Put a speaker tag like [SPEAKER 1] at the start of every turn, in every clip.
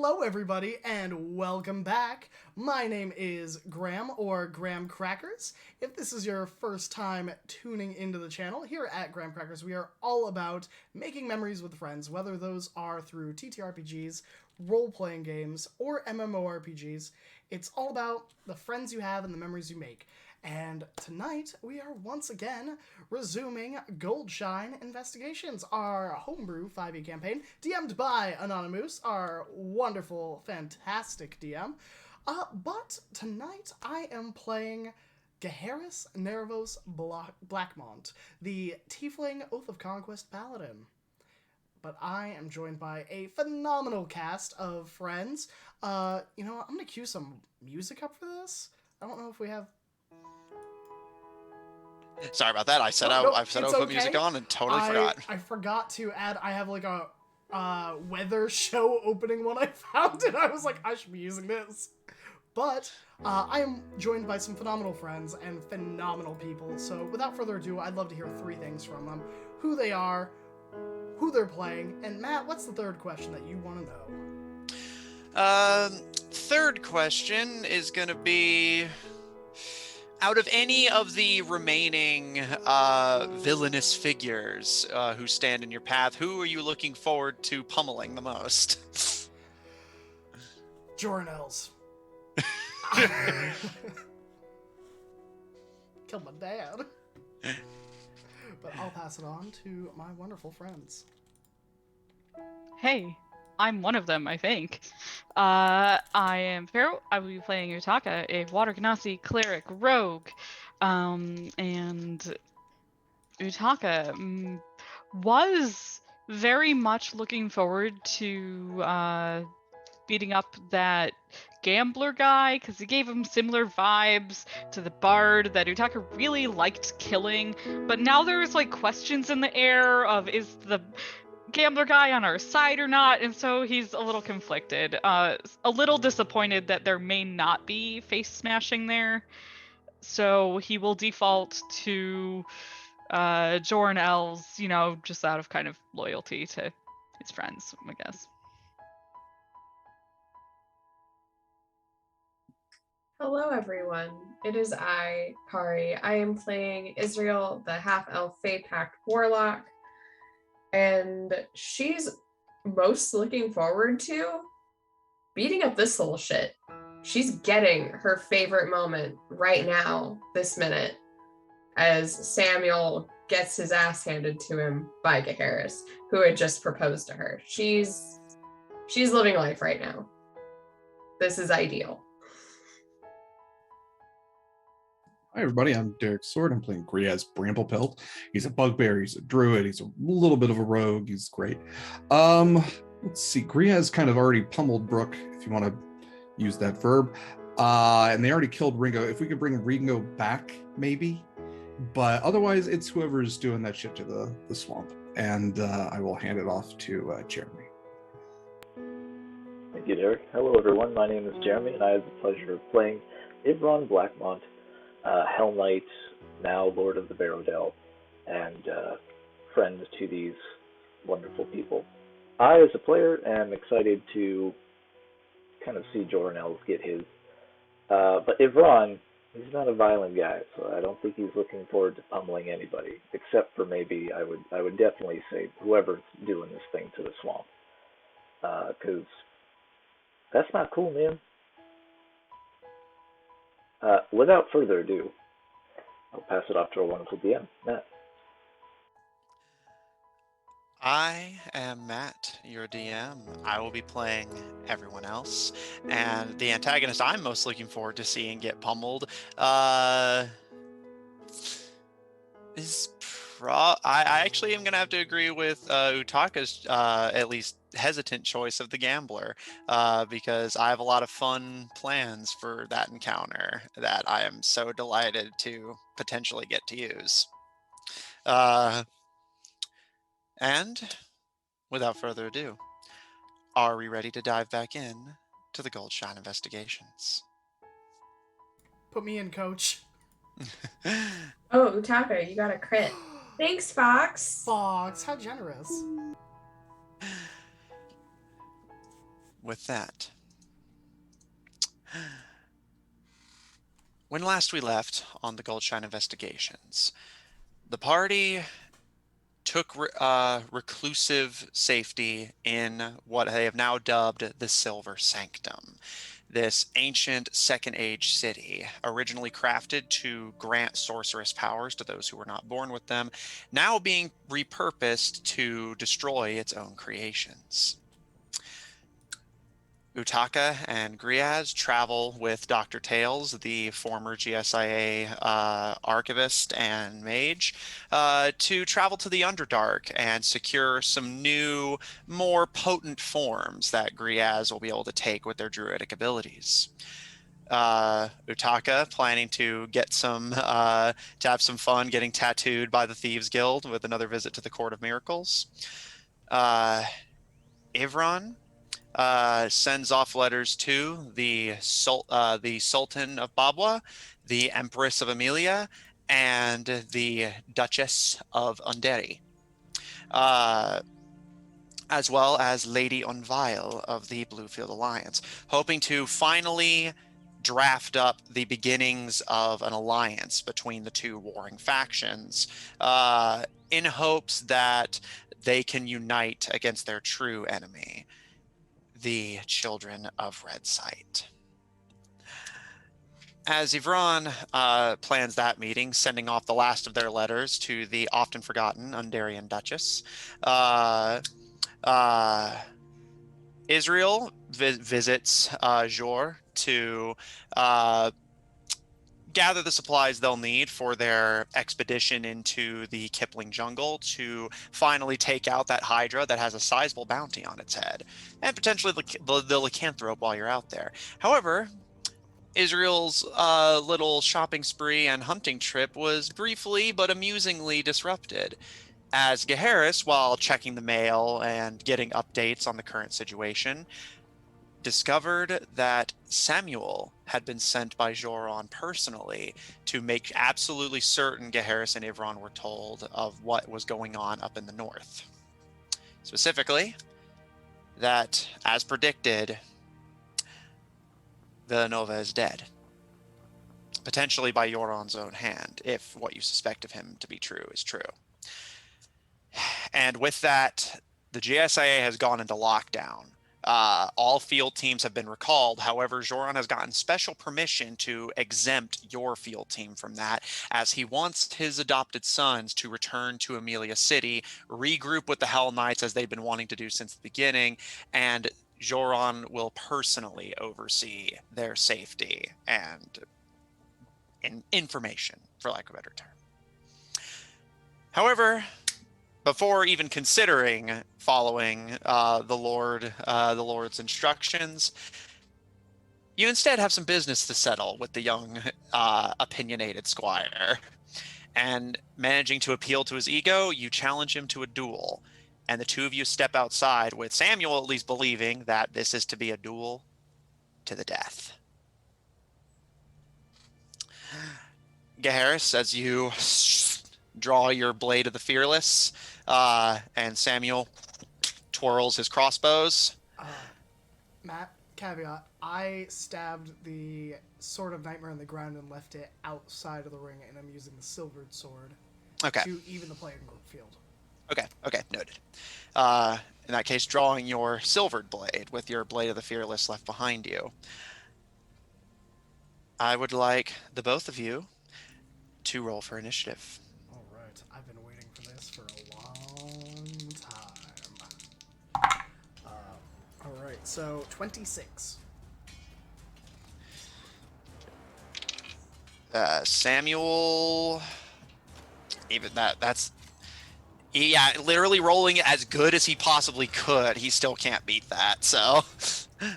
[SPEAKER 1] Hello, everybody, and welcome back. My name is Graham, or Graham Crackers. If this is your first time tuning into the channel, here at Graham Crackers, we are all about making memories with friends, whether those are through TTRPGs, role-playing games, or MMORPGs. It's all about the friends you have and the memories you make. And tonight, we are once again resuming Goldshine Investigations, our homebrew 5e campaign, DM'd by Anonymous, our wonderful, fantastic DM. But tonight, I am playing Geharis Nervos Blackmont, the Tiefling Oath of Conquest Paladin. But I am joined by a phenomenal cast of friends. I'm going to cue some music up for this. I don't know if we have...
[SPEAKER 2] Sorry about that. I said I would put music on and totally forgot.
[SPEAKER 1] I forgot to add, I have like a weather show opening one I found, and I was like, I should be using this. But I am joined by some phenomenal friends and phenomenal people, so without further ado, I'd love to hear three things from them. Who they are, who they're playing, and Matt, what's the third question that you want to know?
[SPEAKER 2] Third question is going to be... out of any of the remaining villainous figures who stand in your path, who are you looking forward to pummeling the most?
[SPEAKER 1] Jornels. Killed my dad. But I'll pass it on to my wonderful friends.
[SPEAKER 3] Hey, I'm one of them, I think. I am Pharaoh. I will be playing Utaka, a Water Genasi cleric rogue. And Utaka was very much looking forward to beating up that gambler guy, because he gave him similar vibes to the bard that Utaka really liked killing. But now there's like questions in the air of, is the gambler guy on our side or not, and so he's a little conflicted, a little disappointed that there may not be face smashing there, so he will default to Jornel's, just out of kind of loyalty to his friends, I guess.
[SPEAKER 4] Hello everyone, it is I, Kari. I am playing Israel, the half-elf Fae Pact Warlock, and she's most looking forward to beating up this little shit. She's getting her favorite moment right now, this minute, as Samuel gets his ass handed to him by Geharis, who had just proposed to her. She's living life right now. This is ideal.
[SPEAKER 5] Hi everybody, I'm Derek Sword. I'm playing Griaz Bramblepelt. He's a bugbear, he's a druid, he's a little bit of a rogue, he's great. Let's see, Griaz kind of already pummeled Brooke, if you want to use that verb. And they already killed Ringo. If we could bring Ringo back, maybe. But otherwise, it's whoever's doing that shit to the swamp. And I will hand it off to Jeremy.
[SPEAKER 6] Thank you, Derek. Hello everyone, my name is Jeremy, and I have the pleasure of playing Ivron Blackmont, Hell Knight, now Lord of the Barrow and friend to these wonderful people. I, as a player, am excited to kind of see Jornels get his. But Ivron, he's not a violent guy, so I don't think he's looking forward to pummeling anybody, except for maybe I would definitely say whoever's doing this thing to the swamp. Because that's not cool, man. Without further ado, I'll pass it off to our wonderful DM, Matt.
[SPEAKER 2] I am Matt, your DM. I will be playing everyone else, and the antagonist I'm most looking forward to seeing get pummeled is I actually am going to have to agree with Utaka's at least hesitant choice of the gambler, because I have a lot of fun plans for that encounter that I am so delighted to potentially get to use. And without further ado, are we ready to dive back in to the Goldshine Investigations?
[SPEAKER 1] Put me in, coach.
[SPEAKER 4] Oh, Utaka, you got a crit. Thanks, Fox.
[SPEAKER 1] Fox, how generous.
[SPEAKER 2] with that, when last we left on the Goldshine investigations, the party took reclusive safety in what they have now dubbed the Silver Sanctum, this ancient Second Age city, originally crafted to grant sorceress powers to those who were not born with them, now being repurposed to destroy its own creations. Utaka and Griaz travel with Dr. Tails, the former GSIA archivist and mage, to travel to the Underdark and secure some new, more potent forms that Griaz will be able to take with their druidic abilities. Utaka planning to get to have some fun getting tattooed by the Thieves Guild with another visit to the Court of Miracles. Ivron sends off letters to the Sultan of Babwa, the Empress of Amelia, and the Duchess of Underi, as well as Lady Unvile of the Bluefield Alliance, hoping to finally draft up the beginnings of an alliance between the two warring factions, in hopes that they can unite against their true enemy, the Children of Red Sight. As Ivron plans that meeting, sending off the last of their letters to the often forgotten Undarian Duchess, Israel visits Jor to gather the supplies they'll need for their expedition into the Kipling jungle to finally take out that Hydra that has a sizable bounty on its head, and potentially the lycanthrope while you're out there. However, Israel's little shopping spree and hunting trip was briefly but amusingly disrupted, as Gaheris, while checking the mail and getting updates on the current situation, discovered that Samuel had been sent by Joron personally to make absolutely certain Gaheris and Ivron were told of what was going on up in the north. Specifically, that, as predicted, Villanova is dead. Potentially by Joron's own hand, if what you suspect of him to be true is true. And with that, the GSIA has gone into lockdown. All field teams have been recalled. However, Joron has gotten special permission to exempt your field team from that, as he wants his adopted sons to return to Amelia City, regroup with the Hell Knights as they've been wanting to do since the beginning, and Joron will personally oversee their safety and information, for lack of a better term. However, before even considering following the Lord's instructions, you instead have some business to settle with the young, opinionated squire. And managing to appeal to his ego, you challenge him to a duel. And the two of you step outside, with Samuel at least believing that this is to be a duel to the death. Gaheris, as you draw your Blade of the Fearless, and Samuel twirls his crossbows.
[SPEAKER 1] Matt, caveat, I stabbed the Sword of Nightmare in the ground and left it outside of the ring, and I'm using the silvered sword to even the playing field.
[SPEAKER 2] Okay, noted. In that case, drawing your silvered blade with your Blade of the Fearless left behind you. I would like the both of you to roll for initiative.
[SPEAKER 1] All right, I've been waiting for this for a long time. All right, so 26.
[SPEAKER 2] Samuel, even that's literally rolling as good as he possibly could. He still can't beat that. So,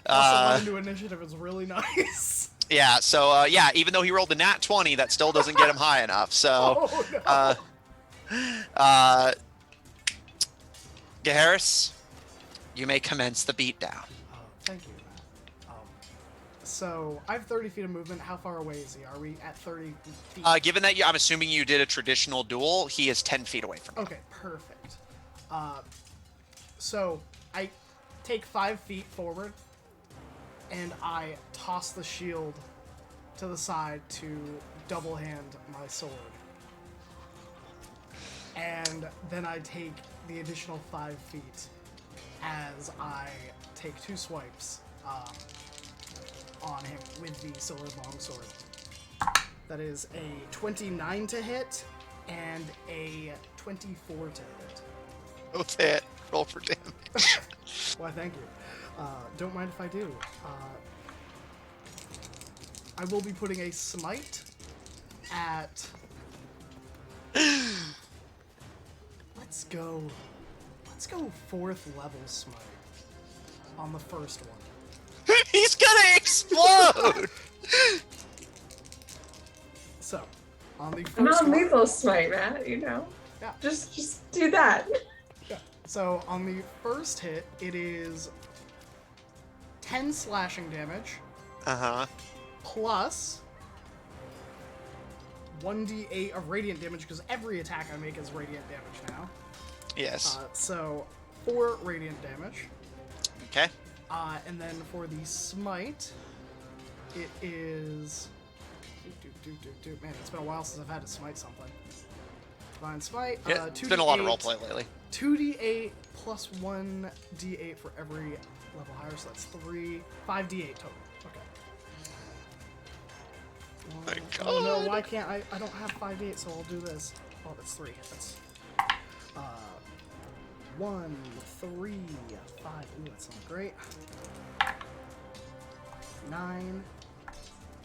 [SPEAKER 1] Also, into initiative is really nice.
[SPEAKER 2] Yeah. So, even though he rolled a nat 20, that still doesn't get him high enough. So, Gaheris, you may commence the beatdown.
[SPEAKER 1] Thank you, Matt. So I have 30 feet of movement. How far away is he? Are we at 30 feet?
[SPEAKER 2] Given that I'm assuming you did a traditional duel, he is 10 feet away from you.
[SPEAKER 1] Okay, perfect. So I take 5 feet forward and I toss the shield to the side to double hand my sword. And then I take the additional 5 feet as I take 2 swipes on him with the silver longsword. That is a 29 to hit and a 24 to hit.
[SPEAKER 2] Both hit. Roll for damage.
[SPEAKER 1] Why, thank you. Don't mind if I do. I will be putting a smite at... Let's go 4th level smite on the first one.
[SPEAKER 2] He's gonna explode!
[SPEAKER 1] So, on the first
[SPEAKER 4] I'm not
[SPEAKER 1] one...
[SPEAKER 4] lethal smite, Matt, you know.
[SPEAKER 1] Yeah.
[SPEAKER 4] Just do that.
[SPEAKER 1] Yeah. So, on the first hit, it is 10 slashing damage
[SPEAKER 2] Uh-huh.
[SPEAKER 1] plus 1d8 of radiant damage, because every attack I make is radiant damage now.
[SPEAKER 2] Yes.
[SPEAKER 1] So 4 radiant damage.
[SPEAKER 2] Okay.
[SPEAKER 1] And then for the smite, it is... Man, it's been a while since I've had to smite something. Divine Smite.
[SPEAKER 2] Yeah,
[SPEAKER 1] 2d8,
[SPEAKER 2] it's been a lot of roleplay lately.
[SPEAKER 1] 2d8 plus 1d8 for every level higher, so that's 5d8 total. Okay.
[SPEAKER 2] My
[SPEAKER 1] Oh no,
[SPEAKER 2] God.
[SPEAKER 1] why can't I? I don't have 5d8, so I'll do this. Oh, that's 3. That's 1, 3, 5. Ooh, that's not great. 9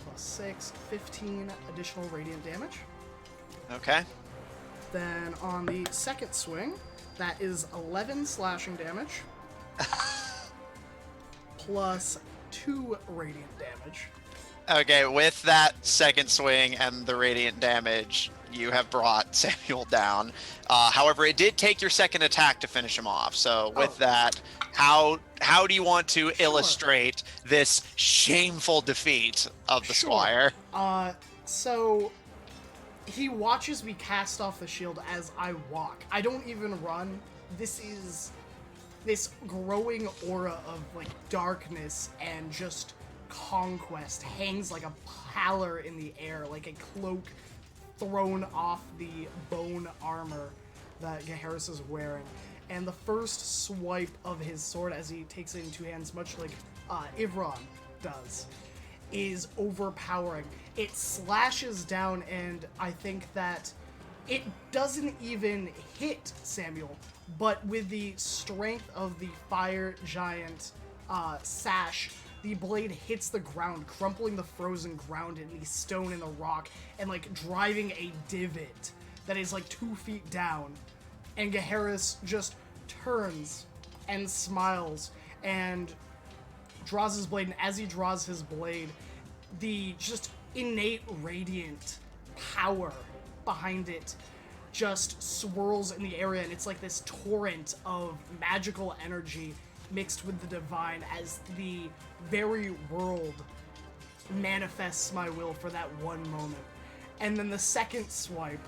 [SPEAKER 1] plus 6, 15 additional radiant damage.
[SPEAKER 2] Okay.
[SPEAKER 1] Then on the second swing, that is 11 slashing damage plus 2 radiant damage.
[SPEAKER 2] Okay, with that second swing and the radiant damage, you have brought Samuel down. However, it did take your second attack to finish him off. So with that, how do you want to illustrate this shameful defeat of the Squire?
[SPEAKER 1] So he watches me cast off the shield as I walk. I don't even run. This is this growing aura of like darkness and just conquest hangs like a pallor in the air, like a cloak thrown off the bone armor that Gaheris is wearing. And the first swipe of his sword as he takes it in 2 hands, much like Ivron does, is overpowering. It slashes down, and I think that it doesn't even hit Samuel, but with the strength of the fire giant sash, the blade hits the ground, crumpling the frozen ground and the stone and the rock, and like driving a divot that is like 2 feet down. And Gaheris just turns and smiles and draws his blade, and as he draws his blade, the just innate radiant power behind it just swirls in the area, and it's like this torrent of magical energy mixed with the divine as the very world manifests my will for that one moment. And then the second swipe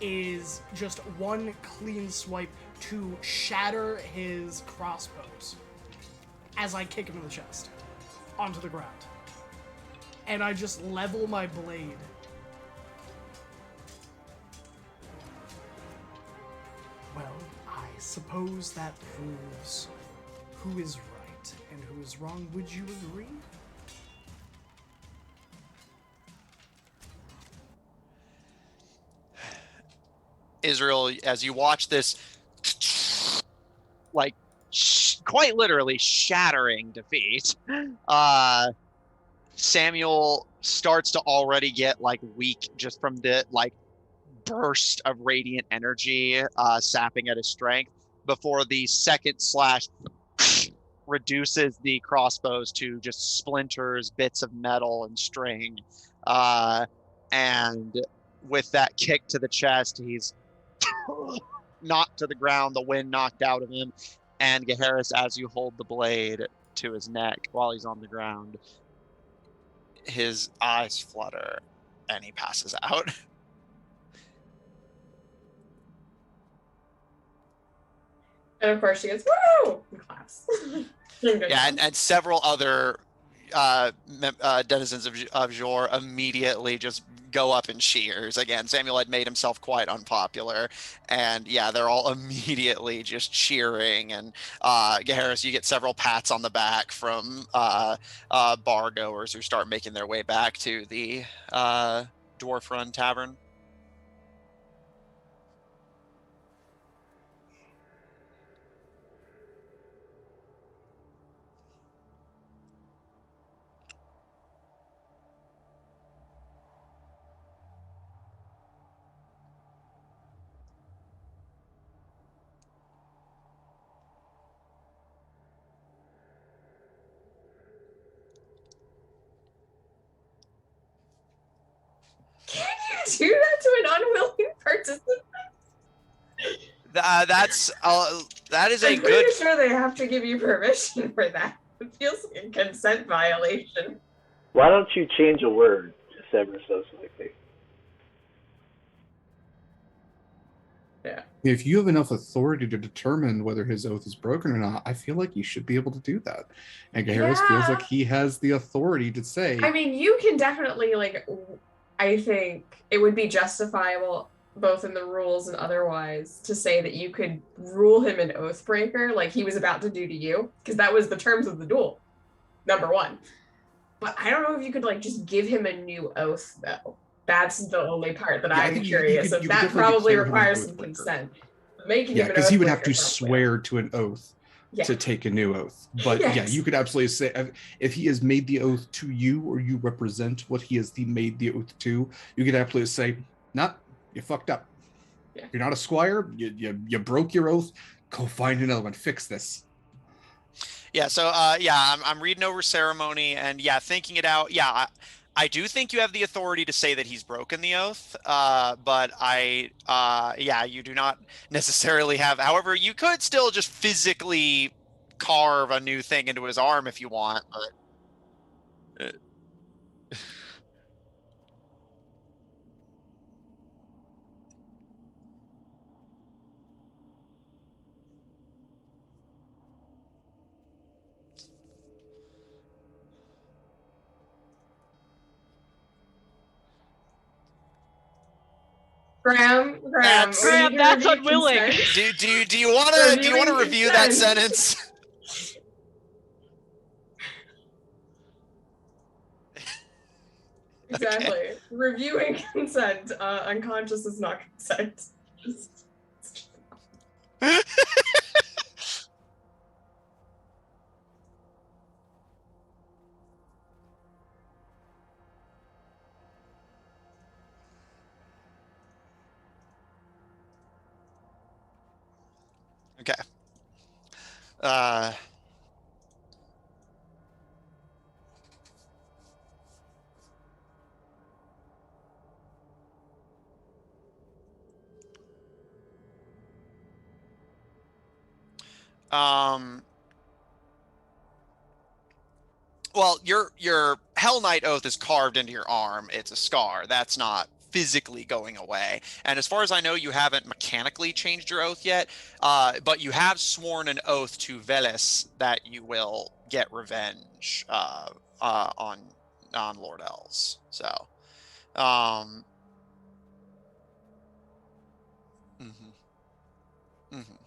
[SPEAKER 1] is just one clean swipe to shatter his crossbows as I kick him in the chest onto the ground. And I just level my blade. Well, I suppose that proves who is right and who is wrong. Would you agree?
[SPEAKER 2] Israel, as you watch this, like, quite literally shattering defeat, Samuel starts to already get, like, weak just from the, like, burst of radiant energy sapping at his strength before the second slash reduces the crossbows to just splinters, bits of metal and string. And with that kick to the chest, he's knocked to the ground, the wind knocked out of him. And Gaheris, as you hold the blade to his neck while he's on the ground, his eyes flutter and he passes out.
[SPEAKER 4] And of course she goes, woo! And claps.
[SPEAKER 2] Yeah, and several other denizens of Jor immediately just go up in cheers. Again, Samuel had made himself quite unpopular, and yeah, they're all immediately just cheering. And Harris, you get several pats on the back from bar goers who start making their way back to the Dwarf Run Tavern.
[SPEAKER 4] Can you do that to an unwilling participant?
[SPEAKER 2] That is a
[SPEAKER 4] I'm
[SPEAKER 2] good.
[SPEAKER 4] pretty sure they have to give you permission for that. It feels like a consent violation.
[SPEAKER 6] Why don't you change a word just ever so slightly?
[SPEAKER 4] Yeah.
[SPEAKER 5] If you have enough authority to determine whether his oath is broken or not, I feel like you should be able to do that. And Harris feels like he has the authority to say.
[SPEAKER 4] I mean, you can definitely, like, I think it would be justifiable, both in the rules and otherwise, to say that you could rule him an oath breaker like he was about to do to you, because that was the terms of the duel, number one. But I don't know if you could, like, just give him a new oath, though. That's the only part that I'm curious of. That probably requires some consent. Making him an
[SPEAKER 5] because
[SPEAKER 4] oath
[SPEAKER 5] he would have to
[SPEAKER 4] breaker
[SPEAKER 5] swear to an oath to take a new oath. But
[SPEAKER 4] Yes.
[SPEAKER 5] you could absolutely say, if he has made the oath to you, or you represent what he has made the oath to, you could absolutely say, nah, you fucked up.
[SPEAKER 4] Yeah.
[SPEAKER 5] You're not a squire. You broke your oath. Go find another one. Fix this.
[SPEAKER 2] Yeah, so I'm reading over ceremony and thinking it out. I do think you have the authority to say that he's broken the oath, but you do not necessarily have. However, you could still just physically carve a new thing into his arm if you want. But
[SPEAKER 4] Graham,
[SPEAKER 3] that's unwilling.
[SPEAKER 2] Do you want to review that sentence?
[SPEAKER 4] Exactly. Okay. Reviewing consent. Unconscious is not consent.
[SPEAKER 2] Okay. Well, your Hell Knight oath is carved into your arm. It's a scar. That's not physically going away. And as far as I know, you haven't mechanically changed your oath yet, but you have sworn an oath to Veles that you will get revenge on Lord Els. So, mhm. Mhm.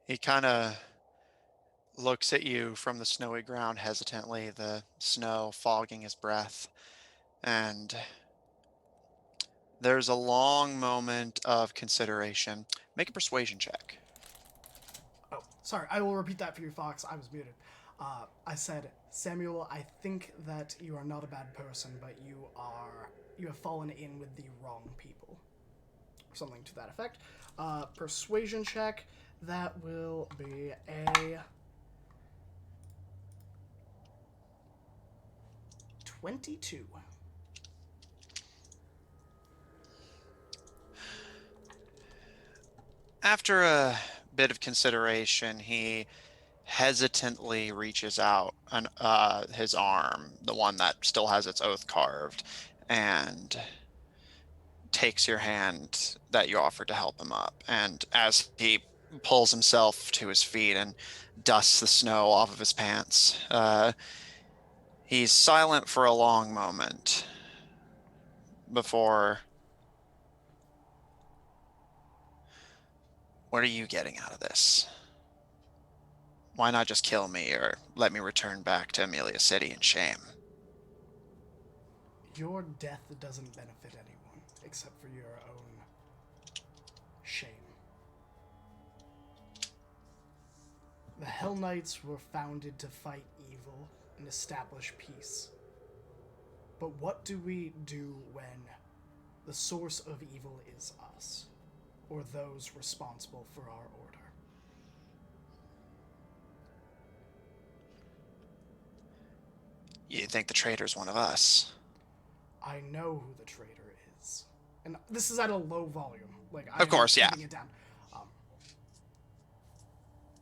[SPEAKER 2] He kind of looks at you from the snowy ground hesitantly, the snow fogging his breath, and there's a long moment of consideration. Make a persuasion check.
[SPEAKER 1] Oh, sorry. I will repeat that for you, Fox. I was muted. I said, Samuel, I think that you are not a bad person, but you have fallen in with the wrong people. Or something to that effect. Persuasion check. That will be a 22.
[SPEAKER 2] After a bit of consideration, he hesitantly reaches out his arm, the one that still has its oath carved, and takes your hand that you offered to help him up. And as he pulls himself to his feet and dusts the snow off of his pants, he's silent for a long moment before... What are you getting out of this? Why not just kill me or let me return back to Amelia City in shame?
[SPEAKER 1] Your death doesn't benefit anyone except for your own shame. The Hell Knights were founded to fight evil and establish peace. But what do we do when the source of evil is us, or those responsible for our order?
[SPEAKER 2] You think the traitor's one of us?
[SPEAKER 1] I know who the traitor is. And this is at a low volume.
[SPEAKER 2] Of course, yeah.
[SPEAKER 1] Keeping it down.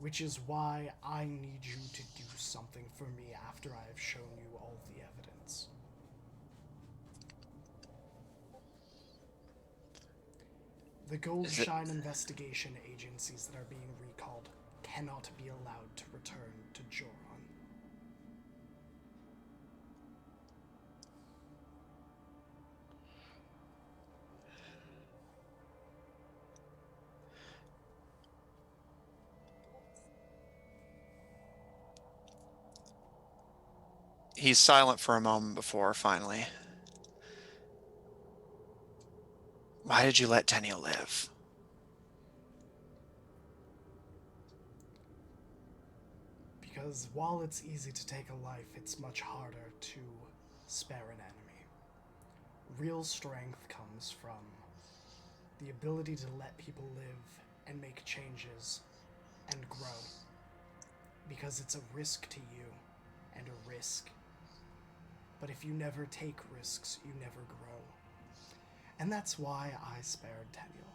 [SPEAKER 1] Which is why I need you to do something for me after I have shown you all the evidence. The Goldshine investigation agencies that are being recalled cannot be allowed to return to Joron.
[SPEAKER 2] He's silent for a moment before, finally. Why did you let Tenniel live?
[SPEAKER 1] Because while it's easy to take a life, it's much harder to spare an enemy. Real strength comes from the ability to let people live and make changes and grow. Because it's a risk to you, and a risk. But if you never take risks, you never grow. And that's why I spared Tenniel.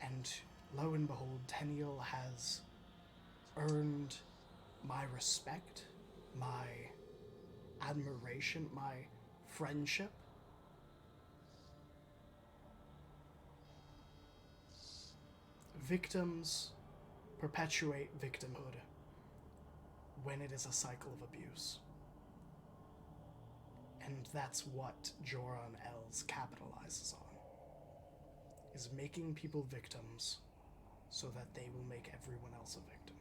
[SPEAKER 1] And lo and behold, Tenniel has earned my respect, my admiration, my friendship. Victims perpetuate victimhood when it is a cycle of abuse. And that's what Joron Els capitalizes on, is making people victims so that they will make everyone else a victim.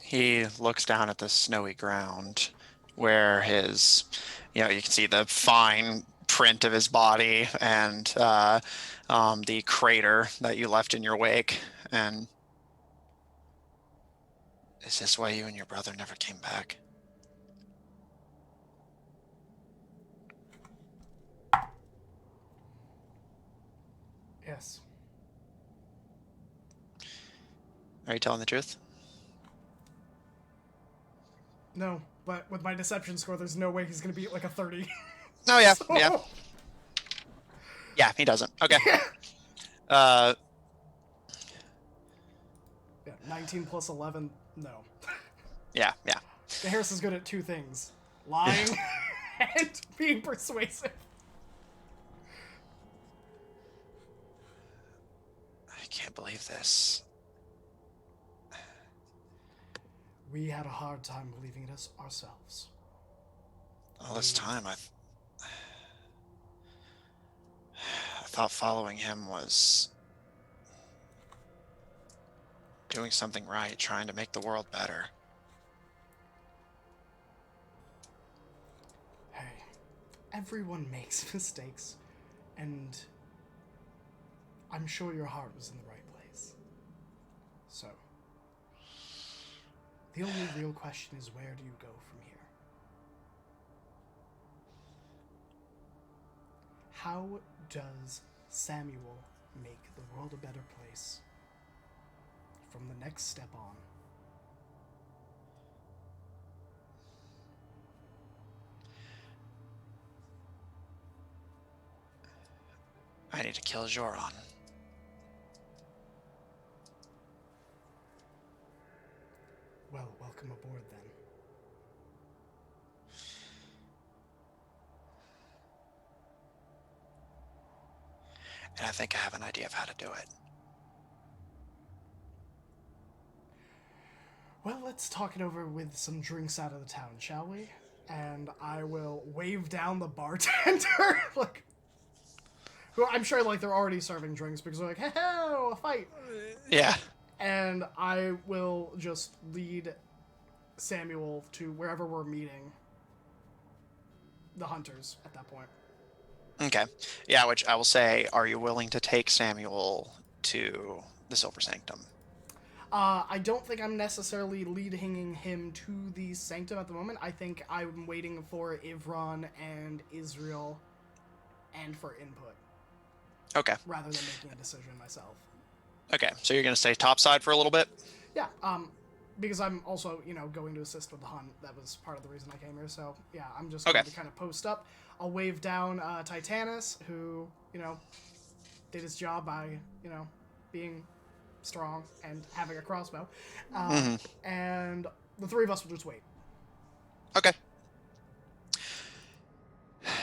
[SPEAKER 2] He looks down at the snowy ground where his, you can see the fine print of his body and the crater that you left in your wake. And is this why you and your brother never came back?
[SPEAKER 1] Yes.
[SPEAKER 2] Are you telling the truth?
[SPEAKER 1] No, but with my deception score, there's no way he's going to beat like a 30.
[SPEAKER 2] Oh, yeah,
[SPEAKER 1] So-
[SPEAKER 2] yeah. Yeah, he doesn't. Okay. Uh,
[SPEAKER 1] Yeah, 19 plus 11, no.
[SPEAKER 2] yeah.
[SPEAKER 1] Harris is good at two things. Lying and being persuasive.
[SPEAKER 2] I can't believe this.
[SPEAKER 1] We had a hard time believing it as ourselves.
[SPEAKER 2] All this time, I thought following him was doing something right, trying to make the world better.
[SPEAKER 1] Hey, everyone makes mistakes, and I'm sure your heart was in the right place. So, the only real question is, where do you go from here? how does Samuel make the world a better place from the next step on?
[SPEAKER 2] I need to kill Joron.
[SPEAKER 1] Well, welcome aboard then.
[SPEAKER 2] And I think I have an idea of how to do it.
[SPEAKER 1] Well, let's talk it over with some drinks out of the town, shall we? And I will wave down the bartender, like, who I'm sure, like, they're already serving drinks because they're like, hey, a fight.
[SPEAKER 2] Yeah.
[SPEAKER 1] And I will just lead Samuel to wherever we're meeting the hunters at that point.
[SPEAKER 2] Okay. Yeah, which I will say, are you willing to take Samuel to the Silver Sanctum?
[SPEAKER 1] I don't think I'm necessarily leading him to the sanctum at the moment. I think I'm waiting for Ivron and Israel and for input.
[SPEAKER 2] Okay.
[SPEAKER 1] Rather than making a decision myself.
[SPEAKER 2] Okay, so you're going to stay topside for a little bit?
[SPEAKER 1] Yeah, because I'm also, going to assist with the hunt. That was part of the reason I came here. So, yeah, I'm just going to kind of post up. I'll wave down Titanus, who, did his job by, being strong and having a crossbow. And the three of us will just wait.
[SPEAKER 2] Okay.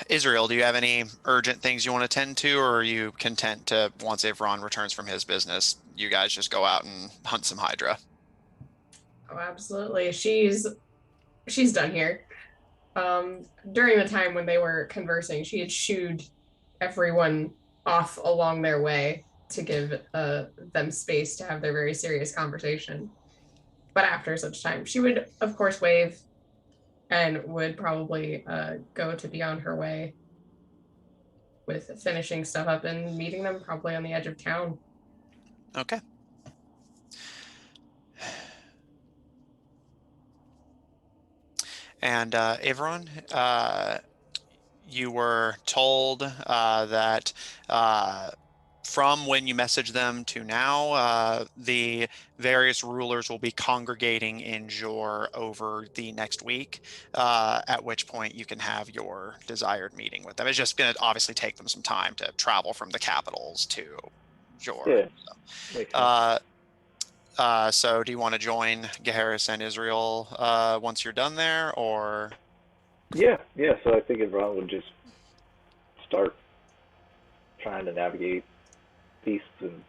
[SPEAKER 2] Israel, do you have any urgent things you want to tend to, or are you content to, once Ivron returns from his business, you guys just go out and hunt some Hydra?
[SPEAKER 4] Oh, absolutely. She's done here. During the time when they were conversing, she had shooed everyone off along their way to give them space to have their very serious conversation. But after such time, she would, of course, wave and would probably go to be on her way with finishing stuff up and meeting them probably on the edge of town.
[SPEAKER 2] Okay. And Ivron, you were told that from when you message them to now, the various rulers will be congregating in Jor over the next week, at which point you can have your desired meeting with them. It's just going to obviously take them some time to travel from the capitals to Jor.
[SPEAKER 6] Yeah, makes sense.
[SPEAKER 2] So do you want to join Geharis and Israel once you're done there, or?
[SPEAKER 6] Yeah. So I think everyone would just start trying to navigate feasts and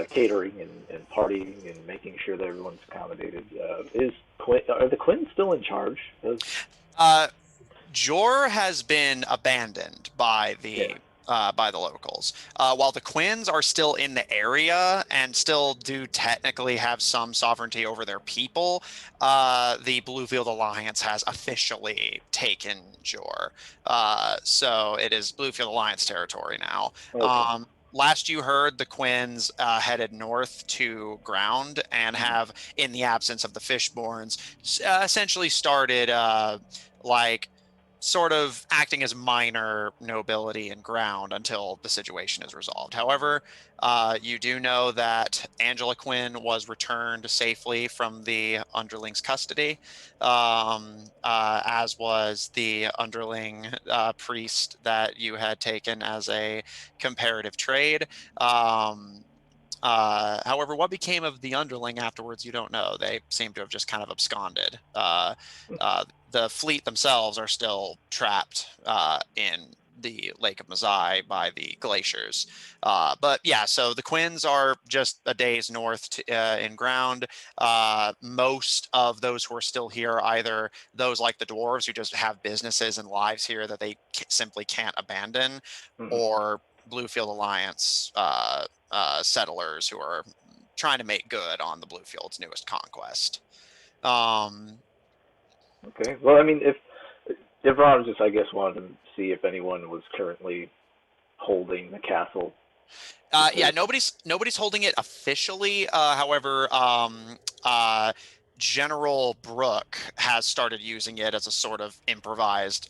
[SPEAKER 6] catering and partying and making sure that everyone's accommodated. Are the Quins still in charge?
[SPEAKER 2] Jor has been abandoned by the locals, while the Quins are still in the area and still do technically have some sovereignty over their people. The Bluefield Alliance has officially taken Jor, so it is Bluefield Alliance territory now.
[SPEAKER 6] Okay.
[SPEAKER 2] Last you heard, the Quins headed north to ground and have, in the absence of the Fishborns, essentially started sort of acting as minor nobility in ground until the situation is resolved. However, you do know that Angela Quinn was returned safely from the underling's custody, as was the underling priest that you had taken as a comparative trade. However, what became of the underling afterwards, you don't know. They seem to have just kind of absconded. The fleet themselves are still trapped in the Lake of Mazai by the glaciers. But yeah, so the Quins are just a day's north in ground. Most of those who are still here, either those like the dwarves who just have businesses and lives here that they simply can't abandon, or Bluefield Alliance settlers who are trying to make good on the Bluefield's newest conquest.
[SPEAKER 6] Okay. Well, I mean, if Ron just, I guess, wanted to see if anyone was currently holding the castle.
[SPEAKER 2] Yeah, nobody's holding it officially. However, General Brooke has started using it as a sort of improvised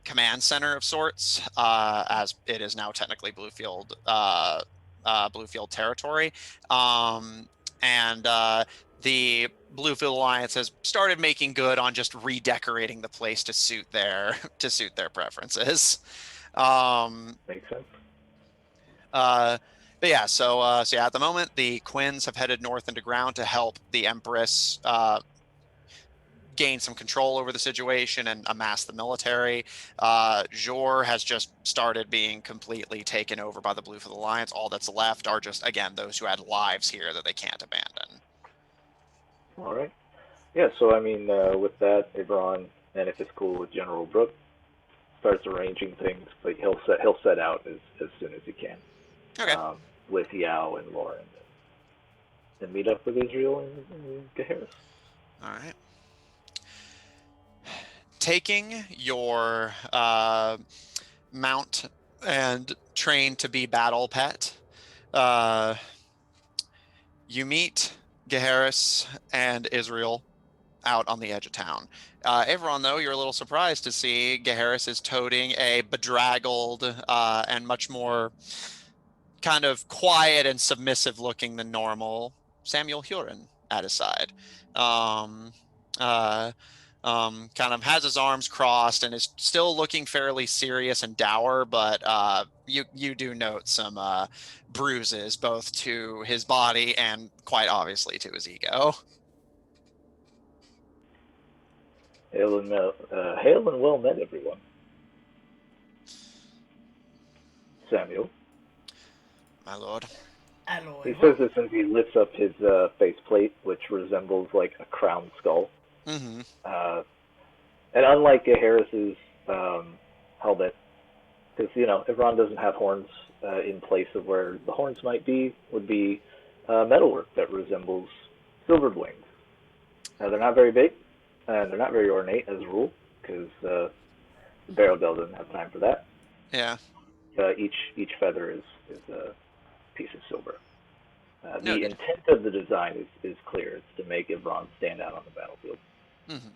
[SPEAKER 2] command center of sorts, as it is now technically Bluefield territory. And the Bluefield Alliance has started making good on just redecorating the place to suit their preferences.
[SPEAKER 6] Makes sense.
[SPEAKER 2] But yeah, so yeah, at the moment the Quins have headed north into ground to help the Empress gain some control over the situation and amass the military. Jor has just started being completely taken over by the Bluefield Alliance. All that's left are just, again, those who had lives here that they can't abandon.
[SPEAKER 6] All right. Yeah, so I mean, with that, Ibron, and if it's cool with General Brooke, starts arranging things, but he'll set out as soon as he can.
[SPEAKER 2] Okay.
[SPEAKER 6] With Yao and Lauren, and meet up with Israel and Gaheris.
[SPEAKER 2] All right. Taking your mount and train to be battle pet, you meet Gaheris and Israel out on the edge of town. Everyone, though, you're a little surprised to see Gaheris is toting a bedraggled and much more kind of quiet and submissive looking than normal Samuel Huron at his side. Kind of has his arms crossed and is still looking fairly serious and dour, but you do note some bruises both to his body and quite obviously to his ego.
[SPEAKER 6] Hail and well met, everyone. Samuel.
[SPEAKER 2] My lord.
[SPEAKER 1] Hello.
[SPEAKER 6] He says this as he lifts up his faceplate, which resembles like a crown skull.
[SPEAKER 2] Mm-hmm.
[SPEAKER 6] And unlike Harris's helmet, because Ibron doesn't have horns in place of where the horns might be, would be metalwork that resembles silvered wings. They're not very big, and they're not very ornate as a rule, because the barrel bell doesn't have time for that.
[SPEAKER 2] Yeah.
[SPEAKER 6] Each feather is a piece of silver. The
[SPEAKER 2] Noted.
[SPEAKER 6] intent of the design is clear. It's to make Ibron stand out on the battlefield.
[SPEAKER 2] Mm-hmm.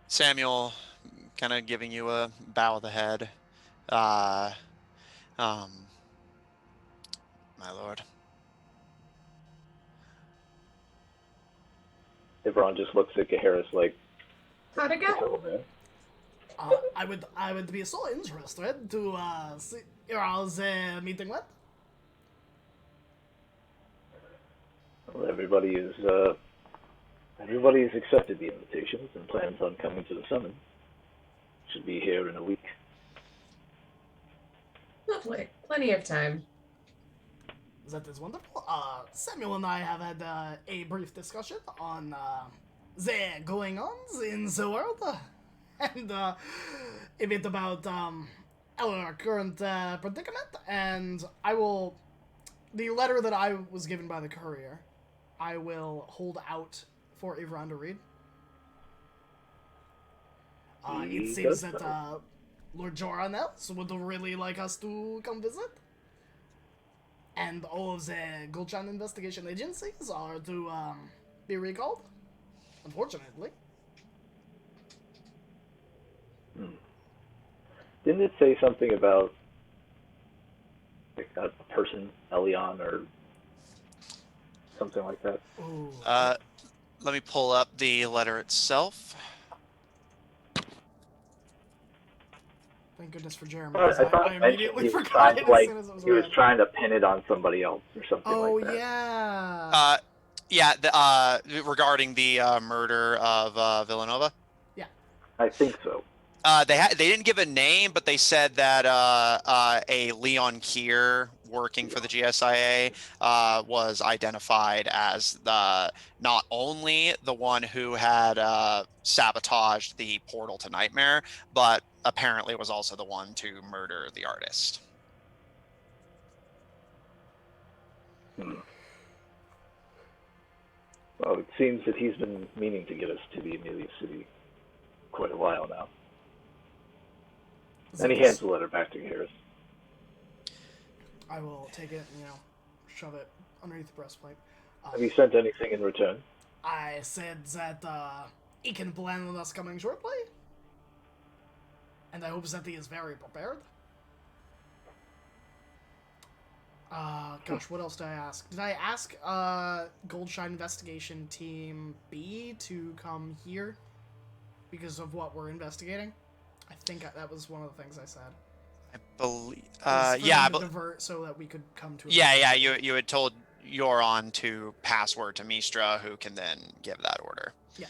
[SPEAKER 2] Samuel, kind of giving you a bow of the head. My lord.
[SPEAKER 6] Ibron just looks at Gaheris like,
[SPEAKER 4] How'd it go?
[SPEAKER 6] man.
[SPEAKER 1] I would be so interested to see your all's meeting with.
[SPEAKER 6] Well, everybody's accepted the invitations and plans on coming to the summit. Should be here in a week.
[SPEAKER 4] Lovely. Plenty of time.
[SPEAKER 1] That is wonderful. Samuel and I have had a brief discussion on the going-ons in the world, and a bit about our current predicament, and the letter that I was given by the courier, I will hold out for Ivran to read. It seems that Lord Joranels would really like us to come visit. And all of the Goldshine investigation agencies are to be recalled, unfortunately.
[SPEAKER 6] Didn't it say something about like a person, Elion, or something like that?
[SPEAKER 1] Ooh.
[SPEAKER 2] Let me pull up the letter itself.
[SPEAKER 1] Thank goodness for Jeremy.
[SPEAKER 6] I thought
[SPEAKER 1] I
[SPEAKER 6] it
[SPEAKER 1] immediately
[SPEAKER 6] mentioned
[SPEAKER 1] forgot it as soon as it was
[SPEAKER 6] he was
[SPEAKER 1] read.
[SPEAKER 6] trying to pin it on somebody else or something
[SPEAKER 1] Oh,
[SPEAKER 6] like that.
[SPEAKER 1] yeah.
[SPEAKER 2] Yeah, regarding the murder of Villanova.
[SPEAKER 6] I think so.
[SPEAKER 2] They didn't give a name, but they said that a Leon Kier working for the GSIA was identified as not only the one who had sabotaged the portal to Nightmare, but apparently was also the one to murder the artist.
[SPEAKER 6] Well, it seems that he's been meaning to get us to the Amelia City quite a while now. And he hands the letter back to Harris.
[SPEAKER 1] I will take it and, shove it underneath the breastplate.
[SPEAKER 6] Have you sent anything in return?
[SPEAKER 1] I said that he can plan on us coming shortly. And I hope that he is very prepared. Gosh, what else did I ask? Did I ask Goldshine Investigation Team B to come here because of what we're investigating? I think that was one of the things I said.
[SPEAKER 2] I believe.
[SPEAKER 1] Yeah, divert so that we could come to.
[SPEAKER 2] Yeah. You had told Yoron to pass word to Mistra, who can then give that order.
[SPEAKER 1] Yeah.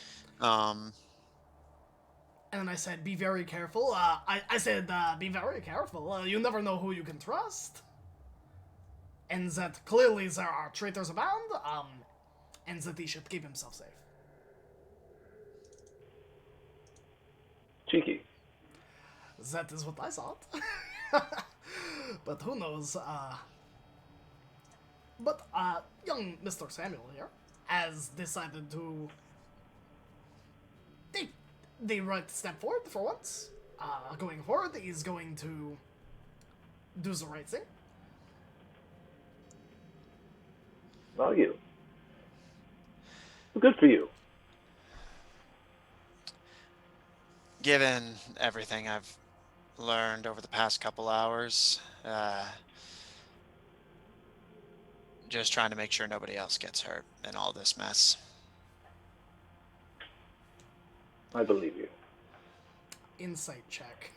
[SPEAKER 2] And
[SPEAKER 1] then I said, be very careful. I said, be very careful. You never know who you can trust. And that clearly there are traitors abound, and that he should keep himself safe.
[SPEAKER 6] Cheeky.
[SPEAKER 1] That is what I thought. But who knows, But, young Mr. Samuel here has decided to take the right step forward for once. Going forward, he's going to do the right thing.
[SPEAKER 6] Well, you. Good for you.
[SPEAKER 2] Given everything I've learned over the past couple hours, just trying to make sure nobody else gets hurt in all this mess.
[SPEAKER 6] I believe you.
[SPEAKER 1] Insight check.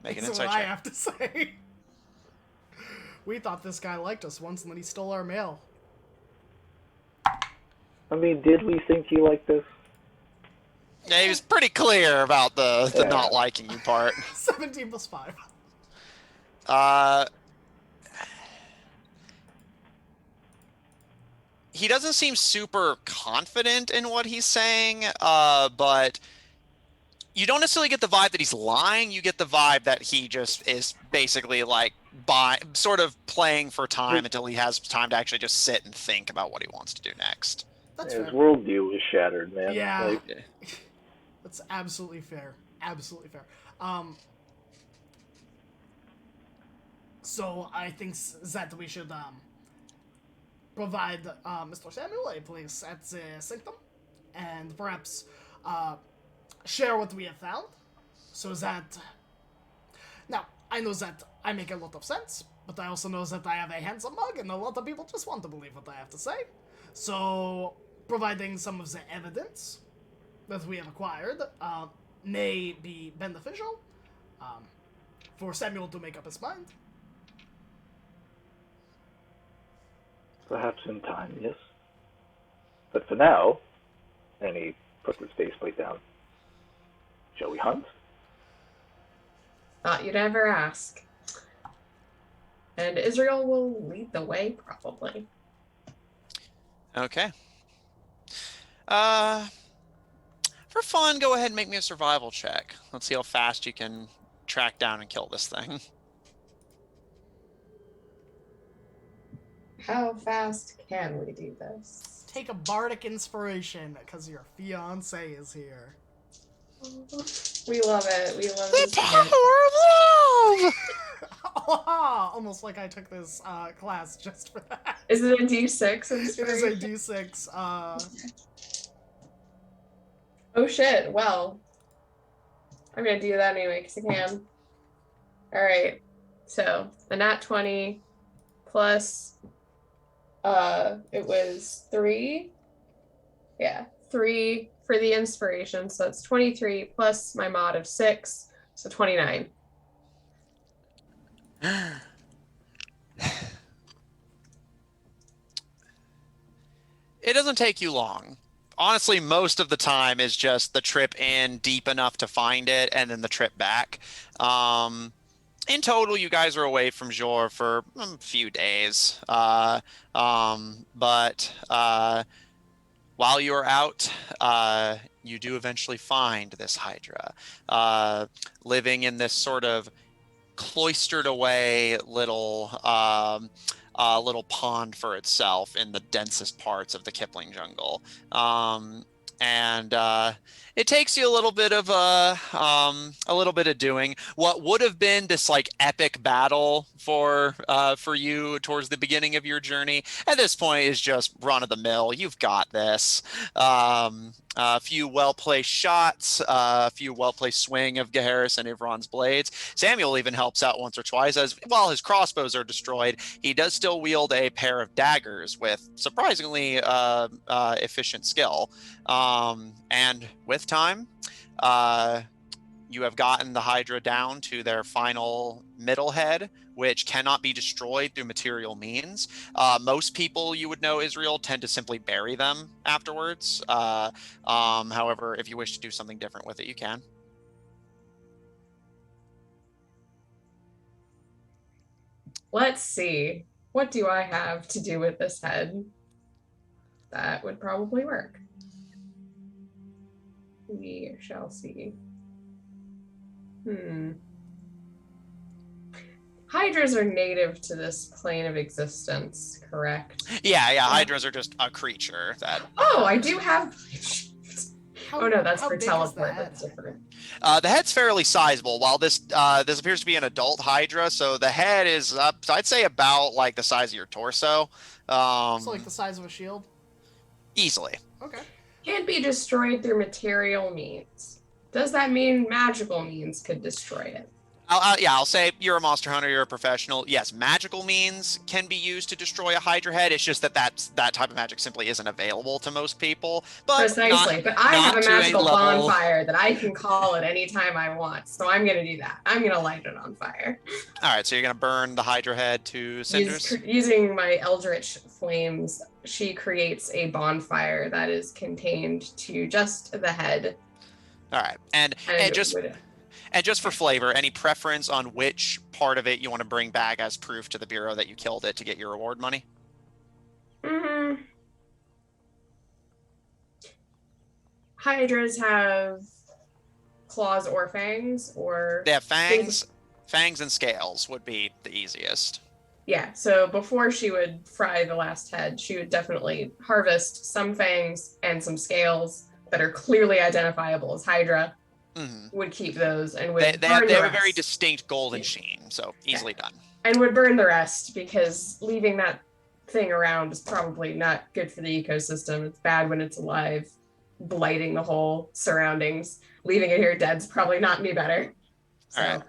[SPEAKER 2] Make an
[SPEAKER 1] That's
[SPEAKER 2] insight
[SPEAKER 1] what
[SPEAKER 2] check.
[SPEAKER 1] I have to say. We thought this guy liked us once, and then he stole our mail.
[SPEAKER 6] I mean, did we think you liked this?
[SPEAKER 2] Yeah, he was pretty clear about the
[SPEAKER 6] Yeah.
[SPEAKER 2] not liking you part.
[SPEAKER 1] 17 plus 5.
[SPEAKER 2] He doesn't seem super confident in what he's saying, but you don't necessarily get the vibe that he's lying. You get the vibe that he just is basically like sort of playing for time until he has time to actually just sit and think about what he wants to do next.
[SPEAKER 1] That's
[SPEAKER 6] His
[SPEAKER 1] fair.
[SPEAKER 6] worldview is shattered, man.
[SPEAKER 1] Yeah.
[SPEAKER 6] Like,
[SPEAKER 1] That's absolutely fair. Absolutely fair. So I think that we should provide Mr. Samuel a place at the Sanctum, and perhaps share what we have found, so that... Now, I know that I make a lot of sense, but I also know that I have a handsome mug, and a lot of people just want to believe what I have to say. So, providing some of the evidence that we have acquired may be beneficial for Samuel to make up his mind.
[SPEAKER 6] perhaps in time, yes. But for now, and he puts his faceplate down, shall we hunt?
[SPEAKER 4] Thought you'd ever ask. And Israel will lead the way, probably.
[SPEAKER 2] Okay. For fun, go ahead and make me a survival check. Let's see how fast you can track down and kill this thing.
[SPEAKER 4] How fast can we do this?
[SPEAKER 1] Take a bardic inspiration, because your fiancé is here.
[SPEAKER 4] We love it. We love
[SPEAKER 2] The
[SPEAKER 4] this.
[SPEAKER 2] power of love!
[SPEAKER 1] Almost like I took this class just for that.
[SPEAKER 4] Is it a D6
[SPEAKER 1] It is a
[SPEAKER 4] inspiration?
[SPEAKER 1] D6.
[SPEAKER 4] Oh shit, well. I'm gonna do that anyway, because I can. Alright. So, a nat 20 plus, it was 3. Yeah, 3 for the inspiration, so it's 23 plus my mod of 6, so 29.
[SPEAKER 2] It doesn't take you long. Honestly, most of the time is just the trip in deep enough to find it and then the trip back. In total, you guys are away from Jor for a few days. But while you're out, you do eventually find this Hydra, living in this sort of cloistered away little pond for itself in the densest parts of the Kipling jungle. And it It takes you a little bit of doing. What would have been this like epic battle for you towards the beginning of your journey at this point is just run of the mill. You've got this. A few well-placed shots, a few well-placed swing of Gaheris and Ivron's blades. Samuel even helps out once or twice, as while his crossbows are destroyed, he does still wield a pair of daggers with surprisingly efficient skill. And with time, you have gotten the Hydra down to their final middle head, which cannot be destroyed through material means. Most people, you would know, Israel, tend to simply bury them afterwards. However, if you wish to do something different with it, you can.
[SPEAKER 4] Let's see. What do I have to do with this head? That would probably work. We shall see. Hydras are native to this plane of existence, correct?
[SPEAKER 2] Yeah, hydras are just a creature that...
[SPEAKER 4] Oh, I do have...
[SPEAKER 1] How,
[SPEAKER 4] oh no, that's
[SPEAKER 1] how
[SPEAKER 4] for
[SPEAKER 1] big is
[SPEAKER 4] teleport.
[SPEAKER 1] the head?
[SPEAKER 4] That's different.
[SPEAKER 2] The head's fairly sizable. While this appears to be an adult hydra, so the head is I'd say about like the size of your torso.
[SPEAKER 1] So like the size of a shield?
[SPEAKER 2] Easily.
[SPEAKER 1] Okay.
[SPEAKER 4] Can't be destroyed through material means. Does that mean magical means could destroy it?
[SPEAKER 2] I'll say you're a monster hunter, you're a professional. Yes, magical means can be used to destroy a Hydra head. It's just that type of magic simply isn't available to most people. But
[SPEAKER 4] precisely. But I have a
[SPEAKER 2] not to
[SPEAKER 4] magical
[SPEAKER 2] level.
[SPEAKER 4] bonfire that I can call at any time I want. So I'm going to do that. I'm going to light it on fire.
[SPEAKER 2] All right, so you're going to burn the Hydra head to cinders?
[SPEAKER 4] Using my Eldritch Flames, she creates a bonfire that is contained to just the head.
[SPEAKER 2] All right, and just for flavor, any preference on which part of it you want to bring back as proof to the Bureau that you killed it to get your reward money?
[SPEAKER 4] Hydras have claws or fangs, or...
[SPEAKER 2] They have fangs. Fangs and scales would be the easiest.
[SPEAKER 4] Yeah, so before she would fry the last head, she would definitely harvest some fangs and some scales that are clearly identifiable as Hydra.
[SPEAKER 2] Mm-hmm.
[SPEAKER 4] Would keep those and would
[SPEAKER 2] they have a very distinct golden sheen, so easily done.
[SPEAKER 4] And would burn the rest, because leaving that thing around is probably not good for the ecosystem. It's bad when it's alive, blighting the whole surroundings. Leaving it here dead's probably not any better. So.
[SPEAKER 2] All right.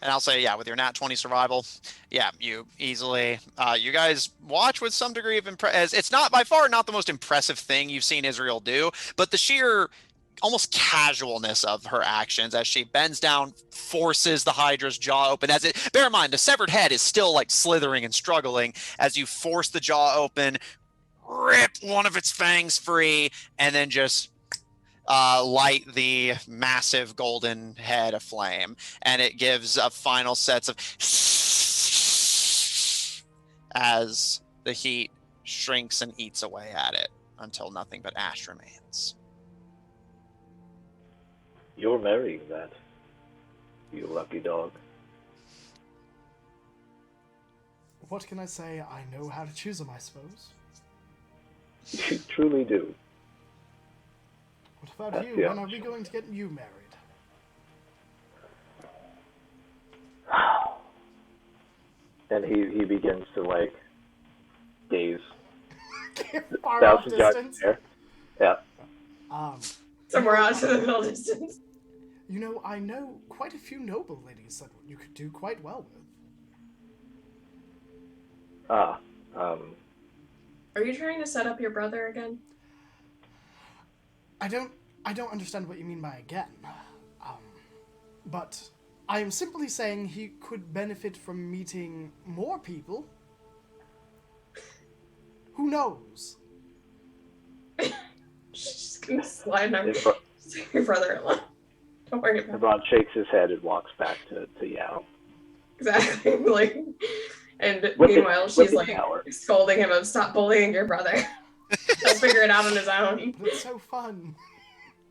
[SPEAKER 2] And I'll say, with your nat 20 survival, you easily, you guys watch with some degree of it's not by far not the most impressive thing you've seen Israel do, but the sheer almost casualness of her actions as she bends down, forces the Hydra's jaw open. Bear in mind, the severed head is still like slithering and struggling as you force the jaw open, rip one of its fangs free, and then just light the massive golden head aflame. And it gives a final sets of as the heat shrinks and eats away at it until nothing but ash remains.
[SPEAKER 6] You're marrying that, you lucky dog.
[SPEAKER 1] What can I say? I know how to choose them, I suppose.
[SPEAKER 6] You truly do.
[SPEAKER 1] What about
[SPEAKER 6] That's
[SPEAKER 1] you?
[SPEAKER 6] the
[SPEAKER 1] When are we
[SPEAKER 6] option.
[SPEAKER 1] going to get you married?
[SPEAKER 6] And he begins to like gaze
[SPEAKER 1] Far off
[SPEAKER 6] thousands yards in
[SPEAKER 1] distance.
[SPEAKER 6] the air. Yeah.
[SPEAKER 4] Somewhere out to the middle distance.
[SPEAKER 1] You know, I know quite a few noble ladies that you could do quite well with.
[SPEAKER 6] Are
[SPEAKER 4] you trying to set up your brother again?
[SPEAKER 1] I don't understand what you mean by again. But I am simply saying he could benefit from meeting more people. Who knows?
[SPEAKER 4] She's just gonna slide on your brother alone. Don't worry about it.
[SPEAKER 6] Ron shakes his head and walks back to Yao.
[SPEAKER 4] Exactly. Like, and
[SPEAKER 6] With
[SPEAKER 4] meanwhile, she's
[SPEAKER 6] the
[SPEAKER 4] like
[SPEAKER 6] power.
[SPEAKER 4] scolding him of stop bullying your brother. He'll figure it out on his own.
[SPEAKER 1] But it's so fun.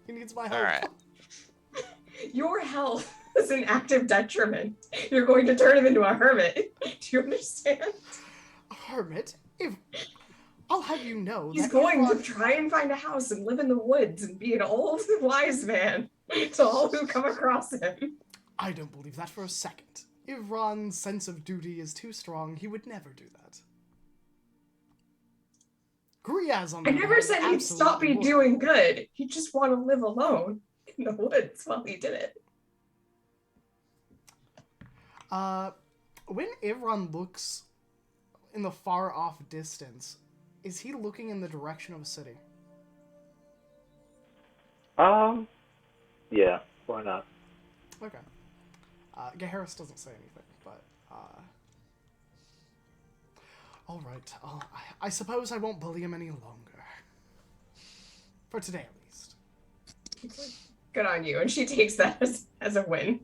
[SPEAKER 1] He needs my help.
[SPEAKER 2] All right.
[SPEAKER 4] Your health is an active detriment. You're going to turn him into a hermit. Do you understand?
[SPEAKER 1] A hermit? If I'll have you know
[SPEAKER 4] He's
[SPEAKER 1] that
[SPEAKER 4] going to
[SPEAKER 1] Ivron-
[SPEAKER 4] try and find a house and live in the woods and be an old wise man to all who come across him.
[SPEAKER 1] I don't believe that for a second. Ivron's sense of duty is too strong. He would never do that. Griaz, on the
[SPEAKER 4] I
[SPEAKER 1] other
[SPEAKER 4] never
[SPEAKER 1] hand,
[SPEAKER 4] said he'd stop
[SPEAKER 1] absolutely
[SPEAKER 4] me
[SPEAKER 1] would.
[SPEAKER 4] doing good. He'd just want to live alone in the woods while he did it.
[SPEAKER 1] When Ivron looks in the far off distance, is he looking in the direction of a city?
[SPEAKER 6] Yeah, why not?
[SPEAKER 1] Okay. Gaharis doesn't say anything, but, alright, I suppose I won't bully him any longer. For today, at least.
[SPEAKER 4] Good on you. And she takes that as a win.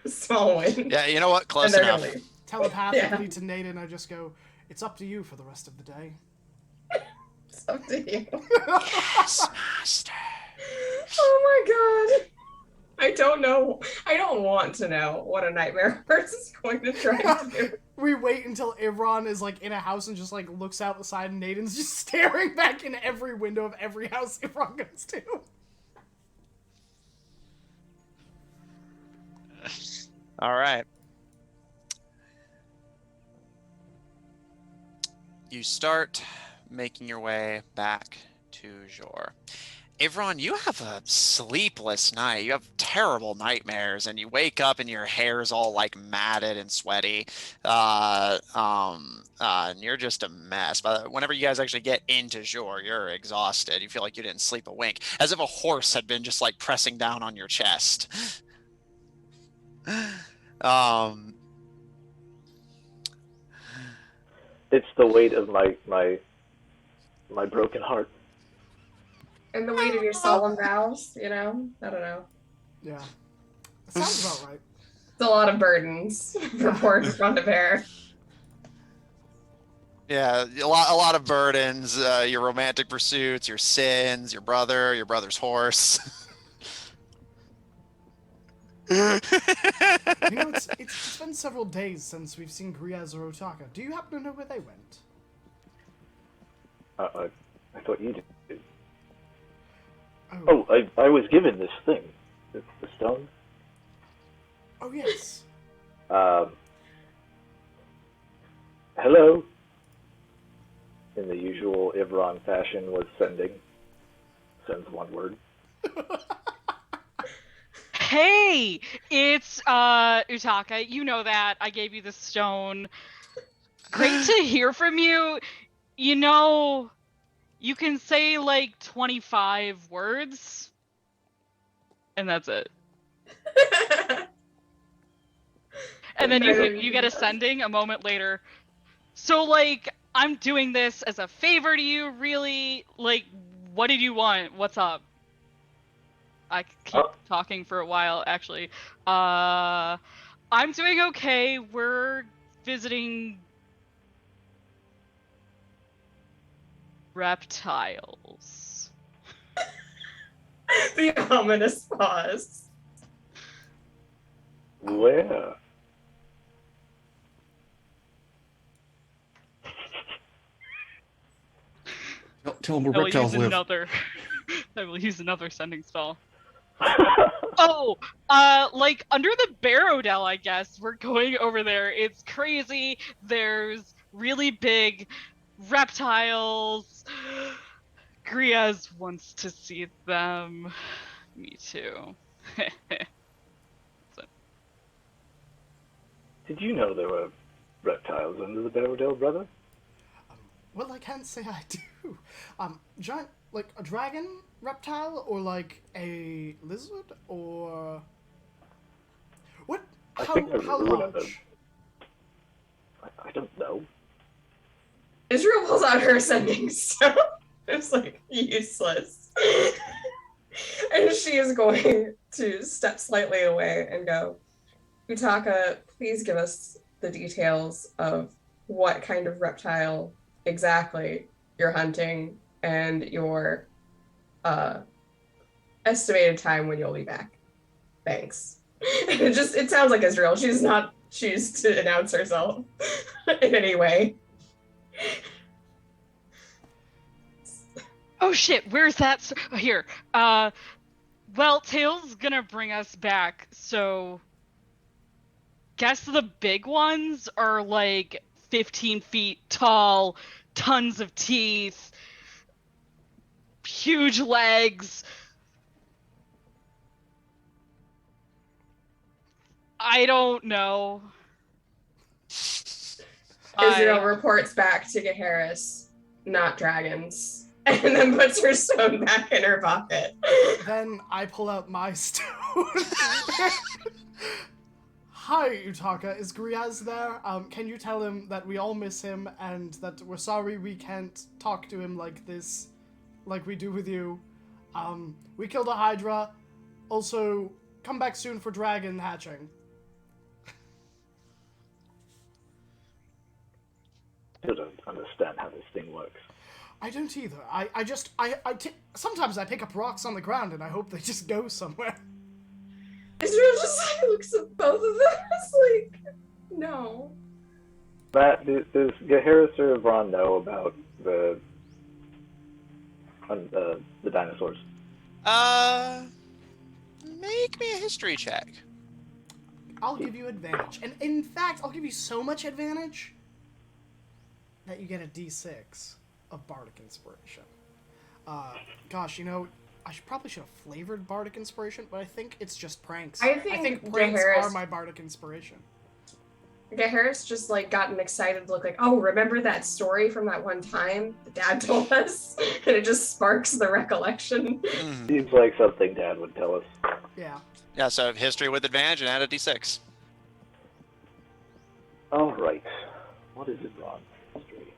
[SPEAKER 4] A small win.
[SPEAKER 2] Yeah, you know what? Close
[SPEAKER 4] And they're
[SPEAKER 2] enough.
[SPEAKER 4] gonna leave.
[SPEAKER 1] Telepathically to Naden, I just go, it's up to you for the rest of the day.
[SPEAKER 4] It's up to you.
[SPEAKER 2] Yes, master.
[SPEAKER 4] Oh my god. I don't know. I don't want to know what a nightmare horse is going to try to do.
[SPEAKER 1] We wait until Ivron is, like, in a house and just, like, looks out the side, and Naden's just staring back in every window of every house Ivron goes to.
[SPEAKER 2] All right. You start making your way back to Jor. Ivron, you have a sleepless night. You have terrible nightmares, and you wake up and your hair's all like matted and sweaty, and you're just a mess. But whenever you guys actually get into Jor, you're exhausted. You feel like you didn't sleep a wink, as if a horse had been just like pressing down on your chest.
[SPEAKER 6] It's the weight of my broken heart.
[SPEAKER 4] And the weight of your solemn vows, you know? I don't know.
[SPEAKER 1] Yeah. That sounds about right.
[SPEAKER 4] It's a lot of burdens for poor front of hair.
[SPEAKER 2] Yeah, a lot of burdens, your romantic pursuits, your sins, your brother's horse.
[SPEAKER 1] You know, it's been several days since we've seen Griaz or Otaka. Do you happen to know where they went?
[SPEAKER 6] I thought you did.
[SPEAKER 1] Oh,
[SPEAKER 6] Oh, I was given this thing. The stone.
[SPEAKER 1] oh yes.
[SPEAKER 6] Hello. In the usual Ivron fashion, was sends one word.
[SPEAKER 3] Hey, it's Utaka. You know that. I gave you the stone. Great to hear from you. You know, you can say like 25 words, and that's it. And then you get a sending a moment later. So like, I'm doing this as a favor to you, really. Like, what did you want? What's up? I could keep talking for a while, actually. I'm doing okay. We're visiting reptiles.
[SPEAKER 4] The ominous pause.
[SPEAKER 6] Where?
[SPEAKER 5] Tell him where
[SPEAKER 3] I will
[SPEAKER 5] reptiles
[SPEAKER 3] use
[SPEAKER 5] live.
[SPEAKER 3] another. I will use another sending spell. Oh, like under the Barrow, I guess. We're going over there. It's crazy. There's really big reptiles. Griaz wants to see them. Me too.
[SPEAKER 6] Did you know there were reptiles under the Barrow, brother?
[SPEAKER 1] Well, I can't say I do. Giant, like a dragon reptile, or like a lizard, or what? How large?
[SPEAKER 6] I don't know.
[SPEAKER 4] Israel pulls out her sending stone. It's like useless. And she is going to step slightly away and go, Utaka, please give us the details of what kind of reptile exactly you're hunting and your estimated time when you'll be back. Thanks. And it sounds like Israel. She does not choose to announce herself in any way.
[SPEAKER 3] Oh shit, where's that? Here. Well, Tail's gonna bring us back, so guess the big ones are like 15 feet tall, tons of teeth, huge legs. I don't know.
[SPEAKER 4] Israel reports back to Gaharis, not dragons, and then puts her stone back in her pocket.
[SPEAKER 1] Then I pull out my stone. Hi, Utaka. Is Griaz there? Can you tell him that we all miss him and that we're sorry we can't talk to him like this, like we do with you. We killed a Hydra. Also, come back soon for dragon hatching.
[SPEAKER 6] I don't understand how this thing works.
[SPEAKER 1] I don't either. Sometimes I pick up rocks on the ground and I hope they just go somewhere.
[SPEAKER 4] Israel just looks at both of them. It's like, no.
[SPEAKER 6] Matt, does Gaharis or Vron know about the dinosaurs?
[SPEAKER 2] Make me a history check.
[SPEAKER 1] I'll give you advantage. And in fact, I'll give you so much advantage that you get a d6 of Bardic Inspiration. Gosh, you know, I probably should have flavored Bardic Inspiration, but I think it's just pranks.
[SPEAKER 4] I think
[SPEAKER 1] pranks
[SPEAKER 4] Gaharis
[SPEAKER 1] are my Bardic Inspiration.
[SPEAKER 4] Gaharis just like got an excited look like, oh, remember that story from that one time the dad told us? And it just sparks the recollection.
[SPEAKER 6] Seems like something Dad would tell us.
[SPEAKER 1] Yeah.
[SPEAKER 2] Yeah, so history with advantage and add a d6.
[SPEAKER 6] All right. What is it, Ron? History.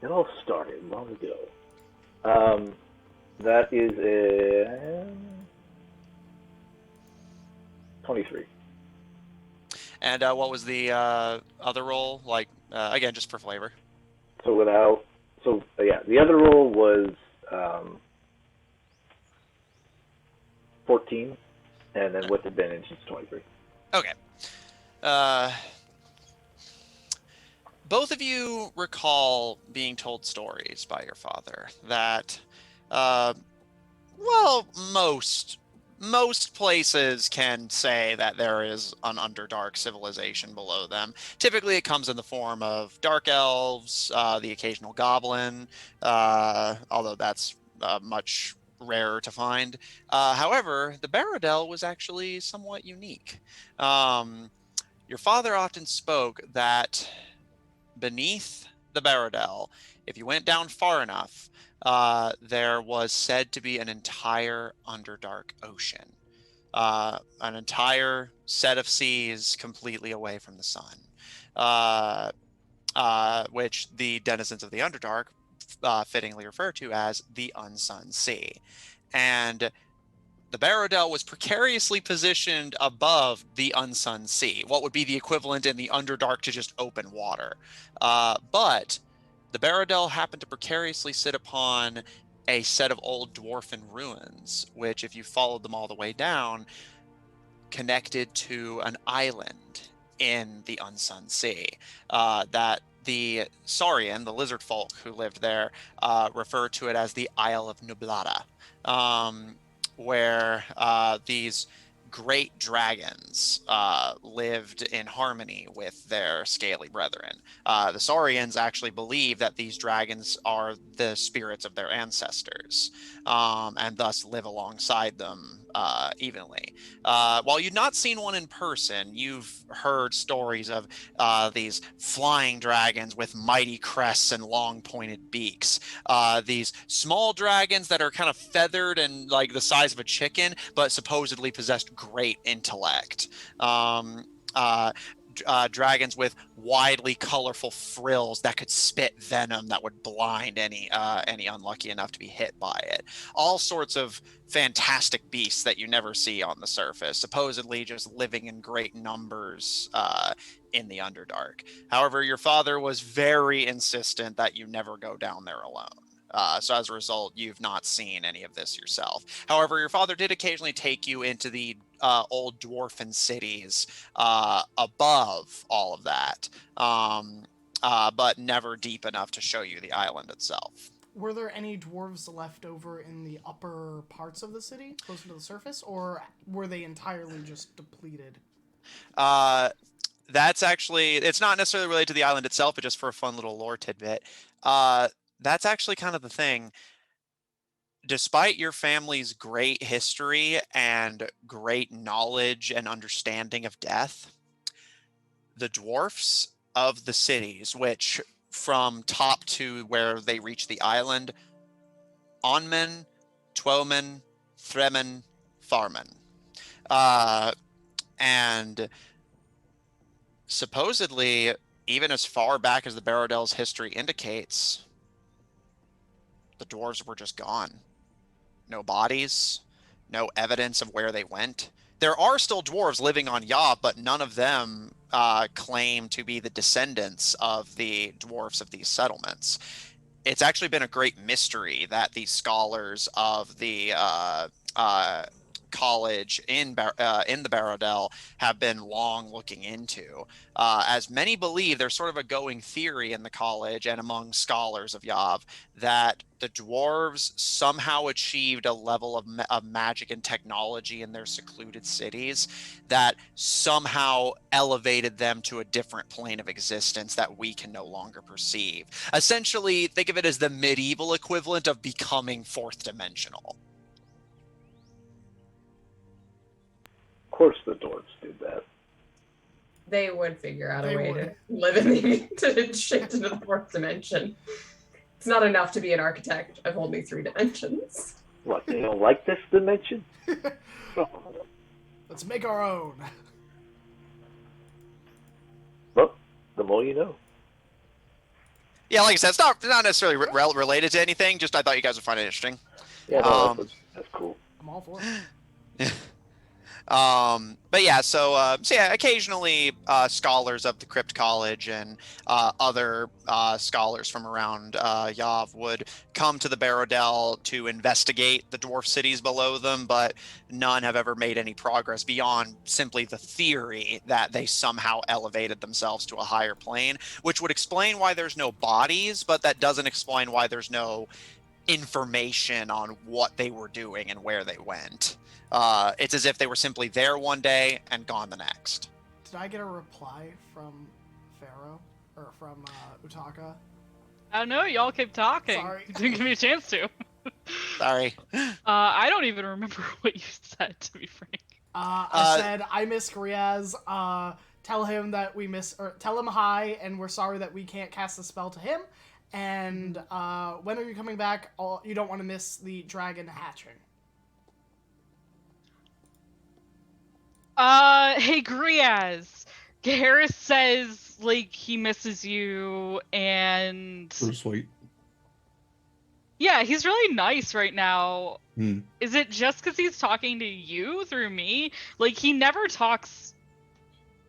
[SPEAKER 6] It all started long ago. That is a 23.
[SPEAKER 2] And what was the other roll? Like, again, just for flavor.
[SPEAKER 6] The other roll was 14, and then with advantage it's 23.
[SPEAKER 2] Okay. Both of you recall being told stories by your father that, most places can say that there is an underdark civilization below them. Typically, it comes in the form of dark elves, the occasional goblin, although that's much rarer to find. However, the Baradel was actually somewhat unique. Your father often spoke that beneath the Baradel, if you went down far enough, there was said to be an entire Underdark ocean, an entire set of seas completely away from the sun, which the denizens of the Underdark fittingly refer to as the Unsun Sea. And the Baradel was precariously positioned above the Unsun Sea, what would be the equivalent in the Underdark to just open water. But the Baradel happened to precariously sit upon a set of old dwarfen ruins, which, if you followed them all the way down, connected to an island in the Unsun Sea that the Saurian, the lizard folk who lived there, refer to it as the Isle of Nublada, where these great dragons lived in harmony with their scaly brethren. The Saurians actually believe that these dragons are the spirits of their ancestors, and thus live alongside them evenly. While you've not seen one in person, you've heard stories of these flying dragons with mighty crests and long pointed beaks. These small dragons that are kind of feathered and like the size of a chicken, but supposedly possessed great intellect. Dragons with widely colorful frills that could spit venom that would blind any unlucky enough to be hit by it. All sorts of fantastic beasts that you never see on the surface, supposedly just living in great numbers in the Underdark. However, your father was very insistent that you never go down there alone. So as a result, you've not seen any of this yourself. However, your father did occasionally take you into the old dwarfen cities above all of that, but never deep enough to show you the island itself.
[SPEAKER 1] Were there any dwarves left over in the upper parts of the city, closer to the surface, or were they entirely just depleted?
[SPEAKER 2] That's actually, it's not necessarily related to the island itself, but just for a fun little lore tidbit. That's actually kind of the thing. Despite your family's great history and great knowledge and understanding of death, the dwarfs of the cities, which from top to where they reach the island, Onmen, Twelmen, Thremen, Tharmen. And supposedly, even as far back as the Barodel's history indicates, the dwarves were just gone. No bodies, no evidence of where they went. There are still dwarves living on Yavv, but none of them claim to be the descendants of the dwarfs of these settlements. It's actually been a great mystery that the scholars of the college in the Barodel have been long looking into. As many believe, there's sort of a going theory in the college and among scholars of Yavv that the dwarves somehow achieved a level of magic and technology in their secluded cities that somehow elevated them to a different plane of existence that we can no longer perceive. Essentially, think of it as the medieval equivalent of becoming fourth dimensional.
[SPEAKER 6] Of course the dwarves did that.
[SPEAKER 4] They would figure out
[SPEAKER 1] They
[SPEAKER 4] a way
[SPEAKER 1] would.
[SPEAKER 4] to live in the to shift into the fourth dimension. It's not enough to be an architect of only 3 dimensions.
[SPEAKER 6] What, they don't like this dimension?
[SPEAKER 1] Let's make our own.
[SPEAKER 6] Well, the more you know.
[SPEAKER 2] Yeah, like I said, it's not necessarily related to anything. Just I thought you guys would find it interesting.
[SPEAKER 6] Yeah, no, that's cool.
[SPEAKER 1] I'm all for it.
[SPEAKER 2] But yeah, so yeah, occasionally scholars of the Crypt College and other scholars from around Yavv would come to the Barodel to investigate the dwarf cities below them, but none have ever made any progress beyond simply the theory that they somehow elevated themselves to a higher plane, which would explain why there's no bodies, but that doesn't explain why there's no information on what they were doing and where they went. It's as if they were simply there one day and gone the next.
[SPEAKER 1] Did I get a reply from Pharaoh? Or from Utaka?
[SPEAKER 3] I don't know, y'all keep talking.
[SPEAKER 1] Sorry.
[SPEAKER 3] You didn't give me a chance to.
[SPEAKER 2] Sorry.
[SPEAKER 3] I don't even remember what you said, to be frank.
[SPEAKER 1] I said, I miss Griaz. Tell him that we miss, or tell him hi, and we're sorry that we can't cast the spell to him. And when are you coming back? You don't want to miss the dragon hatching.
[SPEAKER 3] Hey, Griaz. Harris says, like, he misses you, and...
[SPEAKER 5] Bruce Wait.
[SPEAKER 3] Yeah, he's really nice right now.
[SPEAKER 5] Hmm.
[SPEAKER 3] Is it just because he's talking to you through me? Like, he never talks...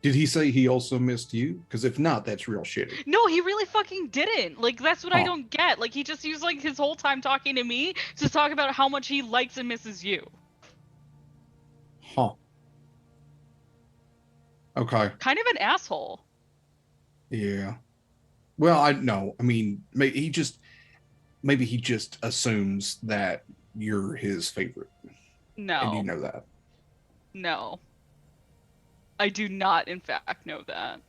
[SPEAKER 5] Did he say he also missed you? Because if not, that's real shitty.
[SPEAKER 3] No, he really fucking didn't. Like, that's what I
[SPEAKER 5] Huh.
[SPEAKER 3] don't get. Like, he just used, like, his whole time talking to me to talk about how much he likes and misses you.
[SPEAKER 5] Huh. Okay.
[SPEAKER 3] Kind of an asshole.
[SPEAKER 5] Yeah. Well, I mean, maybe he just assumes that you're his favorite.
[SPEAKER 3] No.
[SPEAKER 5] And you know that.
[SPEAKER 3] No. I do not, in fact, know that.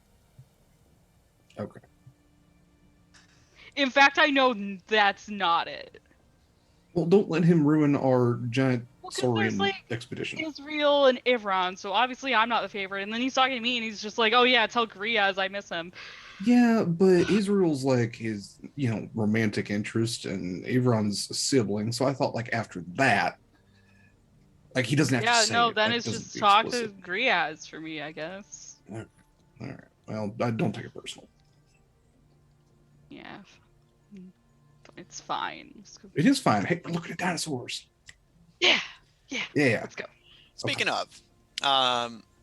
[SPEAKER 5] Okay.
[SPEAKER 3] In fact, I know that's not it.
[SPEAKER 5] Well, don't let him ruin our giant
[SPEAKER 3] Well, 'cause there's,
[SPEAKER 5] Saurian
[SPEAKER 3] like,
[SPEAKER 5] expedition.
[SPEAKER 3] Israel and Ivron, so obviously I'm not the favorite. And then he's talking to me, and he's just like, "Oh yeah, tell Griaz I miss him."
[SPEAKER 5] Yeah, but Israel's like his, romantic interest, and Avron's a sibling. So I thought, like, after that, like, he doesn't have to say
[SPEAKER 3] Yeah, no,
[SPEAKER 5] it.
[SPEAKER 3] then
[SPEAKER 5] Like,
[SPEAKER 3] it's
[SPEAKER 5] doesn't
[SPEAKER 3] just
[SPEAKER 5] be
[SPEAKER 3] talk
[SPEAKER 5] explicit.
[SPEAKER 3] to Griaz for me, I guess.
[SPEAKER 5] All right. Well, I don't take it personal.
[SPEAKER 3] Yeah, it's fine.
[SPEAKER 5] It is fine. Hey, we're looking at dinosaurs.
[SPEAKER 3] Yeah.
[SPEAKER 5] Yeah.
[SPEAKER 3] Let's go.
[SPEAKER 2] Speaking of,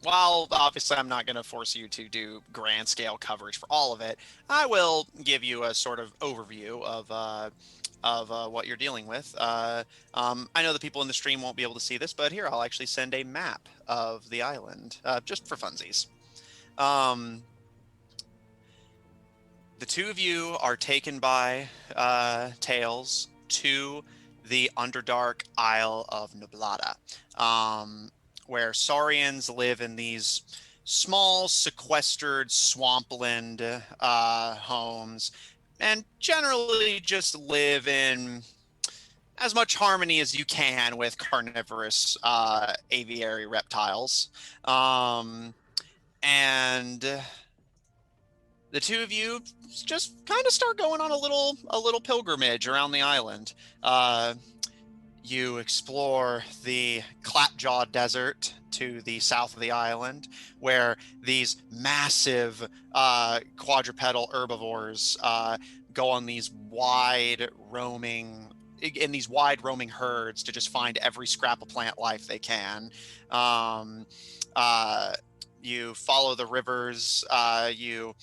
[SPEAKER 2] while obviously I'm not going to force you to do grand scale coverage for all of it, I will give you a sort of overview of what you're dealing with. I know the people in the stream won't be able to see this, but here I'll actually send a map of the island, just for funsies. the two of you are taken by Tails to the Underdark Isle of Nublada, where Saurians live in these small, sequestered swampland homes, and generally just live in as much harmony as you can with carnivorous aviary reptiles. And the two of you just kind of start going on a little pilgrimage around the island. You explore the Clapjaw Desert to the south of the island, where these massive quadrupedal herbivores go on these wide roaming herds to just find every scrap of plant life they can. You follow the rivers. You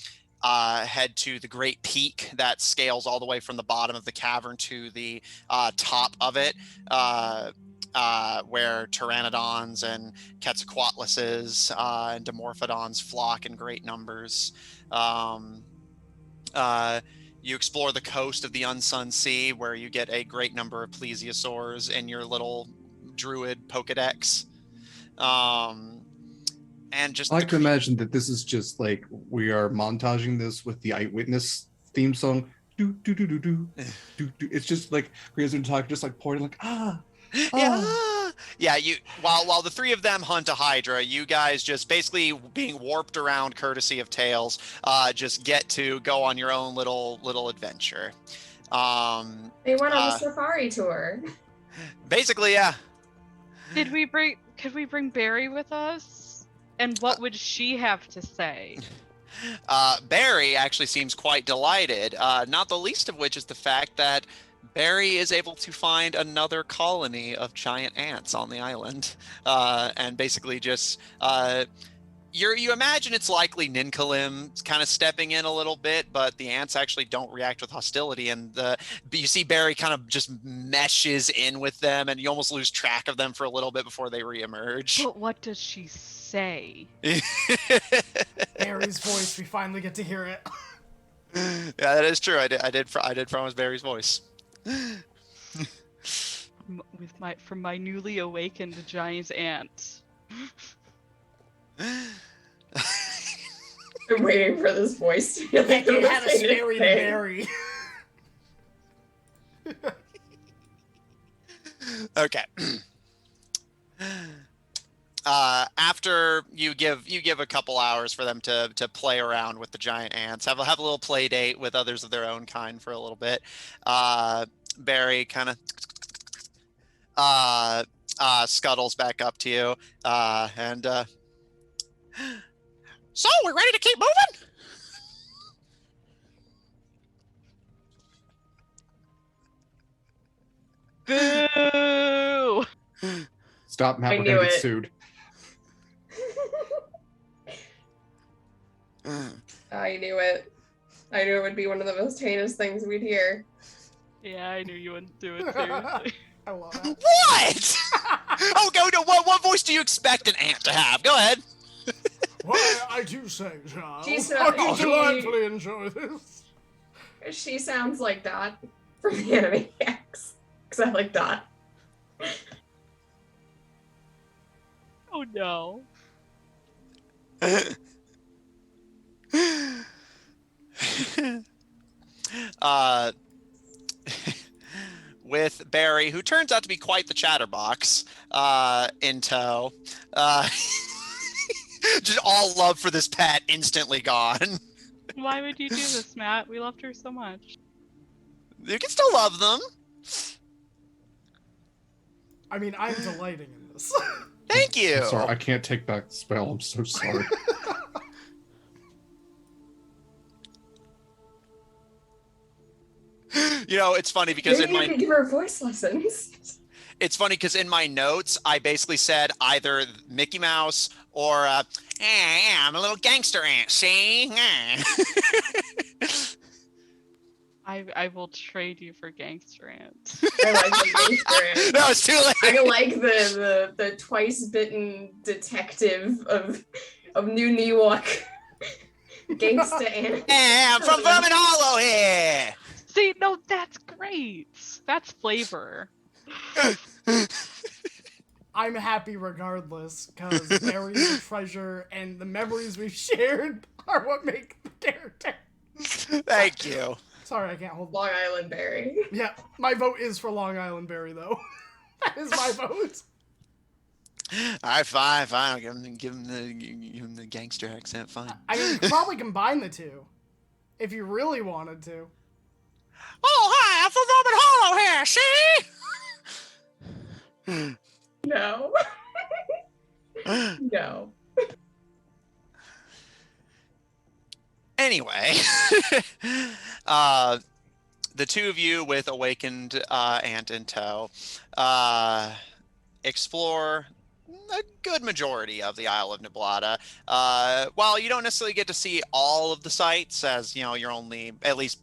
[SPEAKER 2] head to the great peak that scales all the way from the bottom of the cavern to the top of it, where pteranodons and quetzalcoatluses and dimorphodons flock in great numbers. You explore the coast of the Unsun Sea, where you get a great number of plesiosaurs in your little druid Pokedex. And just
[SPEAKER 5] I like to imagine that this is just like we are montaging this with the Eyewitness theme song. Do do do do do do do. It's just like Gria's and talk, just like pointing, like
[SPEAKER 2] yeah. You while the three of them hunt a Hydra, you guys just basically being warped around, courtesy of Tails, just get to go on your own little adventure.
[SPEAKER 4] They went on a safari tour.
[SPEAKER 2] Basically, yeah.
[SPEAKER 3] Could we bring Barry with us? And what would she have to say?
[SPEAKER 2] Barry actually seems quite delighted, not the least of which is the fact that Barry is able to find another colony of giant ants on the island. And basically just... you imagine it's likely Ninkalim kind of stepping in a little bit, but the ants actually don't react with hostility, and you see Barry kind of just meshes in with them, and you almost lose track of them for a little bit before they reemerge.
[SPEAKER 3] But what does she say?
[SPEAKER 1] Barry's voice, we finally get to hear it.
[SPEAKER 2] Yeah, that is true. I did promise Barry's voice.
[SPEAKER 3] From my newly awakened giant ant.
[SPEAKER 4] I'm waiting for this voice to be like,
[SPEAKER 1] He had a scary Barry.
[SPEAKER 2] Okay. After you give a couple hours for them to play around with the giant ants, have a little play date with others of their own kind for a little bit. Barry kind of scuttles back up to you, and so we're ready to keep moving?
[SPEAKER 3] Boo!
[SPEAKER 5] stop, Matt.
[SPEAKER 4] I
[SPEAKER 5] We're
[SPEAKER 4] knew
[SPEAKER 5] gonna get
[SPEAKER 4] it.
[SPEAKER 5] sued.
[SPEAKER 4] I knew it. I knew it would be one of the most heinous things we'd hear.
[SPEAKER 3] Yeah, I knew you wouldn't do it, seriously.
[SPEAKER 1] I love that.
[SPEAKER 2] What? Oh, go no. What voice do you expect an ant to have? Go ahead.
[SPEAKER 1] Why, I do say, child.
[SPEAKER 4] She's
[SPEAKER 1] I
[SPEAKER 4] not-
[SPEAKER 1] do
[SPEAKER 4] she-
[SPEAKER 1] delightfully enjoy this.
[SPEAKER 4] She sounds like Dot from the Animaniacs. Because I like Dot.
[SPEAKER 3] Oh no.
[SPEAKER 2] With Barry, who turns out to be quite the chatterbox, in tow. Just all love for this pet instantly gone.
[SPEAKER 3] Why would you do this, Matt? We loved her so much.
[SPEAKER 2] You can still love them.
[SPEAKER 1] I mean, I'm delighting in this.
[SPEAKER 2] Thank you.
[SPEAKER 5] I'm sorry, I can't take back the spell. I'm so sorry.
[SPEAKER 2] You know, it's funny because
[SPEAKER 4] Maybe you could give her voice lessons.
[SPEAKER 2] it's funny because in my notes I basically said either Mickey Mouse or I'm a little gangster ant. See?
[SPEAKER 3] I will trade you for gangster ants.
[SPEAKER 4] I like the gangster ant.
[SPEAKER 2] No, it's too late.
[SPEAKER 4] I like the twice bitten detective of New York. Gangsta and
[SPEAKER 2] Hey, I'm from Vermin Hollow here.
[SPEAKER 3] See, no, that's great. That's flavor.
[SPEAKER 1] I'm happy regardless, because Barry's a treasure, and the memories we've shared are what make the character.
[SPEAKER 2] Thank you.
[SPEAKER 1] Sorry, I can't hold.
[SPEAKER 4] Long Island Berry.
[SPEAKER 1] Yeah, my vote is for Long Island Berry, though. That is my vote.
[SPEAKER 2] All right, fine. I'll give him the gangster accent. Fine.
[SPEAKER 1] I mean, you could probably combine the two, if you really wanted to.
[SPEAKER 2] Oh, hi! I'm from Robin Hollow here. See?
[SPEAKER 4] No. No.
[SPEAKER 2] Anyway, the two of you with awakened ant in tow explore a good majority of the Isle of Niblata. While you don't necessarily get to see all of the sites, as you know, you're only at least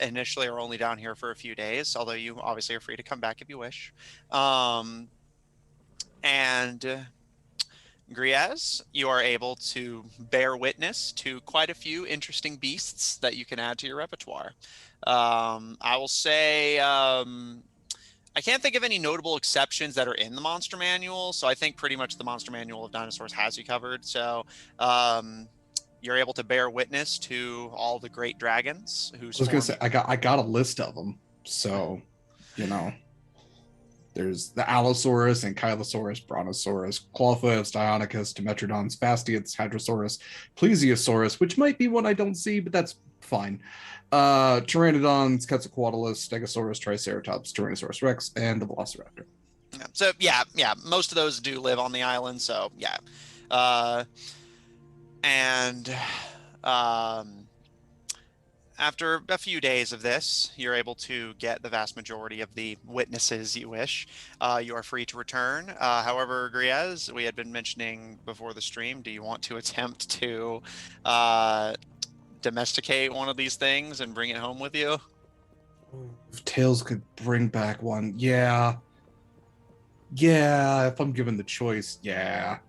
[SPEAKER 2] initially are only down here for a few days. Although you obviously are free to come back if you wish. And Griez, you are able to bear witness to quite a few interesting beasts that you can add to your repertoire. I will say I can't think of any notable exceptions that are in the monster manual, so I think pretty much the monster manual of dinosaurs has you covered. So you're able to bear witness to all the great dragons.
[SPEAKER 5] I was gonna say I got a list of them, so you know. There's the Allosaurus, Ankylosaurus, Brontosaurus, Clawfoot, Deinonychus, Dimetrodons, Fastiates, Hadrosaurus, Plesiosaurus, which might be one I don't see, but that's fine. Pteranodons, Quetzalcoatlus, Stegosaurus, Triceratops, Tyrannosaurus Rex, and the Velociraptor.
[SPEAKER 2] So yeah, most of those do live on the island. So yeah, after a few days of this, you're able to get the vast majority of the witnesses you wish. You are free to return. However, Griez, we had been mentioning before the stream, do you want to attempt to domesticate one of these things and bring it home with you?
[SPEAKER 5] If Tails could bring back one, yeah, if I'm given the choice, yeah.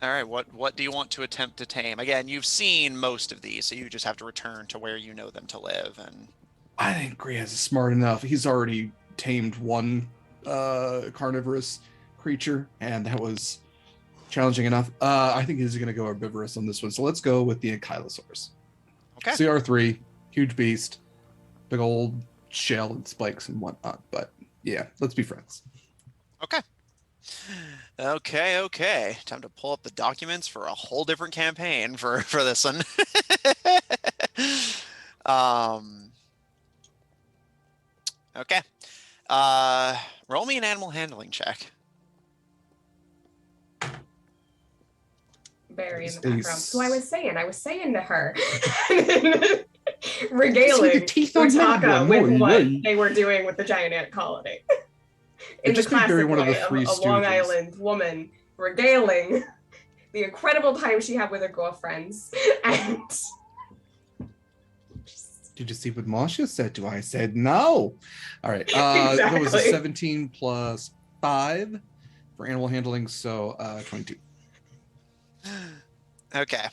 [SPEAKER 2] All right, what do you want to attempt to tame? Again, you've seen most of these, so you just have to return to where you know them to live. And
[SPEAKER 5] I think Griez is smart enough. He's already tamed one carnivorous creature, and that was challenging enough. I think he's going to go herbivorous on this one. So let's go with the Ankylosaurus.
[SPEAKER 2] Okay.
[SPEAKER 5] CR3, huge beast, big old shell and spikes and whatnot. But yeah, let's be friends.
[SPEAKER 2] Okay. Okay. Time to pull up the documents for a whole different campaign for this one. Okay. Roll me an animal handling check.
[SPEAKER 4] Barry in the background. So I was saying to her,
[SPEAKER 5] See
[SPEAKER 4] regaling
[SPEAKER 5] the teeth on that
[SPEAKER 4] Utaka
[SPEAKER 5] one,
[SPEAKER 4] with
[SPEAKER 5] more
[SPEAKER 4] what
[SPEAKER 5] than-
[SPEAKER 4] they were doing with the giant ant colony. In the
[SPEAKER 5] just made Barry
[SPEAKER 4] classic
[SPEAKER 5] one of the
[SPEAKER 4] way of
[SPEAKER 5] Three
[SPEAKER 4] a Long
[SPEAKER 5] Stooges.
[SPEAKER 4] Island woman regaling the incredible time she had with her girlfriends. And
[SPEAKER 5] Did you see what Masha said to I said no. All right. That was a
[SPEAKER 4] Exactly.
[SPEAKER 5] 17 plus 5 for animal handling, so 22.
[SPEAKER 2] Okay.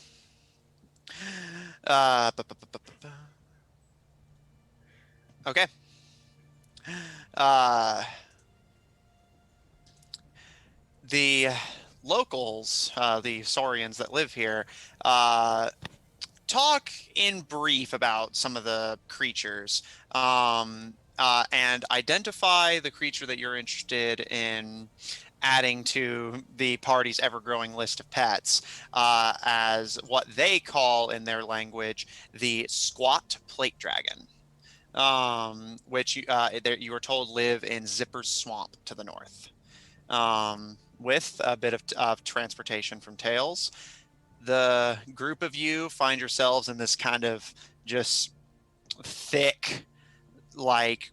[SPEAKER 2] Okay. The locals, the Saurians that live here, talk in brief about some of the creatures, and identify the creature that you're interested in adding to the party's ever-growing list of pets as what they call in their language the squat plate dragon, which you are told live in Zipper's Swamp to the north. With a bit of transportation from Tails, the group of you find yourselves in this kind of just thick, like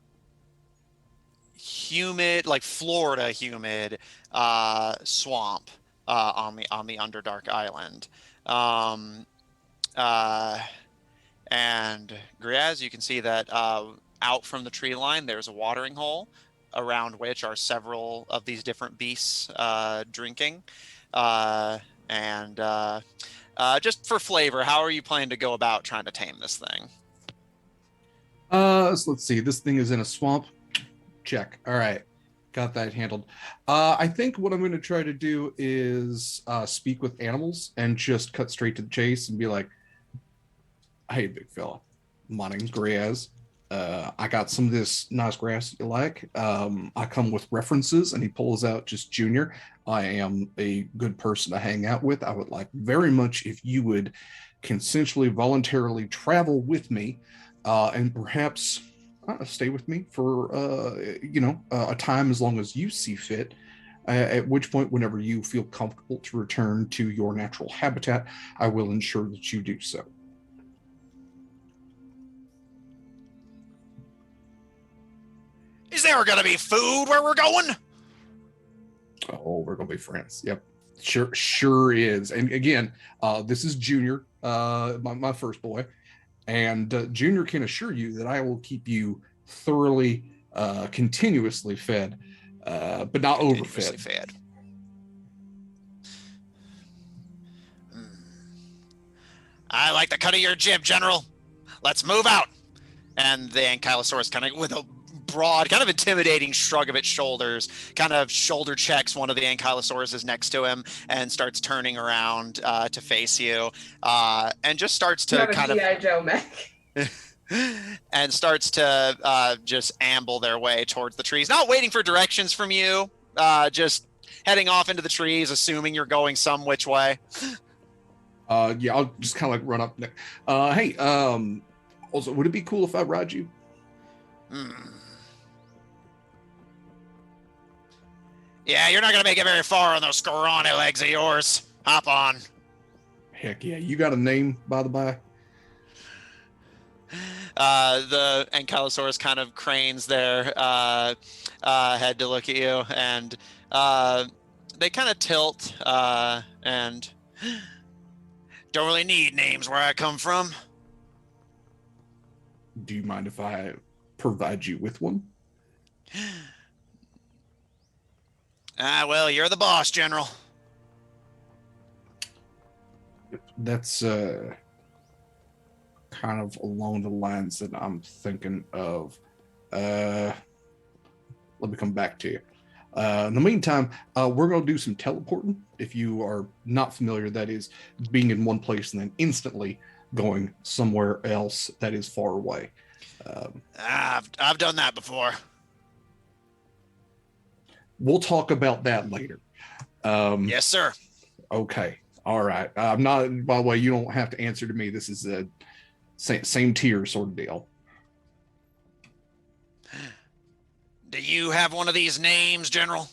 [SPEAKER 2] humid, like Florida humid swamp on the Underdark Island. And Griaz, you can see that out from the tree line there's a watering hole around which are several of these different beasts drinking. just for flavor, how are you planning to go about trying to tame this thing?
[SPEAKER 5] So let's see. This thing is in a swamp. Check. All right. Got that handled. I think what I'm going to try to do is speak with animals and just cut straight to the chase and be like, hey, big fella, my name's Griaz. I got some of this nice grass you like. I come with references, and he pulls out just Junior. I am a good person to hang out with. I would like very much if you would consensually, voluntarily travel with me, and perhaps stay with me for a time as long as you see fit. At which point, whenever you feel comfortable to return to your natural habitat, I will ensure that you do so.
[SPEAKER 2] Is there going to be food where we're going?
[SPEAKER 5] Oh, we're gonna be friends. Yep, sure is. And again, this is Junior, my first boy, and Junior can assure you that I will keep you thoroughly, continuously fed, but not overfed.
[SPEAKER 2] Fed. I like the cut of your jib, General. Let's move out. And the Ankylosaurus kind of with a broad, kind of intimidating shrug of its shoulders, kind of shoulder checks one of the Ankylosauruses next to him and starts turning around to face you, and just starts to kind of
[SPEAKER 4] G.I. Joe mech.
[SPEAKER 2] and starts to just amble their way towards the trees, not waiting for directions from you, just heading off into the trees, assuming you're going some which way.
[SPEAKER 5] Yeah, I'll just kind of like run up. Hey, also, would it be cool if I ride you?
[SPEAKER 2] Yeah, you're not gonna make it very far on those scrawny legs of yours. Hop on.
[SPEAKER 5] Heck yeah, you got a name, by the by?
[SPEAKER 2] The Ankylosaurus kind of cranes their head to look at you, and they kind of tilt and don't really need names where I come from.
[SPEAKER 5] Do you mind if I provide you with one?
[SPEAKER 2] Well, you're the boss, General.
[SPEAKER 5] That's kind of along the lines that I'm thinking of. Let me come back to you. In the meantime, we're going to do some teleporting. If you are not familiar, that is being in one place and then instantly going somewhere else that is far away.
[SPEAKER 2] I've done that before.
[SPEAKER 5] We'll talk about that later.
[SPEAKER 2] Yes, sir.
[SPEAKER 5] Okay. All right. I'm not, by the way, you don't have to answer to me. This is a same tier sort of deal.
[SPEAKER 2] Do you have one of these names, General?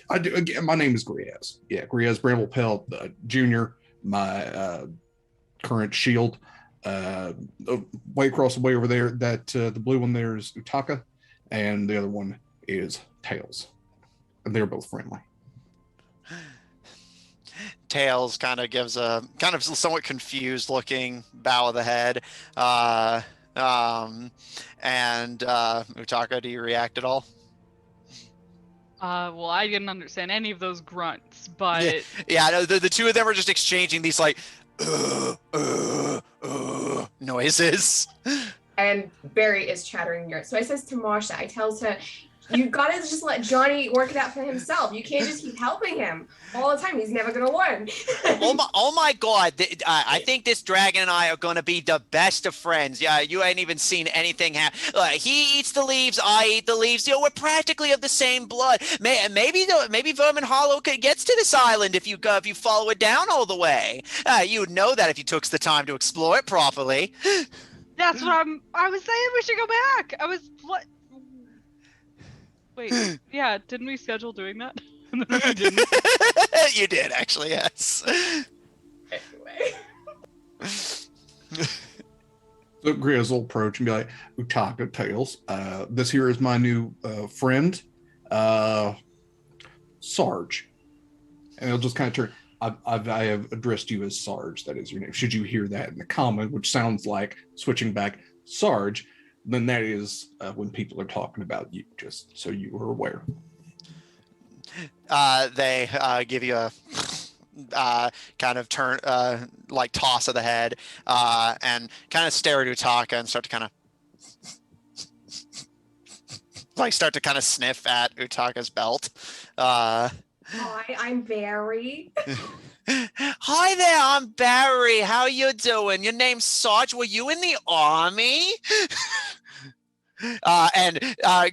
[SPEAKER 5] I do. Again, my name is Griaz. Yeah, Griaz Bramble-Pelt Jr., my current shield. Way across the way over there, that the blue one there is Utaka, and the other one is Tails. And they're both friendly.
[SPEAKER 2] Tails kind of gives a kind of somewhat confused looking bow of the head. And Utaka, do you react at all?
[SPEAKER 3] Well, I didn't understand any of those grunts, but
[SPEAKER 2] yeah, no, the two of them are just exchanging these like noises.
[SPEAKER 4] And Barry is chattering here. So I says to Marsha, I tells her, you gotta just let Johnny work it out for himself. You can't just keep helping him all the time. He's never gonna learn.
[SPEAKER 2] oh my God! I think this dragon and I are gonna be the best of friends. Yeah, you ain't even seen anything happen. He eats the leaves, I eat the leaves. You know, we're practically of the same blood. Maybe Vermin Hollow gets to this island if you follow it down all the way. You would know that if you took the time to explore it properly.
[SPEAKER 3] that's what I was saying. We should go back. What? Wait, yeah, didn't we schedule doing that? And then we didn't.
[SPEAKER 2] You did, actually, yes.
[SPEAKER 4] Anyway.
[SPEAKER 5] So Griaz will approach and be like, Utaka, Tails, this here is my new friend, Sarge. And he'll just kind of turn, I have addressed you as Sarge, that is your name. Should you hear that in the comment, which sounds like switching back Sarge, then that is when people are talking about you, just so you are aware.
[SPEAKER 2] They give you a kind of turn, like toss of the head, and kind of stare at Utaka and start to kind of sniff at Utaka's belt.
[SPEAKER 4] Hi, I'm Barry.
[SPEAKER 2] Hi there, I'm Barry. How you doing? Your name's Sarge. Were you in the army? And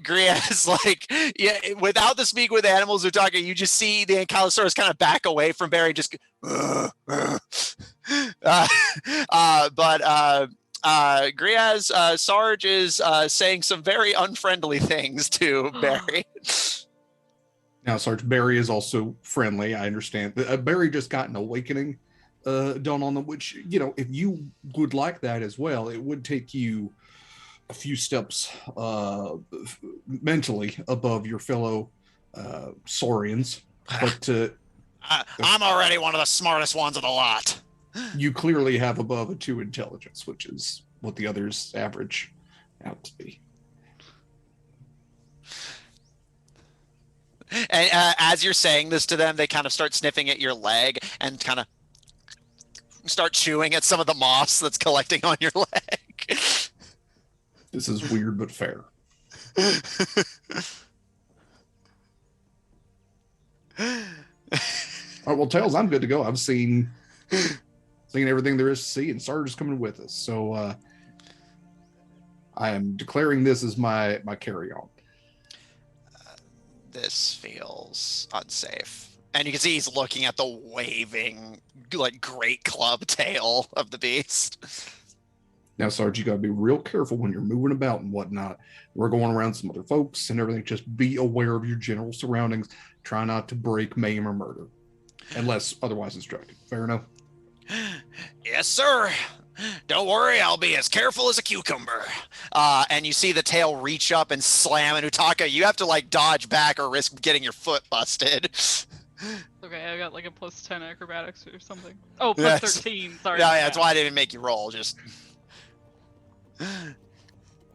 [SPEAKER 2] Gria's like, yeah, without the speak with animals Utaka, you just see the Ankylosaurus kind of back away from Barry, just but Griaz, Sarge is saying some very unfriendly things to Barry.
[SPEAKER 5] Now, Sarge, Barry is also friendly. I understand. Barry just got an awakening done on them, which, you know, if you would like that as well, it would take you a few steps mentally above your fellow Saurians. But
[SPEAKER 2] I'm already one of the smartest ones of the lot.
[SPEAKER 5] You clearly have above a 2 intelligence, which is what the others average out to be.
[SPEAKER 2] And as you're saying this to them, they kind of start sniffing at your leg and kind of start chewing at some of the moss that's collecting on your leg.
[SPEAKER 5] This is weird but fair. All right, well, Tails, I'm good to go. I've seen everything there is to see, and Sarge is coming with us. So I am declaring this as my carry-on.
[SPEAKER 2] This feels unsafe. And you can see he's looking at the waving, like, great club tail of the beast.
[SPEAKER 5] Now, Sarge, you got to be real careful when you're moving about and whatnot. We're going around some other folks and everything. Just be aware of your general surroundings. Try not to break, maim, or murder, unless otherwise instructed. Fair enough?
[SPEAKER 2] Yes, sir. Don't worry, I'll be as careful as a cucumber. And you see the tail reach up and slam, and Utaka, you have to, like, dodge back or risk getting your foot busted.
[SPEAKER 3] Okay, I got like a +10 acrobatics or something. Oh, plus 13, sorry.
[SPEAKER 2] Yeah, that's why I didn't make you roll, just...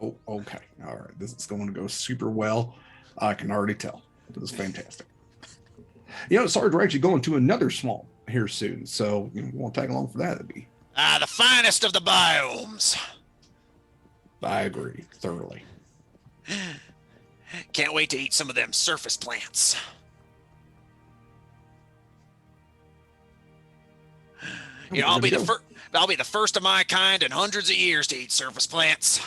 [SPEAKER 5] Oh, okay. All right. This is going to go super well. I can already tell. This is fantastic. You know, Sarge, we're actually going to another small here soon, so you won't tag along for that. That'd be...
[SPEAKER 2] the finest of the biomes.
[SPEAKER 5] I agree, thoroughly.
[SPEAKER 2] Can't wait to eat some of them surface plants. You know, I'll be the first of my kind in hundreds of years to eat surface plants.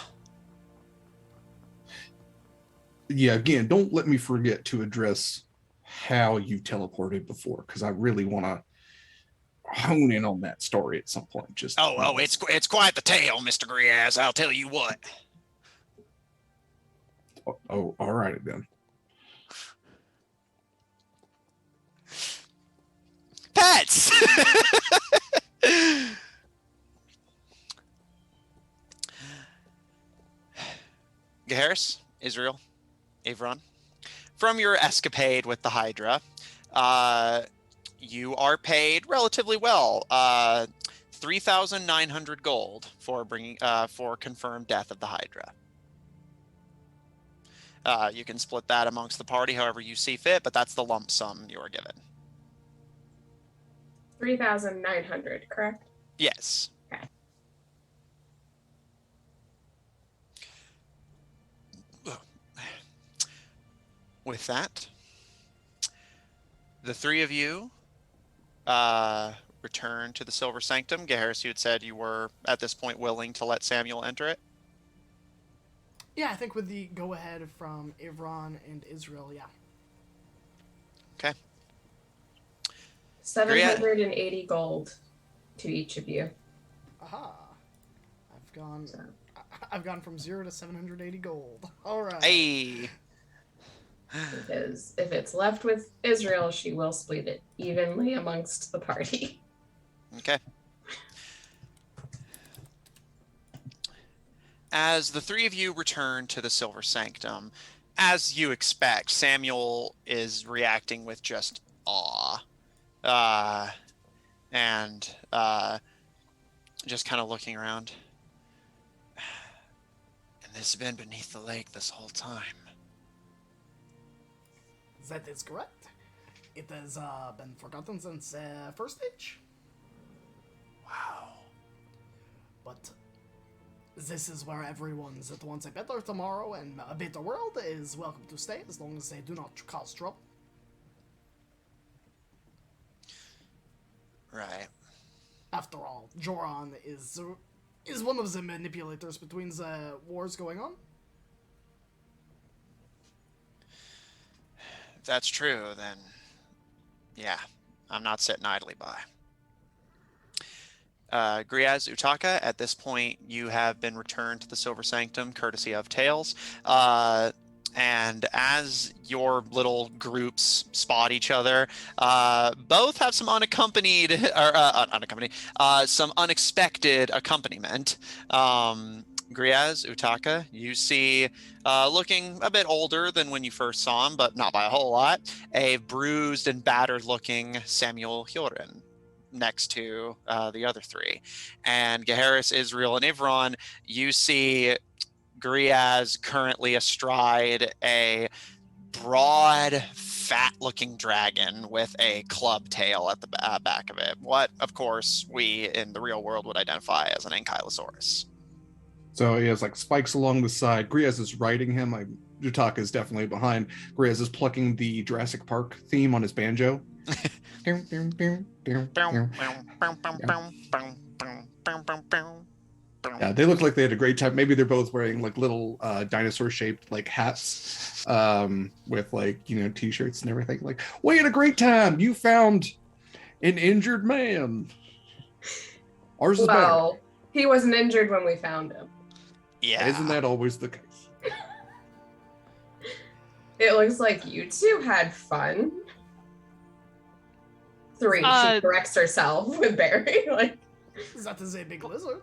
[SPEAKER 5] Yeah, again, don't let me forget to address how you teleported before, because I really want to hone in on that story at some point. Just
[SPEAKER 2] it's quite the tale, Mr. Griaz, I'll tell you what.
[SPEAKER 5] Oh, all right then.
[SPEAKER 2] Pets! Gaharis, Israel, Avron, from your escapade with the Hydra, you are paid relatively well, 3,900 gold for for confirmed death of the Hydra. You can split that amongst the party however you see fit, but that's the lump sum you are given.
[SPEAKER 4] 3,900, correct?
[SPEAKER 2] Yes.
[SPEAKER 4] Okay.
[SPEAKER 2] With that, the three of you return to the Silver Sanctum. Gaharis, you had said you were, at this point, willing to let Samuel enter it?
[SPEAKER 1] Yeah, I think with the go-ahead from Ivron and Israel, yeah.
[SPEAKER 2] Okay.
[SPEAKER 4] 780 gold to each of you.
[SPEAKER 1] Aha. I've gone from 0 to 780 gold. All right.
[SPEAKER 2] Hey.
[SPEAKER 4] Because if it's left with Israel, she will split it evenly amongst the party.
[SPEAKER 2] Okay. As the three of you return to the Silver Sanctum, as you expect, Samuel is reacting with just awe. And just kind of looking around. And this has been beneath the lake this whole time.
[SPEAKER 1] That is correct. It has been forgotten since first age.
[SPEAKER 2] Wow.
[SPEAKER 1] But this is where everyone that wants a better tomorrow and a better world is welcome to stay, as long as they do not cause trouble.
[SPEAKER 2] Right.
[SPEAKER 1] After all, Joran is one of the manipulators between the wars going on.
[SPEAKER 2] If that's true, then yeah, I'm not sitting idly by. Griaz Utaka, at this point, you have been returned to the Silver Sanctum, courtesy of Tails. And as your little groups spot each other, both have some unaccompanied, some unexpected accompaniment. Griaz Utaka, you see, looking a bit older than when you first saw him, but not by a whole lot, a bruised and battered-looking Samuel Hyorin next to the other three. And Gaharis, Israel, and Ivron, you see Griaz currently astride a broad, fat-looking dragon with a club tail at the back of it. What, of course, we in the real world would identify as an Ankylosaurus.
[SPEAKER 5] So he has like spikes along the side. Griaz is riding him. Utaka is definitely behind. Griaz is plucking the Jurassic Park theme on his banjo. Yeah, they look like they had a great time. Maybe they're both wearing like little dinosaur-shaped like hats with like, you know, t-shirts and everything. Like, we had a great time. You found an injured man. Ours is better.
[SPEAKER 4] Well, he wasn't injured when we found him.
[SPEAKER 2] Yeah.
[SPEAKER 5] Isn't that always the case?
[SPEAKER 4] It looks like you two had fun. 3, she corrects herself with Barry. Like,
[SPEAKER 1] That is a big lizard.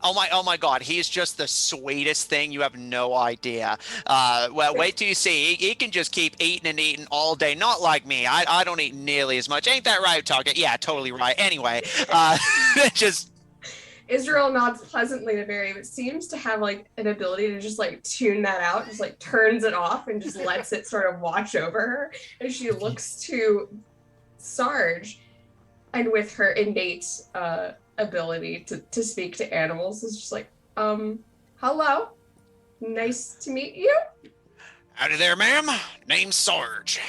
[SPEAKER 2] Oh my God, he's just the sweetest thing. You have no idea. Well, wait till you see. He can just keep eating and eating all day. Not like me. I don't eat nearly as much. Ain't that right, Target? Yeah, totally right. Anyway, just...
[SPEAKER 4] Israel nods pleasantly to Barry, but seems to have like an ability to just like tune that out, just like turns it off and just lets it sort of watch over her. And she looks to Sarge, and with her innate ability to speak to animals, is just like, hello, nice to meet you.
[SPEAKER 2] Howdy there, ma'am. Name's Sarge.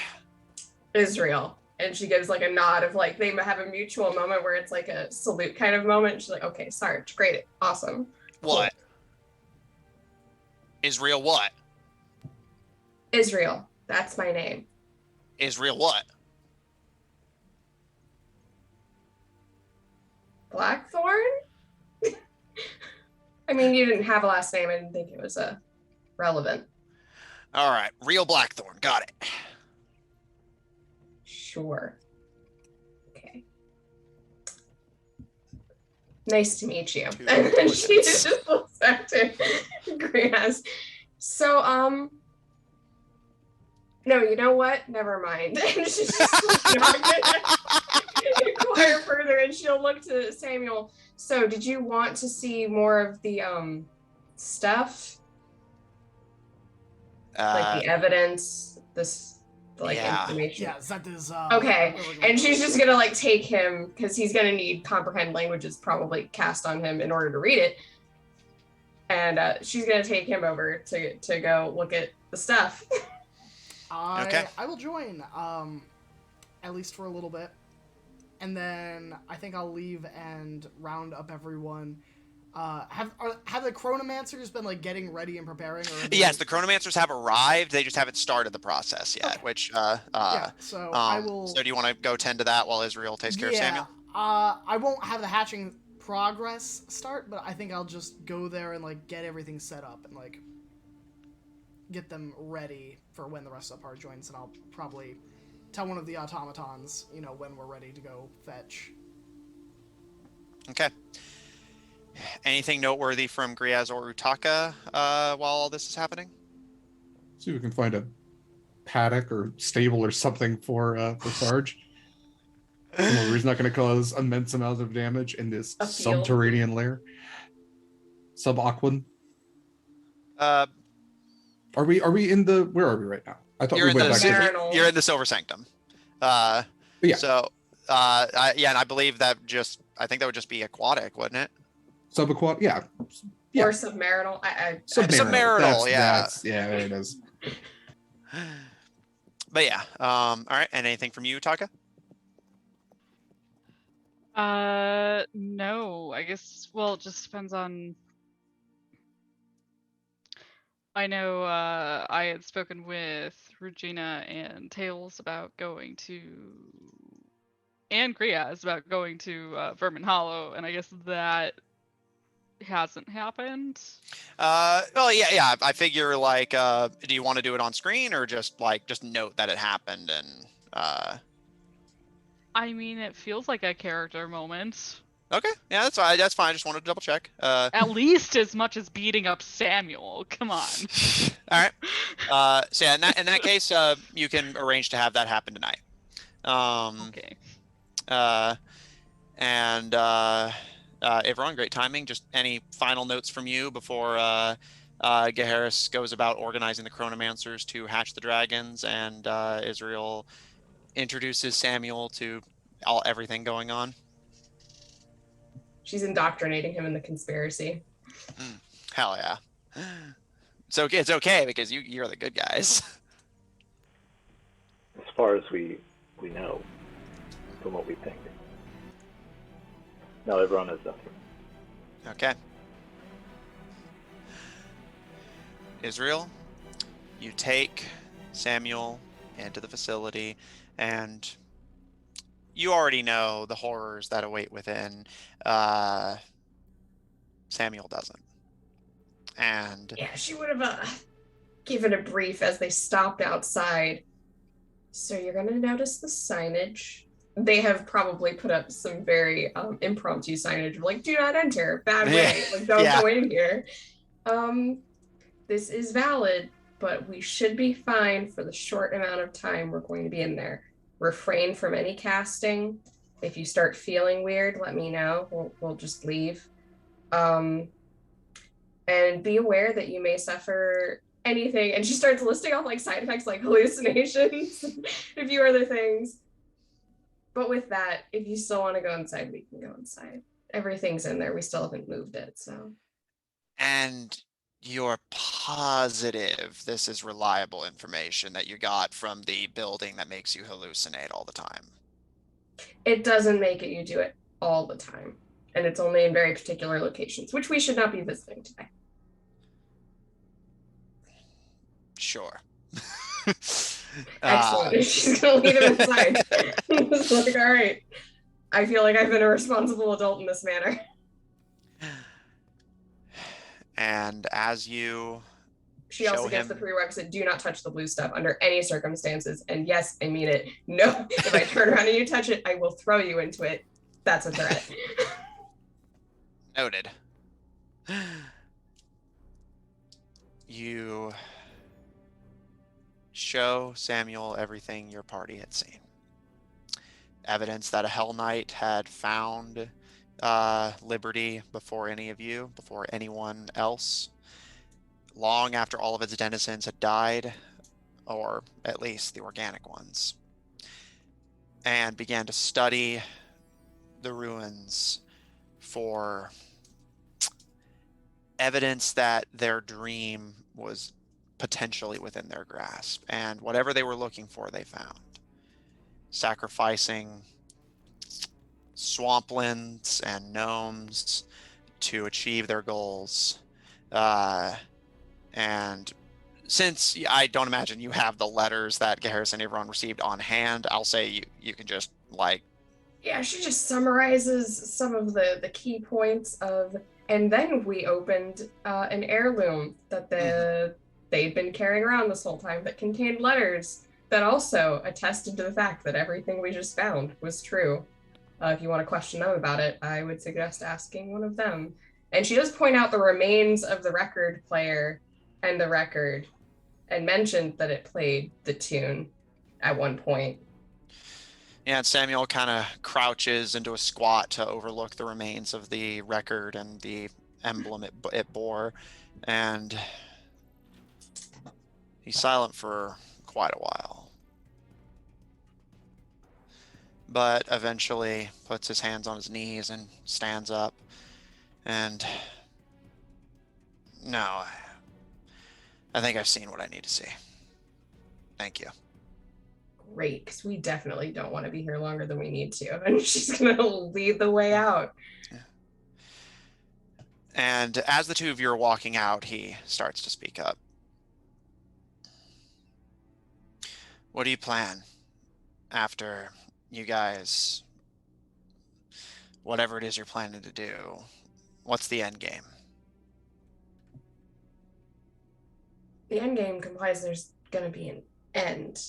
[SPEAKER 4] Israel. And she gives like a nod of like, they have a mutual moment where it's like a salute kind of moment. She's like, okay, Sarge, great, awesome.
[SPEAKER 2] What? Cool. Israel what?
[SPEAKER 4] Israel, that's my name.
[SPEAKER 2] Israel what?
[SPEAKER 4] Blackthorn? I mean, you didn't have a last name. I didn't think it was relevant.
[SPEAKER 2] All right, real Blackthorn, got it.
[SPEAKER 4] Sure. Okay. Nice to meet you. And then she just looks back to Griaz. So, no, you know what? Never mind. And she's just not gonna inquire further, and she'll look to Samuel. So, did you want to see more of the stuff? Like the evidence, information.
[SPEAKER 1] Yeah, that is
[SPEAKER 4] okay. And she's just gonna like take him, because he's gonna need comprehend languages probably cast on him in order to read it. And she's gonna take him over to go look at the stuff.
[SPEAKER 2] Okay.
[SPEAKER 1] I will join, at least for a little bit, and then I think I'll leave and round up everyone. Have the chronomancers been like getting ready and preparing? Or
[SPEAKER 2] yes, the chronomancers have arrived. They just haven't started the process yet. Okay. Which
[SPEAKER 1] yeah. So I will.
[SPEAKER 2] So do you want to go tend to that while Israel takes care of Samuel?
[SPEAKER 1] I won't have the hatching progress start, but I think I'll just go there and like get everything set up and like get them ready for when the rest of the party joins, and I'll probably tell one of the automatons, you know, when we're ready to go fetch.
[SPEAKER 2] Okay. Anything noteworthy from Griaz or Utaka while all this is happening?
[SPEAKER 5] See if we can find a paddock or stable or something for Sarge. Where he's not going to cause immense amounts of damage in this subterranean lair. Subaquan. Are we in the? Where are we right now? I thought
[SPEAKER 2] You're
[SPEAKER 5] we
[SPEAKER 2] in
[SPEAKER 5] went
[SPEAKER 2] the
[SPEAKER 5] back to
[SPEAKER 4] Marinal.
[SPEAKER 2] you're in the Silver Sanctum.
[SPEAKER 5] Yeah.
[SPEAKER 2] So and I believe I think that would just be aquatic, wouldn't it?
[SPEAKER 5] subaquatic. Yeah. Yeah.
[SPEAKER 4] Or submarinal.
[SPEAKER 2] Submarital, yeah.
[SPEAKER 5] Yeah, there it is.
[SPEAKER 2] But yeah. All right. And anything from you, Taka?
[SPEAKER 3] No, I guess, well, it just depends on. I know I had spoken with Regina and Tails about going to, and Griaz about going to Vermin Hollow, and I guess that hasn't happened.
[SPEAKER 2] Well, yeah. I figure like, do you want to do it on screen or just note that it happened and
[SPEAKER 3] I mean, it feels like a character moment.
[SPEAKER 2] Okay, yeah, that's fine. That's fine. I just wanted to double check.
[SPEAKER 3] At least as much as beating up Samuel. Come on.
[SPEAKER 2] All right. So yeah, in that case, you can arrange to have that happen tonight.
[SPEAKER 3] Okay.
[SPEAKER 2] And everyone, great timing. Just any final notes from you before Geharis goes about organizing the Chronomancers to hatch the dragons, and Israel introduces Samuel to everything going on.
[SPEAKER 4] She's indoctrinating him in the conspiracy.
[SPEAKER 2] Hell yeah. So it's okay because you're the good guys.
[SPEAKER 6] As far as we know, from what we think. No, everyone has nothing.
[SPEAKER 2] Okay. Israel, you take Samuel into the facility, and you already know the horrors that await within. Samuel doesn't. And
[SPEAKER 4] yeah, she would have given a brief as they stopped outside. So you're going to notice the signage. They have probably put up some very impromptu signage, like "Do not enter," bad way, like don't go in here. This is valid, but we should be fine for the short amount of time we're going to be in there. Refrain from any casting. If you start feeling weird, let me know. We'll just leave. And be aware that you may suffer anything. And she starts listing off like side effects, like hallucinations, a few other things. But with that, if you still want to go inside, we can go inside. Everything's in there. We still haven't moved it, so.
[SPEAKER 2] And you're positive this is reliable information that you got from the building that makes you hallucinate all the time?
[SPEAKER 4] It doesn't make it you do it all the time. And it's only in very particular locations, which we should not be visiting today.
[SPEAKER 2] Sure.
[SPEAKER 4] Excellent. She's going to leave him inside. It's like, all right. I feel like I've been a responsible adult in this manner.
[SPEAKER 2] And as you
[SPEAKER 4] She also gets the prerequisite, do not touch the blue stuff under any circumstances. And yes, I mean it. No, if I turn around and you touch it, I will throw you into it. That's a threat.
[SPEAKER 2] Noted. You show Samuel everything your party had seen. Evidence that a Hell Knight had found Liberty before anyone else, long after all of its denizens had died, or at least the organic ones, and began to study the ruins for evidence that their dream was potentially within their grasp. And whatever they were looking for, they found. Sacrificing swamplands and gnomes to achieve their goals. And since I don't imagine you have the letters that Geharis and everyone received on hand, I'll say you can just like...
[SPEAKER 4] Yeah, she just summarizes some of the key points of... And then we opened an heirloom that they'd been carrying around this whole time that contained letters that also attested to the fact that everything we just found was true. If you want to question them about it, I would suggest asking one of them. And she does point out the remains of the record player and the record, and mentioned that it played the tune at one point.
[SPEAKER 2] Yeah, and Samuel kind of crouches into a squat to overlook the remains of the record and the emblem it bore, and he's silent for quite a while. But eventually puts his hands on his knees and stands up. And no, I think I've seen what I need to see. Thank you.
[SPEAKER 4] Great, because we definitely don't want to be here longer than we need to. And she's going to lead the way out.
[SPEAKER 2] And as the two of you are walking out, he starts to speak up. What do you plan after you guys, whatever it is you're planning to do? What's the end game?
[SPEAKER 4] The end game implies there's going to be an end.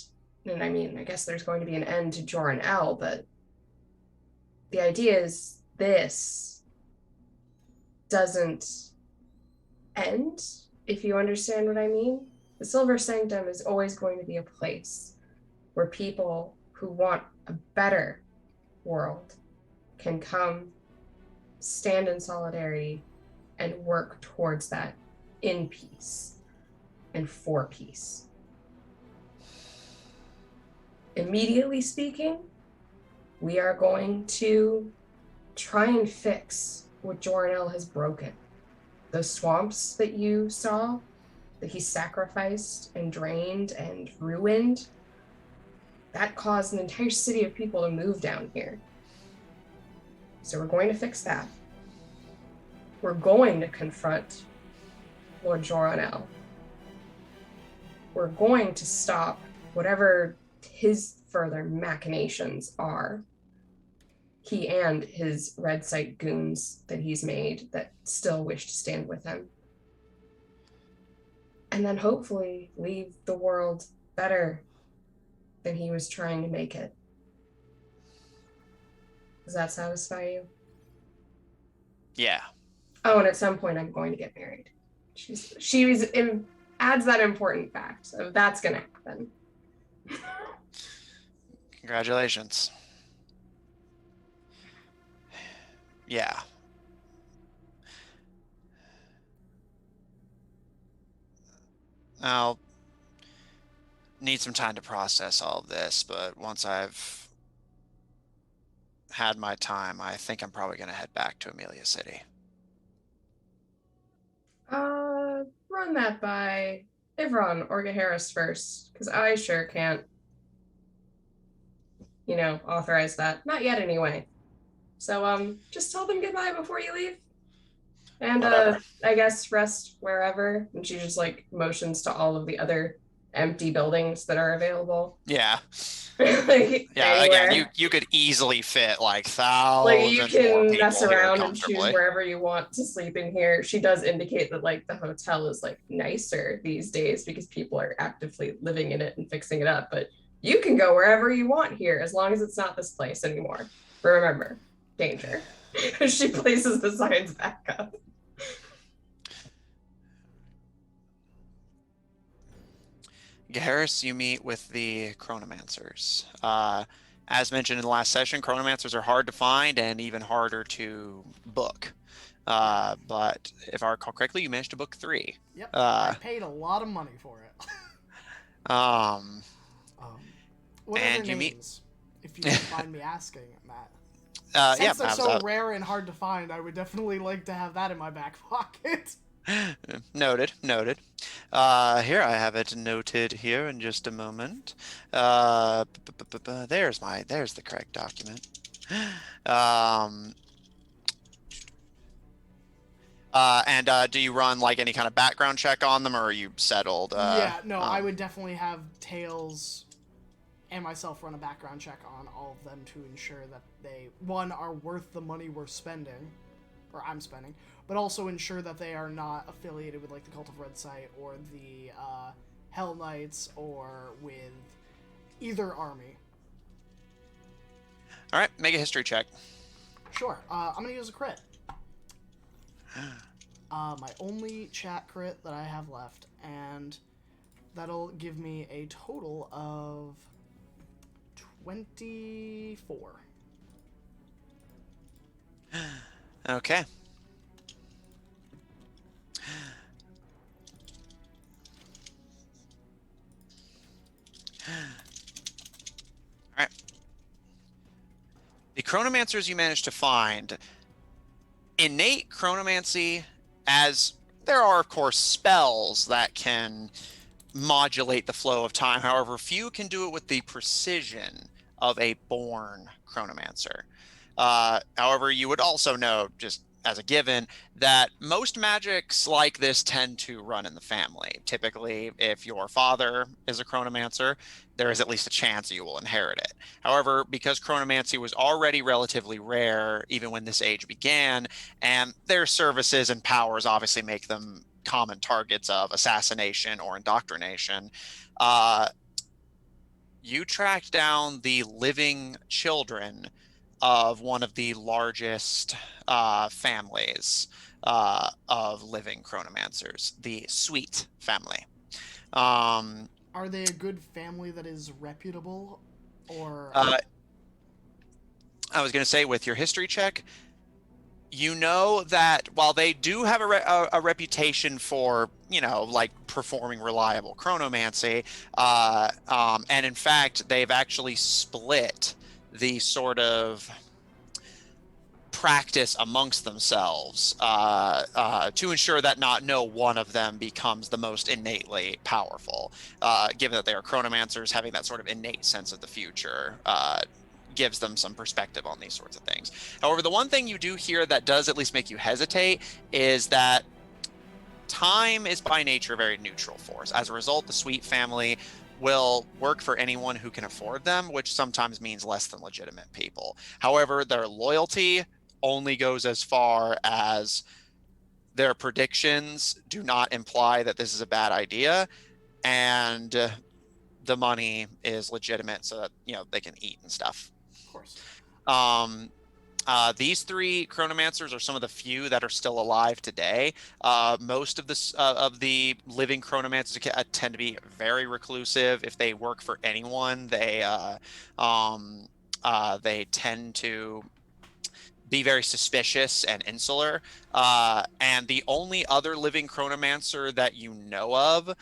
[SPEAKER 4] And I mean, I guess there's going to be an end to Joran L, but the idea is this doesn't end, if you understand what I mean. The Silver Sanctum is always going to be a place where people who want a better world can come, stand in solidarity, and work towards that in peace and for peace. Immediately speaking, we are going to try and fix what Joran L has broken. Those swamps that you saw, that he sacrificed and drained and ruined, that caused an entire city of people to move down here. So we're going to fix that. We're going to confront Lord Joran L. We're going to stop whatever his further machinations are. He and his red sight goons that he's made that still wish to stand with him. And then hopefully leave the world better than he was trying to make it. Does that satisfy you?
[SPEAKER 2] Yeah.
[SPEAKER 4] Oh, and at some point I'm going to get married. It adds that important fact. So that's going to happen.
[SPEAKER 2] Congratulations. Yeah. I'll need some time to process all of this, but once I've had my time, I think I'm probably going to head back to Amelia City.
[SPEAKER 4] Run that by Ivron or Gaharis first, because I sure can't, authorize that. Not yet, anyway. So, just tell them goodbye before you leave. And, I guess rest wherever. And she just, motions to all of the other empty buildings that are available.
[SPEAKER 2] Yeah.
[SPEAKER 4] Yeah, anywhere.
[SPEAKER 2] Again, you could easily fit, thousands
[SPEAKER 4] you
[SPEAKER 2] more
[SPEAKER 4] can
[SPEAKER 2] people
[SPEAKER 4] mess
[SPEAKER 2] here
[SPEAKER 4] around and choose
[SPEAKER 2] comfortably.
[SPEAKER 4] wherever you want to sleep in here. She does indicate that, the hotel is, nicer these days because people are actively living in it and fixing it up. But you can go wherever you want here as long as it's not this place anymore. But remember, danger. She places the signs back up.
[SPEAKER 2] Gaharis, you meet with the Chronomancers. As mentioned in the last session, Chronomancers are hard to find and even harder to book. But if I recall correctly, you managed to book 3.
[SPEAKER 1] Yep, I paid a lot of money for it. What are their names? If you don't mind me asking, Matt. Since they're so rare and hard to find, I would definitely like to have that in my back pocket.
[SPEAKER 2] Noted. Here, I have it noted here in just a moment. There's the correct document. And do you run any kind of background check on them, or are you settled?
[SPEAKER 1] I would definitely have Tails and myself run a background check on all of them to ensure that they, one, are worth the money we're spending, or I'm spending, but also ensure that they are not affiliated with the Cult of Red Sight or the Hell Knights or with either army.
[SPEAKER 2] All right, make a history check.
[SPEAKER 1] Sure. I'm gonna use a crit. My only chat crit that I have left, and that'll give me a total of 24.
[SPEAKER 2] Okay. chronomancers you managed to find, innate chronomancy, as there are, of course, spells that can modulate the flow of time. However, few can do it with the precision of a born chronomancer. However, you would also know, just as a given, that most magics like this tend to run in the family. Typically, if your father is a chronomancer, there is at least a chance you will inherit it. However, because chronomancy was already relatively rare even when this age began, and their services and powers obviously make them common targets of assassination or indoctrination, you tracked down the living children of one of the largest families of living chronomancers, the Sweet family.
[SPEAKER 1] Are they a good family that is reputable, or?
[SPEAKER 2] I was going to say, with your history check, you know that while they do have a reputation for, like performing reliable chronomancy, and in fact, they've actually split the sort of practice amongst themselves to ensure that no one of them becomes the most innately powerful. Given that they are chronomancers, having that sort of innate sense of the future gives them some perspective on these sorts of things. However, the one thing you do hear that does at least make you hesitate is that time is by nature a very neutral force. As a result, the Sweet family will work for anyone who can afford them, which sometimes means less than legitimate people. However, their loyalty only goes as far as their predictions do not imply that this is a bad idea, and the money is legitimate so that they can eat and stuff.
[SPEAKER 1] Of course.
[SPEAKER 2] These three chronomancers are some of the few that are still alive today. Most of the living chronomancers tend to be very reclusive. If they work for anyone, they tend to be very suspicious and insular. And the only other living chronomancer that you know of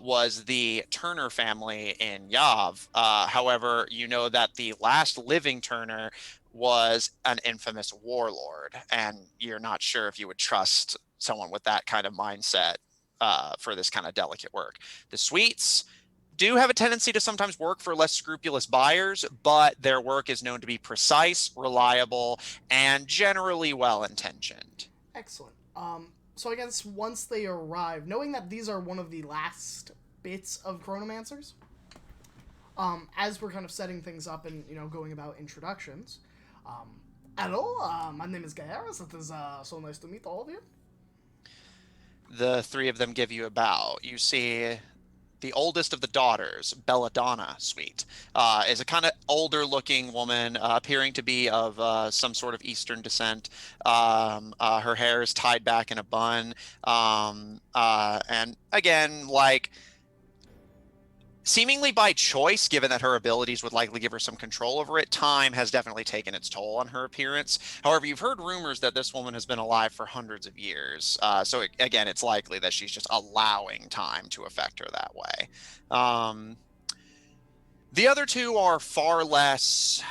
[SPEAKER 2] was the Turner family in Yav. However, you know that the last living Turner was an infamous warlord, and you're not sure if you would trust someone with that kind of mindset for this kind of delicate work. The Sweets do have a tendency to sometimes work for less scrupulous buyers, but their work is known to be precise, reliable, and generally well-intentioned.
[SPEAKER 1] Excellent. So I guess once they arrive, knowing that these are one of the last bits of chronomancers, as we're kind of setting things up and going about introductions, hello, my name is Gaiaris. It is so nice to meet all of you.
[SPEAKER 2] The three of them give you a bow. You see the oldest of the daughters, Belladonna Sweet, is a kind of older-looking woman, appearing to be of some sort of Eastern descent. Her hair is tied back in a bun, and again, like, seemingly by choice, given that her abilities would likely give her some control over it, time has definitely taken its toll on her appearance. However, you've heard rumors that this woman has been alive for hundreds of years. Again, it's likely that she's just allowing time to affect her that way. The other two are far less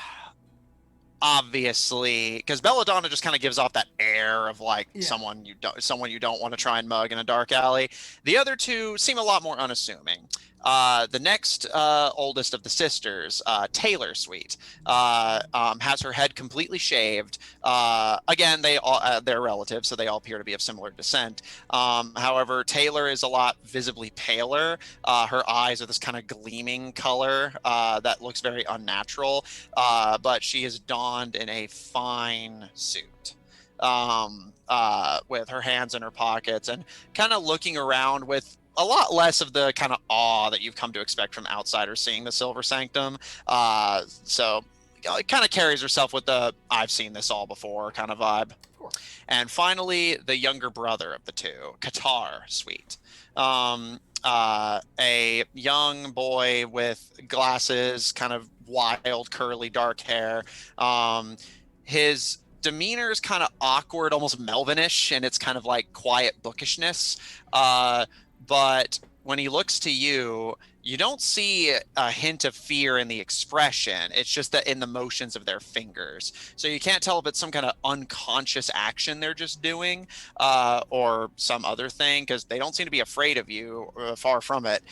[SPEAKER 2] obviously, because Belladonna just kind of gives off that air of someone you don't want to try and mug in a dark alley. The other two seem a lot more unassuming. The next oldest of the sisters, Taylor Sweet, has her head completely shaved. Again, they're relatives, so they all appear to be of similar descent. However, Taylor is a lot visibly paler. Her eyes are this kind of gleaming color that looks very unnatural, but she is donned in a fine suit. With her hands in her pockets and kind of looking around with a lot less of the kind of awe that you've come to expect from outsiders seeing the Silver Sanctum. So it kind of carries herself with the "I've seen this all before" kind of vibe. And finally, the younger brother of the two, Qatar Sweet. A young boy with glasses, kind of wild, curly, dark hair. His demeanor is kind of awkward, almost Melvinish, and it's kind of like quiet bookishness. But when he looks to you, You don't see a hint of fear in the expression. It's just that in the motions of their fingers. So you can't tell if it's some kind of unconscious action they're just doing or some other thing, because they don't seem to be afraid of you. Far from it.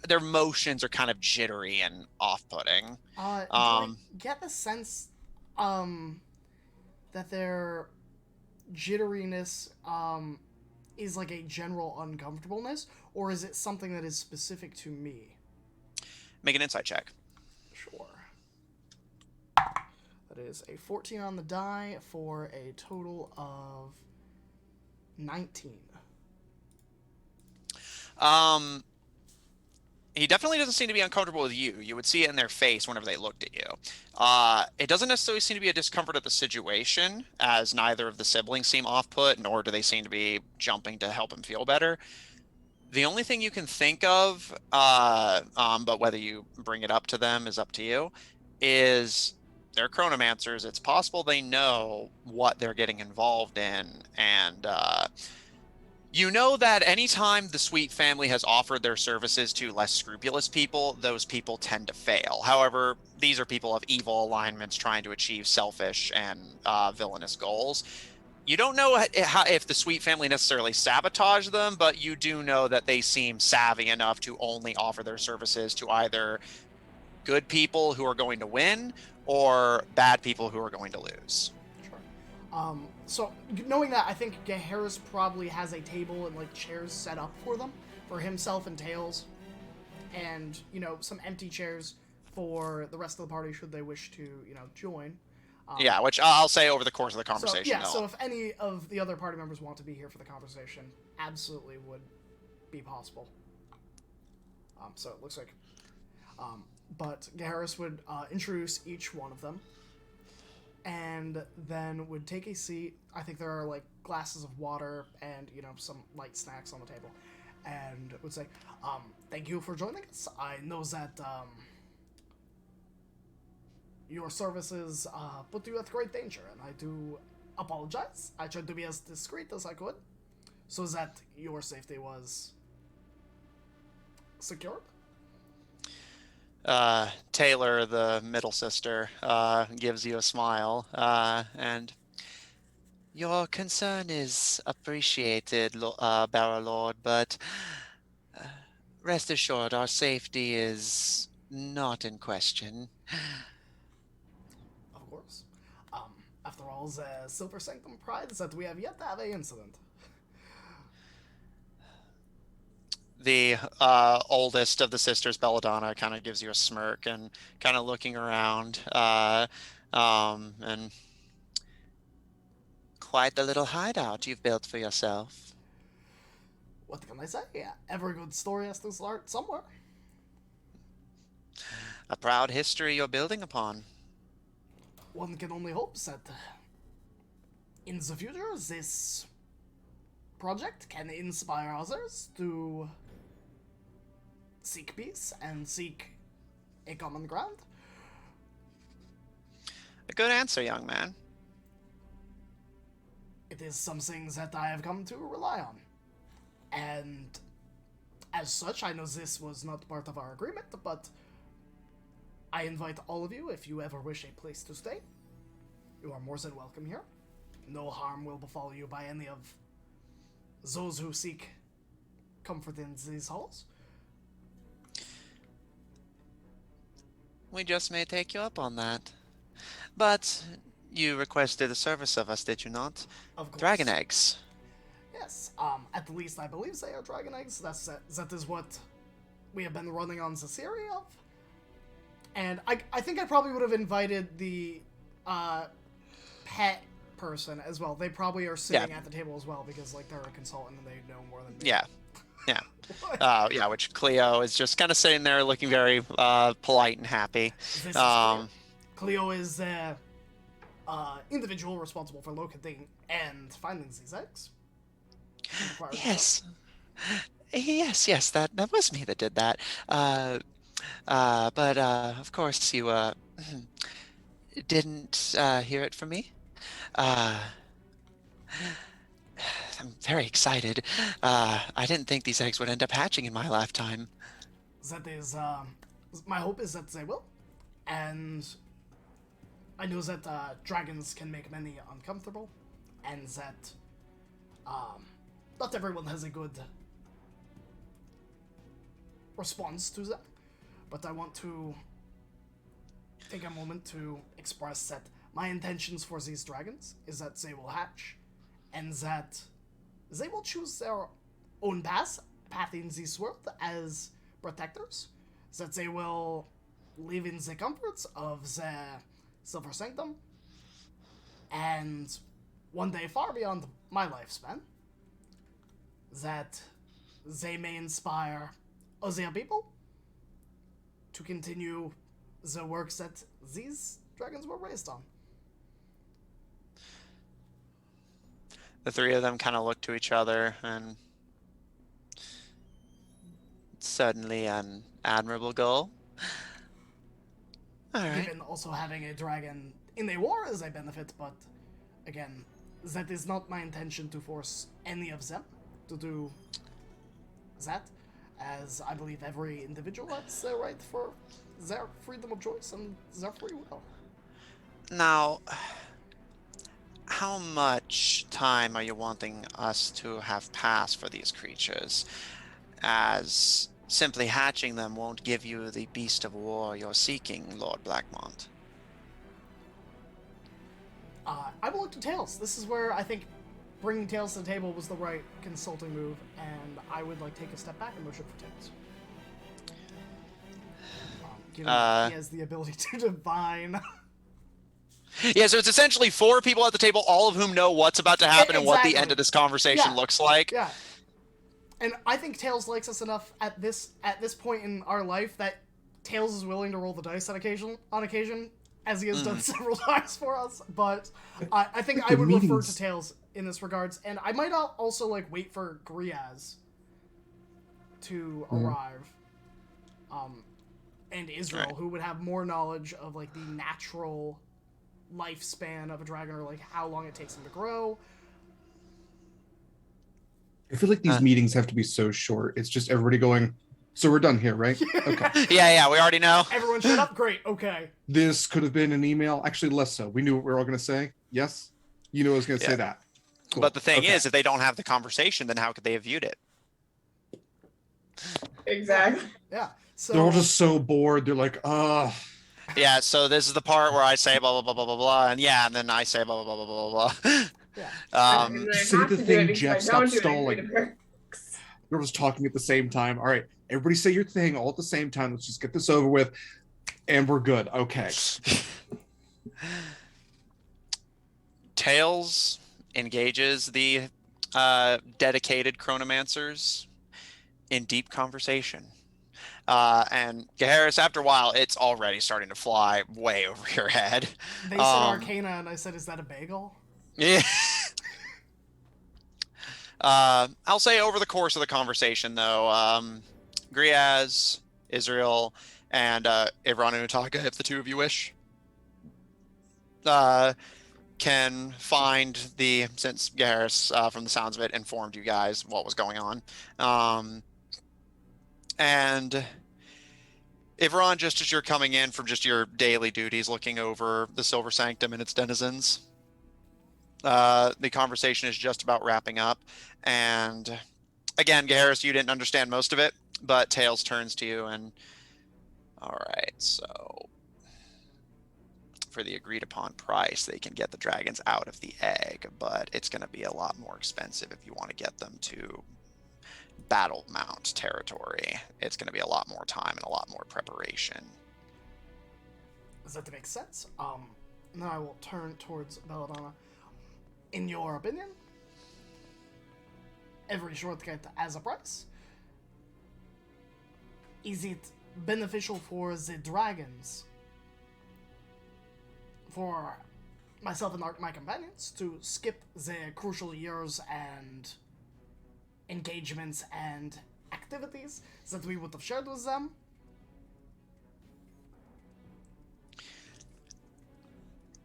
[SPEAKER 2] Their motions are kind of jittery and off-putting.
[SPEAKER 1] Do I get the sense that their jitteriness is like a general uncomfortableness, or is it something that is specific to me?
[SPEAKER 2] Make an insight check.
[SPEAKER 1] Sure. That is a 14 on the die for a total of 19.
[SPEAKER 2] He definitely doesn't seem to be uncomfortable with you. You would see it in their face whenever they looked at you. It doesn't necessarily seem to be a discomfort at the situation, as neither of the siblings seem off-put, nor do they seem to be jumping to help him feel better. The only thing you can think of, but whether you bring it up to them is up to you, is they're chronomancers. It's possible they know what they're getting involved in, and you know that anytime the Sweet family has offered their services to less scrupulous people, those people tend to fail. However, these are people of evil alignments trying to achieve selfish and villainous goals. You don't know if the Sweet family necessarily sabotage them, but you do know that they seem savvy enough to only offer their services to either good people who are going to win or bad people who are going to lose.
[SPEAKER 1] So knowing that, I think Harris probably has a table and like chairs set up for them, for himself and Tails, and some empty chairs for the rest of the party should they wish to join.
[SPEAKER 2] Yeah, which I'll say over the course of the conversation.
[SPEAKER 1] So if any of the other party members want to be here for the conversation, absolutely would be possible. So it looks like, but Harris would introduce each one of them, and then would take a seat. I think there are like glasses of water and some light snacks on the table, and would say, "Thank you for joining us. I know that your services put you at great danger, and I do apologize. I tried to be as discreet as I could, so that your safety was secured."
[SPEAKER 2] Taylor, the middle sister, gives you a smile, and your concern is appreciated, Barrow Lord, but rest assured our safety is not in question.
[SPEAKER 1] Of course. After all, the Silver Sanctum prides that we have yet to have an incident.
[SPEAKER 2] The oldest of the sisters, Belladonna, kind of gives you a smirk and kind of looking around, and quite the little hideout you've built for yourself.
[SPEAKER 1] What can I say? Every good story has to start somewhere.
[SPEAKER 2] A proud history you're building upon.
[SPEAKER 1] One can only hope that in the future this project can inspire others to seek peace and seek a common ground.
[SPEAKER 2] A good answer, young man.
[SPEAKER 1] It is something that I have come to rely on. And as such, I know this was not part of our agreement, but I invite all of you, if you ever wish a place to stay, you are more than welcome here. No harm will befall you by any of those who seek comfort in these halls.
[SPEAKER 2] We just may take you up on that. But you requested a service of us, did you not?
[SPEAKER 1] Of course.
[SPEAKER 2] Dragon eggs.
[SPEAKER 1] Yes, at least I believe they are dragon eggs. That is what we have been running on the theory of. And I think I probably would have invited the pet person as well. They probably are sitting at the table as well because like they're a consultant and they know more than me.
[SPEAKER 2] Yeah. Yeah, which Cleo is just kind of sitting there looking very polite and happy.
[SPEAKER 1] This is Cleo. Cleo is the individual responsible for locating and finding these eggs.
[SPEAKER 2] Yes. Yes, that was me that did that. But of course you didn't hear it from me. I'm very excited. I didn't think these eggs would end up hatching in my lifetime.
[SPEAKER 1] That is, my hope is that they will. And I know that dragons can make many uncomfortable, and that not everyone has a good response to them. But I want to take a moment to express that my intentions for these dragons is that they will hatch, and that they will choose their own path in this world as protectors, that they will live in the comforts of the Silver Sanctum, and one day far beyond my lifespan, that they may inspire other people to continue the works that these dragons were raised on.
[SPEAKER 2] The three of them kind of look to each other, and it's certainly an admirable goal. All right.
[SPEAKER 1] Given also having a dragon in a war is a benefit, but again, that is not my intention to force any of them to do that, as I believe every individual has the right for their freedom of choice and their free will.
[SPEAKER 2] Now, how much time are you wanting us to have pass for these creatures? As simply hatching them won't give you the beast of war you're seeking, Lord Blackmont.
[SPEAKER 1] I will look to Tails. This is where I think bringing Tails to the table was the right consulting move, and I would take a step back and motion for Tails. Given he has the ability to divine.
[SPEAKER 2] Yeah, so it's essentially 4 people at the table, all of whom know what's about to happen and what the end of this conversation looks like.
[SPEAKER 1] Yeah. And I think Tails likes us enough at this point in our life that Tails is willing to roll the dice on occasion, as he has done several times for us. But I think I would refer to Tails in this regards, and I might also wait for Griaz to arrive, and Israel, who would have more knowledge of the natural lifespan of a dragon, or how long it takes them to grow.
[SPEAKER 5] I feel like these meetings have to be so short. It's just everybody going, so we're done here, right? Okay.
[SPEAKER 2] Yeah, we already know.
[SPEAKER 1] Everyone shut up? Great, okay.
[SPEAKER 5] This could have been an email. Actually, less so. We knew what we were all going to say. Yes? You knew I was going to say that. Cool.
[SPEAKER 2] But the thing is, if they don't have the conversation, then how could they have viewed it?
[SPEAKER 4] Exactly.
[SPEAKER 1] Yeah. So
[SPEAKER 5] they're all just so bored. They're like,
[SPEAKER 2] Yeah, so this is the part where I say blah, blah, blah, blah, blah, blah, and and then I say blah, blah, blah, blah, blah, blah.
[SPEAKER 1] Yeah.
[SPEAKER 5] Say the thing, Jeff, stop stalling. We're just talking at the same time. All right, everybody say your thing all at the same time. Let's just get this over with, and we're good. Okay.
[SPEAKER 2] Tails engages the dedicated chronomancers in deep conversation. And Gaharis, after a while, it's already starting to fly way over your head.
[SPEAKER 1] They said Arcana, and I said, is that a bagel?
[SPEAKER 2] Yeah. I'll say over the course of the conversation, though, Griaz, Israel, and Ivron and Utaka, if the two of you wish, can find since Gaharis, from the sounds of it, informed you guys what was going on. And Ivron, just as you're coming in from just your daily duties, looking over the Silver Sanctum and its denizens, the conversation is just about wrapping up. And again, Gaharis, you didn't understand most of it, but Tails turns to you and, all right, so for the agreed upon price, they can get the dragons out of the egg, but it's going to be a lot more expensive if you want to get them to Battle Mount territory. It's going to be a lot more time and a lot more preparation.
[SPEAKER 1] Does that make sense? Now I will turn towards Belladonna. In your opinion, every shortcut has a price. Is it beneficial for the dragons, for myself and my companions, to skip the crucial years and engagements and activities that we would have shared with them?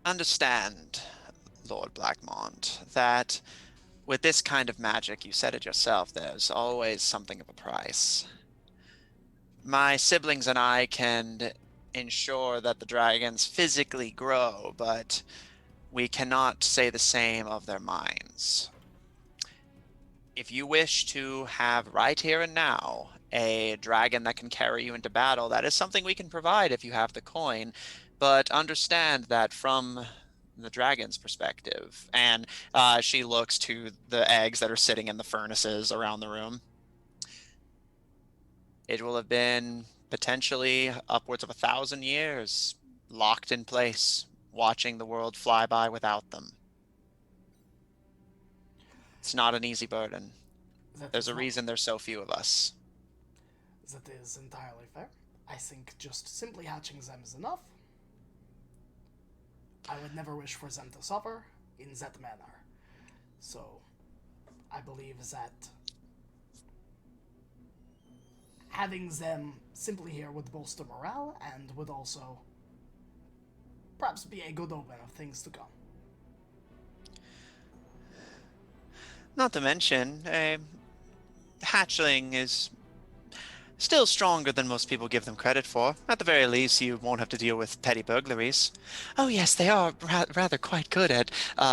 [SPEAKER 2] Understand, Lord Blackmont, that with this kind of magic, you said it yourself, there's always something of a price. My siblings and I can ensure that the dragons physically grow, but we cannot say the same of their minds. If you wish to have right here and now a dragon that can carry you into battle, that is something we can provide if you have the coin. But understand that from the dragon's perspective, and she looks to the eggs that are sitting in the furnaces around the room, it will have been potentially upwards of 1,000 years locked in place, watching the world fly by without them. It's not an easy burden. There's a reason there's so few of us.
[SPEAKER 1] That is entirely fair. I think just simply hatching them is enough. I would never wish for them to suffer in that manner. So, I believe that having them simply here would bolster morale and would also perhaps be a good omen of things to come.
[SPEAKER 2] Not to mention, a hatchling is still stronger than most people give them credit for. At the very least, you won't have to deal with petty burglaries. Oh yes, they are rather quite good at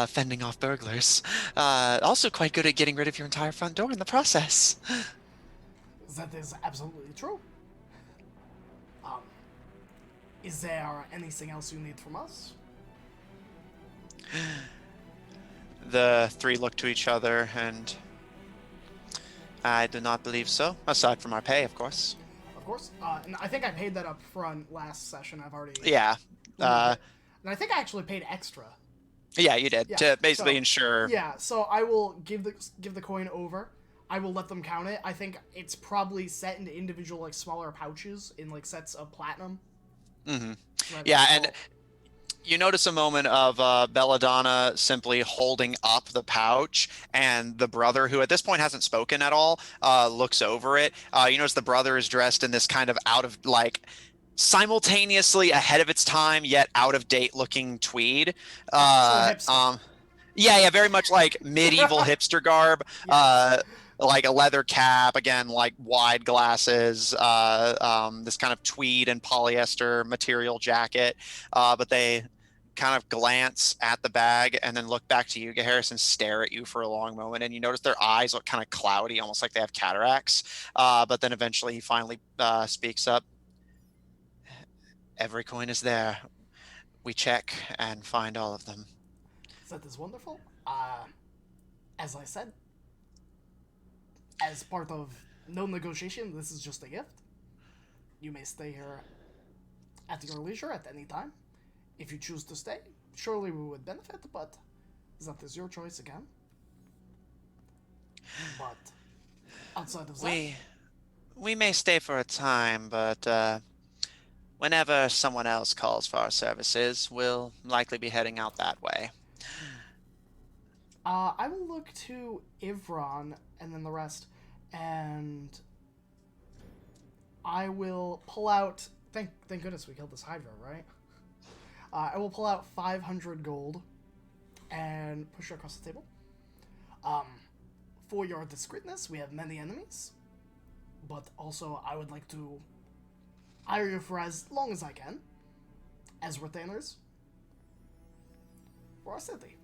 [SPEAKER 2] fending off burglars. Also quite good at getting rid of your entire front door in the process.
[SPEAKER 1] That is absolutely true. Is there anything else you need from us?
[SPEAKER 2] The three look to each other, and I do not believe so, aside from our pay, of course.
[SPEAKER 1] Of course. And I think I paid that up front last session. I've already...
[SPEAKER 2] Yeah.
[SPEAKER 1] And I think I actually paid extra.
[SPEAKER 2] Yeah, you did,
[SPEAKER 1] Yeah,
[SPEAKER 2] to basically ensure...
[SPEAKER 1] Yeah, so I will give the coin over. I will let them count it. I think it's probably set into individual, like, smaller pouches in, like, sets of platinum.
[SPEAKER 2] Mm-hmm.
[SPEAKER 1] So
[SPEAKER 2] yeah, and you notice a moment of Belladonna simply holding up the pouch, and the brother, who at this point hasn't spoken at all, looks over it. You notice the brother is dressed in this kind of simultaneously ahead of its time, yet out of date looking tweed. Yeah, very much like medieval hipster garb.
[SPEAKER 1] Yes.
[SPEAKER 2] Like a leather cap, again, like wide glasses, this kind of tweed and polyester material jacket. But they kind of glance at the bag and then look back to you, Harrison, stare at you for a long moment. And you notice their eyes look kind of cloudy, almost like they have cataracts. But then eventually he finally speaks up. Every coin is there. We check and find all of them.
[SPEAKER 1] That is wonderful. As I said, as part of no negotiation, this is just a gift. You may stay here at your leisure at any time. If you choose to stay, surely we would benefit, but that is your choice again. But outside of that...
[SPEAKER 2] We may stay for a time, but whenever someone else calls for our services, we'll likely be heading out that way.
[SPEAKER 1] I will look to Ivron and then the rest, and I will pull out... Thank goodness we killed this Hydra, right? I will pull out 500 gold and push it across the table. For your discreetness, we have many enemies, but also I would like to hire you for as long as I can, as retainers, for our city,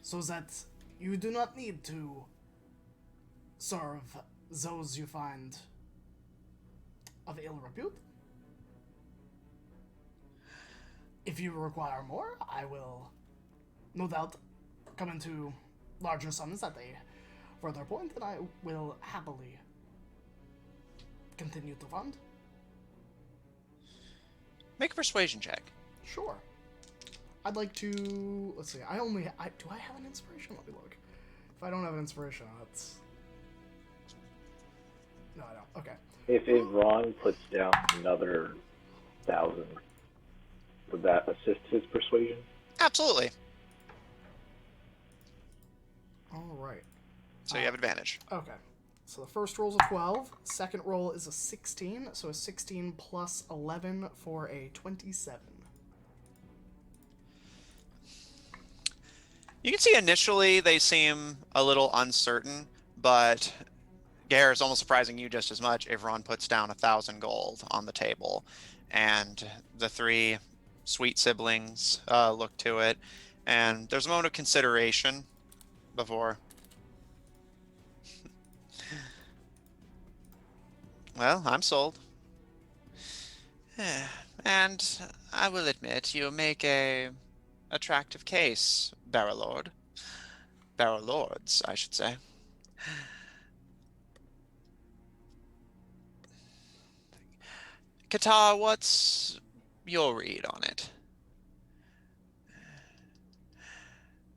[SPEAKER 1] so that you do not need to serve those you find of ill repute. If you require more, I will no doubt come into larger sums at a further point, and I will happily continue to fund.
[SPEAKER 2] Make a persuasion check.
[SPEAKER 1] Sure. I'd like to... Let's see. Do I have an inspiration? Let me look. If I don't have an inspiration, that's... No, I don't. Okay.
[SPEAKER 6] If Ron puts down another 1,000, would that assist his persuasion?
[SPEAKER 2] Absolutely.
[SPEAKER 1] All right.
[SPEAKER 2] So you have advantage.
[SPEAKER 1] Okay. So the first roll is a 12. Second roll is a 16. So a 16 plus 11 for a 27.
[SPEAKER 2] You can see initially they seem a little uncertain, but Gare is almost surprising you just as much. Ivron puts down 1,000 gold on the table, and the three sweet siblings look to it, and there's a moment of consideration before. Well, I'm sold. And I will admit, you make a attractive case, Barrow Lord. Barrow Lords, I should say. Qatar, what's your read on it?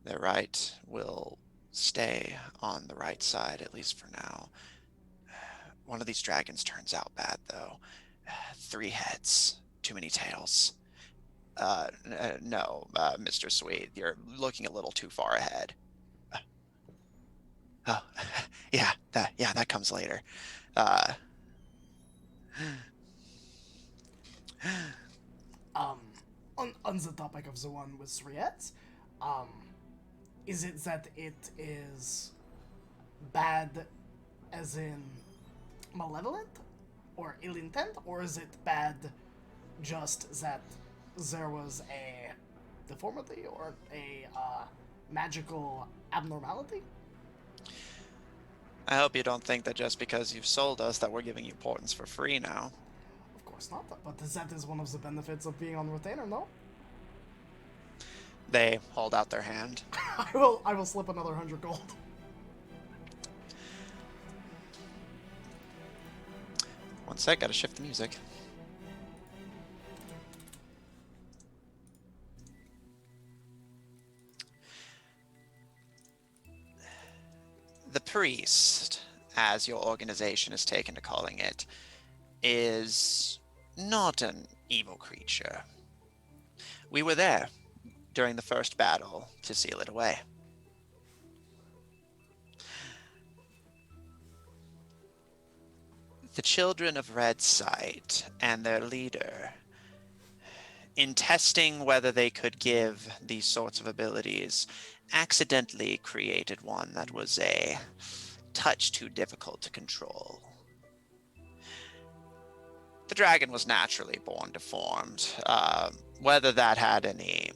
[SPEAKER 2] The right will stay on the right side, at least for now. One of these dragons turns out bad, though. 3 heads, too many tails. No, Mr. Sweet, you're looking a little too far ahead. Oh, yeah, that comes later.
[SPEAKER 1] On the topic of the one with Sriet, is it that it is bad as in malevolent or ill intent, or is it bad just that there was a deformity or a magical abnormality?
[SPEAKER 2] I hope you don't think that just because you've sold us that we're giving you portents for free now.
[SPEAKER 1] Of course not, but that is one of the benefits of being on retainer, no?
[SPEAKER 2] They hold out their hand.
[SPEAKER 1] I will slip another 100 gold.
[SPEAKER 2] One sec, gotta shift the music. The priest, as your organization has taken to calling it, is not an evil creature. We were there during the first battle to seal it away. The children of Red Sight and their leader, in testing whether they could give these sorts of abilities, accidentally created one that was a touch too difficult to control. The dragon was naturally born deformed. Whether that had any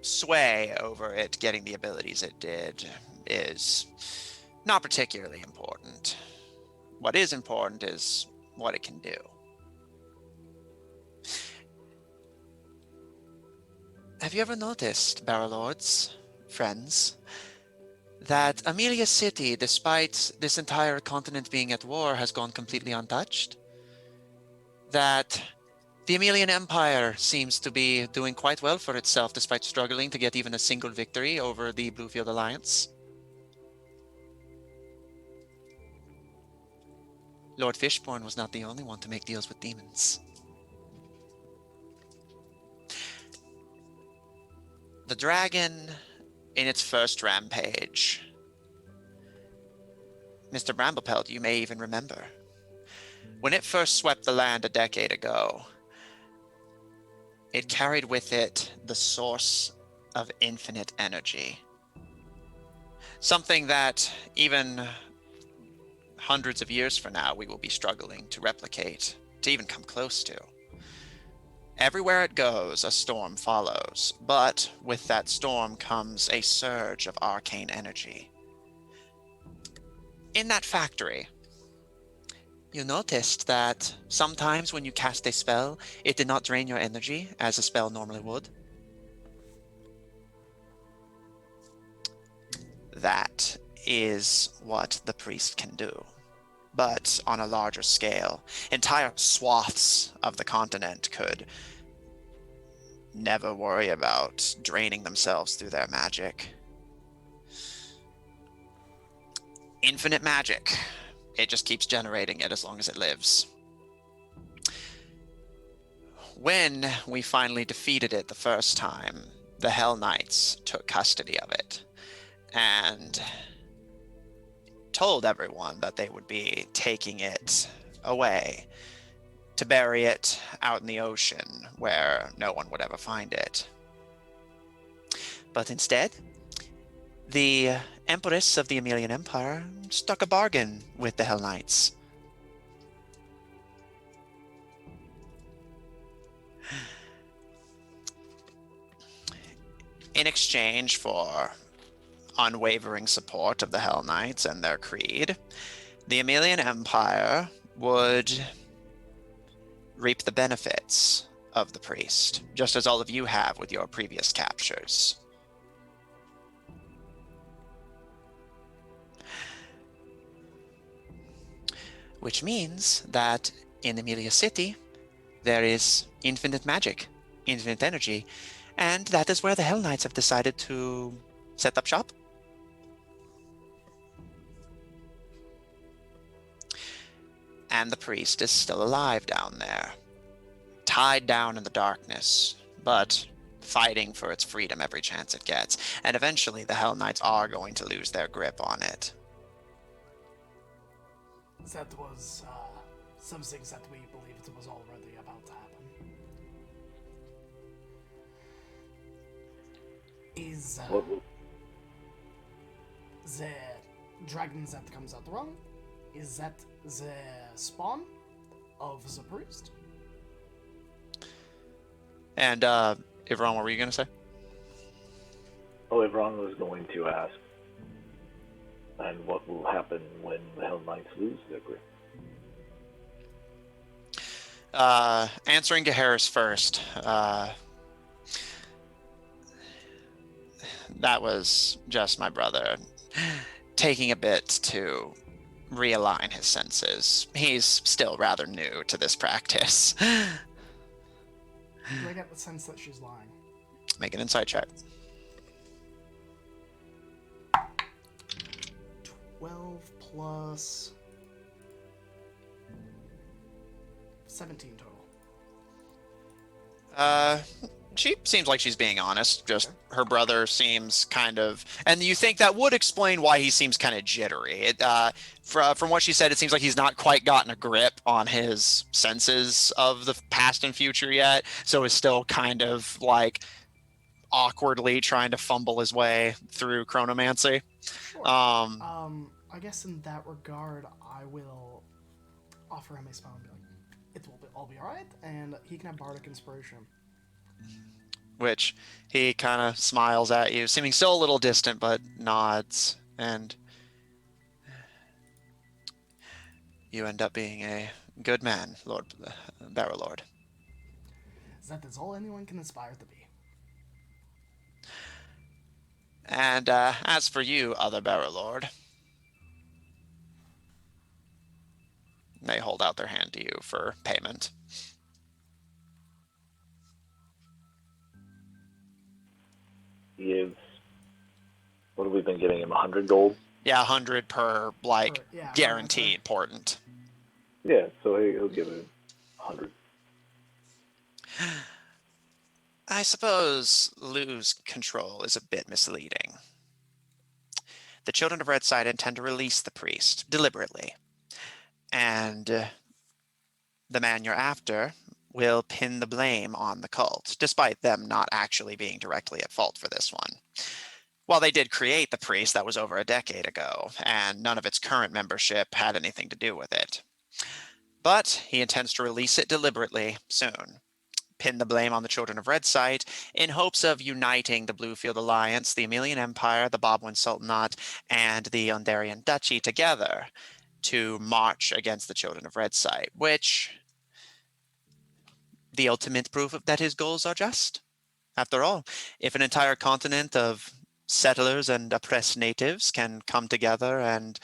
[SPEAKER 2] sway over it getting the abilities it did is not particularly important. What is important is what it can do. Have you ever noticed, Barrow Lords, friends, that Amelia City, despite this entire continent being at war, has gone completely untouched? That the Amelian Empire seems to be doing quite well for itself despite struggling to get even a single victory over the Bluefield Alliance? Lord Fishborn was not the only one to make deals with demons. The dragon, in its first rampage, Mr. Bramblepelt, you may even remember, when it first swept the land a decade ago, it carried with it the source of infinite energy. Something that even hundreds of years from now we will be struggling to replicate, to even come close to. Everywhere it goes, a storm follows, but with that storm comes a surge of arcane energy. In that factory, you noticed that sometimes when you cast a spell, it did not drain your energy as a spell normally would. That is what the priest can do, but on a larger scale. Entire swaths of the continent could never worry about draining themselves through their magic. Infinite magic. It just keeps generating it as long as it lives. When we finally defeated it the first time, the Hell Knights took custody of it and told everyone that they would be taking it away to bury it out in the ocean where no one would ever find it. But instead, the Empress of the Emelian Empire struck a bargain with the Hell Knights. In exchange for unwavering support of the Hell Knights and their creed, the Emelian Empire would reap the benefits of the priest, just as all of you have with your previous captures. Which means that in Amelia City, there is infinite magic, infinite energy, and that is where the Hell Knights have decided to set up shop. And the priest is still alive down there, tied down in the darkness, but fighting for its freedom every chance it gets. And eventually the Hell Knights are going to lose their grip on it.
[SPEAKER 1] That was something that we believed was already about to happen. Is the dragon that comes out wrong, is that the spawn of the priest?
[SPEAKER 2] And Ivron, what were you going to say?
[SPEAKER 6] Oh, Ivron was going to ask, and what will happen when the Hell Knights lose their grip?
[SPEAKER 2] Answering to Harris first. That was just my brother taking a bit to realign his senses. He's still rather new to this practice.
[SPEAKER 1] Do I get the sense that she's lying?
[SPEAKER 2] Make an insight check.
[SPEAKER 1] 12 plus 17 total.
[SPEAKER 2] She seems like she's being honest. Just her brother seems kind of, and you think that would explain why he seems kind of jittery. From what she said, it seems like he's not quite gotten a grip on his senses of the past and future yet, so is still kind of like awkwardly trying to fumble his way through chronomancy.
[SPEAKER 1] Sure. I guess in that regard, I will offer him a smile and be like, it will all be alright, and he can have bardic inspiration.
[SPEAKER 2] Which he kind of smiles at you, seeming still a little distant, but nods, and you end up being a good man, Lord Barrow Lord.
[SPEAKER 1] That is all anyone can aspire to be.
[SPEAKER 2] And as for you, other Barrow Lord, they hold out their hand to you for payment.
[SPEAKER 6] He is, what have we been giving him, 100 gold?
[SPEAKER 2] Yeah, 100 per,
[SPEAKER 1] yeah,
[SPEAKER 2] guaranteed portent.
[SPEAKER 6] Yeah, so he'll give it 100.
[SPEAKER 2] I suppose lose control is a bit misleading. The Children of Redside intend to release the priest deliberately, and the man you're after will pin the blame on the cult, despite them not actually being directly at fault for this one. While they did create the priest, that was over a decade ago, and none of its current membership had anything to do with it. But he intends to release it deliberately soon, pin the blame on the Children of Redsight, in hopes of uniting the Bluefield Alliance, the Emelian Empire, the Bobwin Sultanate, and the Ondarian Duchy together to march against the Children of Redsight, which the ultimate proof of that his goals are just. After all, if an entire continent of settlers and oppressed natives can come together and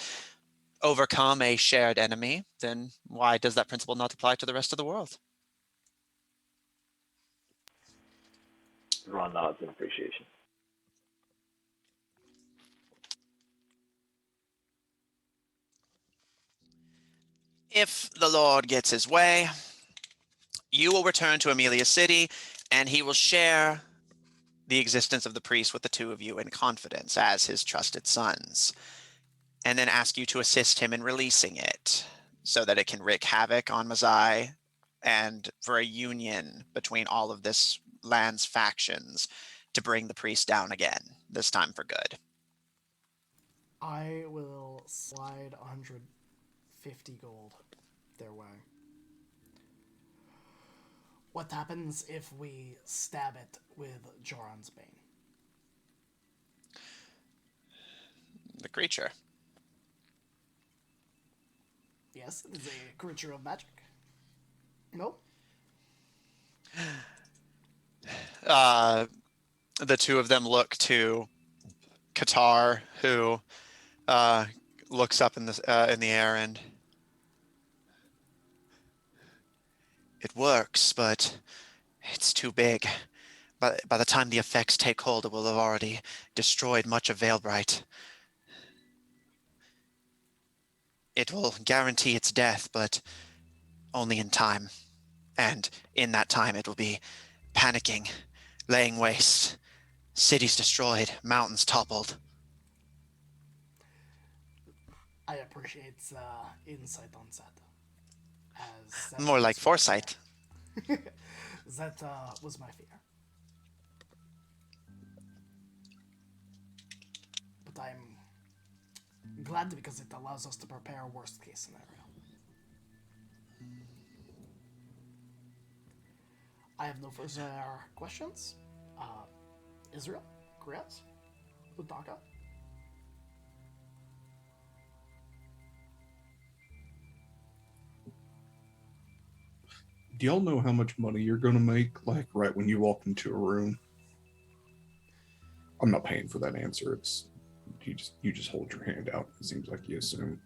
[SPEAKER 2] overcome a shared enemy, then why does that principle not apply to the rest of the world?
[SPEAKER 6] Ron nods in appreciation.
[SPEAKER 2] If the Lord gets his way, you will return to Amelia City, and he will share the existence of the priest with the two of you in confidence as his trusted sons, and then ask you to assist him in releasing it so that it can wreak havoc on Mazai and for a union between all of this land's factions to bring the priest down again, this time for good.
[SPEAKER 1] I will slide 150 gold their way. What happens if we stab it with Joran's Bane?
[SPEAKER 2] The creature.
[SPEAKER 1] Yes, it is a creature of magic. Nope.
[SPEAKER 2] The two of them look to Qatar, who looks up in the air, and it works, but it's too big. By the time the effects take hold, it will have already destroyed much of Veilbright. It will guarantee its death, but only in time. And in that time, it will be panicking, laying waste, cities destroyed, mountains toppled.
[SPEAKER 1] I appreciate insight on that. As that
[SPEAKER 2] More like
[SPEAKER 1] was my
[SPEAKER 2] foresight.
[SPEAKER 1] fear. That was my fear. But I'm glad because it allows us to prepare worst case scenario. I have no further questions. Israel, Graz, Udaka.
[SPEAKER 5] Do y'all know how much money you're going to make, like, right when you walk into a room? I'm not paying for that answer. It's you just hold your hand out. It seems like you assume.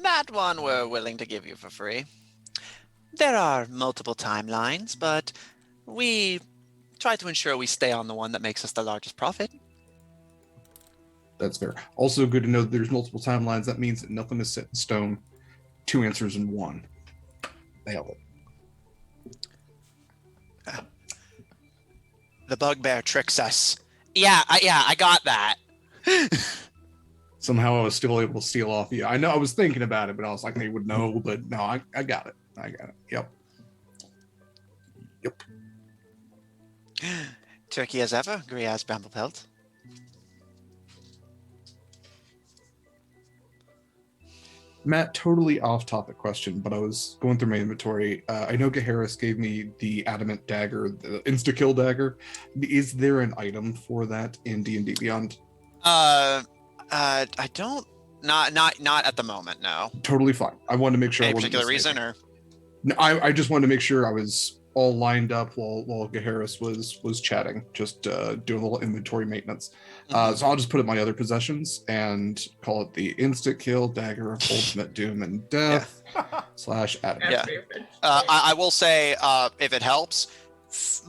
[SPEAKER 2] That one we're willing to give you for free. There are multiple timelines, but we try to ensure we stay on the one that makes us the largest profit.
[SPEAKER 5] That's fair. Also, good to know that there's multiple timelines. That means that nothing is set in stone. 2 answers in one. Nailed it.
[SPEAKER 2] The bugbear tricks us. Yeah, I got that.
[SPEAKER 5] Somehow I was still able to steal off you. I know I was thinking about it, but I was like, they would know. But no, I got it. I got it. Yep.
[SPEAKER 2] Turkey as ever, Griaz Bramblepelt.
[SPEAKER 5] Matt, totally off-topic question, but I was going through my inventory. I know Gaharis gave me the adamant dagger, the insta-kill dagger. Is there an item for that in D&D Beyond?
[SPEAKER 2] I don't. Not at the moment. No.
[SPEAKER 5] Totally fine. I wanted to make sure.
[SPEAKER 2] Any
[SPEAKER 5] I wasn't
[SPEAKER 2] particular
[SPEAKER 5] mistaken.
[SPEAKER 2] reason, or?
[SPEAKER 5] No, I just wanted to make sure I was all lined up while Gaharis was chatting, just doing a little inventory maintenance. So I'll just put it in my other possessions and call it the instant kill dagger of ultimate doom and death / Adam.
[SPEAKER 2] Yeah. I will say, if it helps,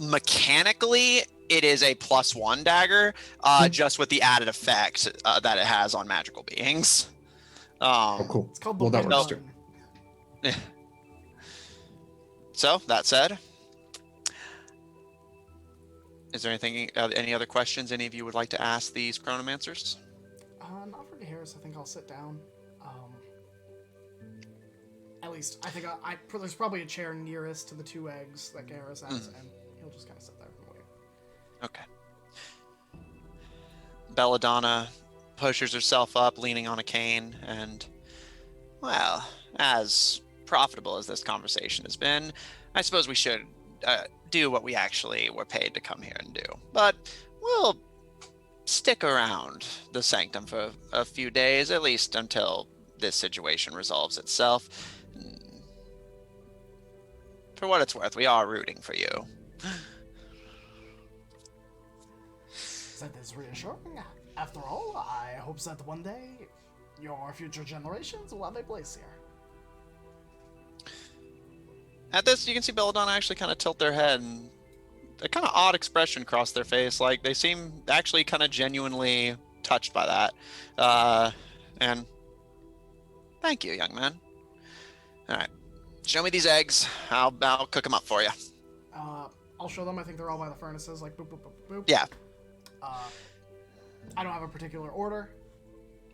[SPEAKER 2] mechanically it is a +1 dagger, just with the added effect that it has on magical beings.
[SPEAKER 5] Oh, cool.
[SPEAKER 1] It's called the
[SPEAKER 5] Well, that works
[SPEAKER 1] Wind
[SPEAKER 5] too.
[SPEAKER 1] Button.
[SPEAKER 2] So that said, is there anything, any other questions any of you would like to ask these chronomancers?
[SPEAKER 1] Not for Harris. I think I'll sit down. At least I think there's probably a chair nearest to the 2 eggs that Harris has, and he'll just kind of sit there and wait.
[SPEAKER 2] Okay. Belladonna pushes herself up, leaning on a cane, and, well, as profitable as this conversation has been, I suppose we should do what we actually were paid to come here and do. But we'll stick around the sanctum for a few days, at least until this situation resolves itself. For what it's worth, we are rooting for you.
[SPEAKER 1] That is reassuring. After all, I hope that one day your future generations will have a place here.
[SPEAKER 2] At this, you can see Belladonna actually kind of tilt their head, and a kind of odd expression cross their face. Like, they seem actually kind of genuinely touched by that. And thank you, young man. All right. Show me these eggs. I'll cook them up for you.
[SPEAKER 1] I'll show them. I think they're all by the furnaces, like boop, boop, boop, boop.
[SPEAKER 2] Yeah.
[SPEAKER 1] I don't have a particular order.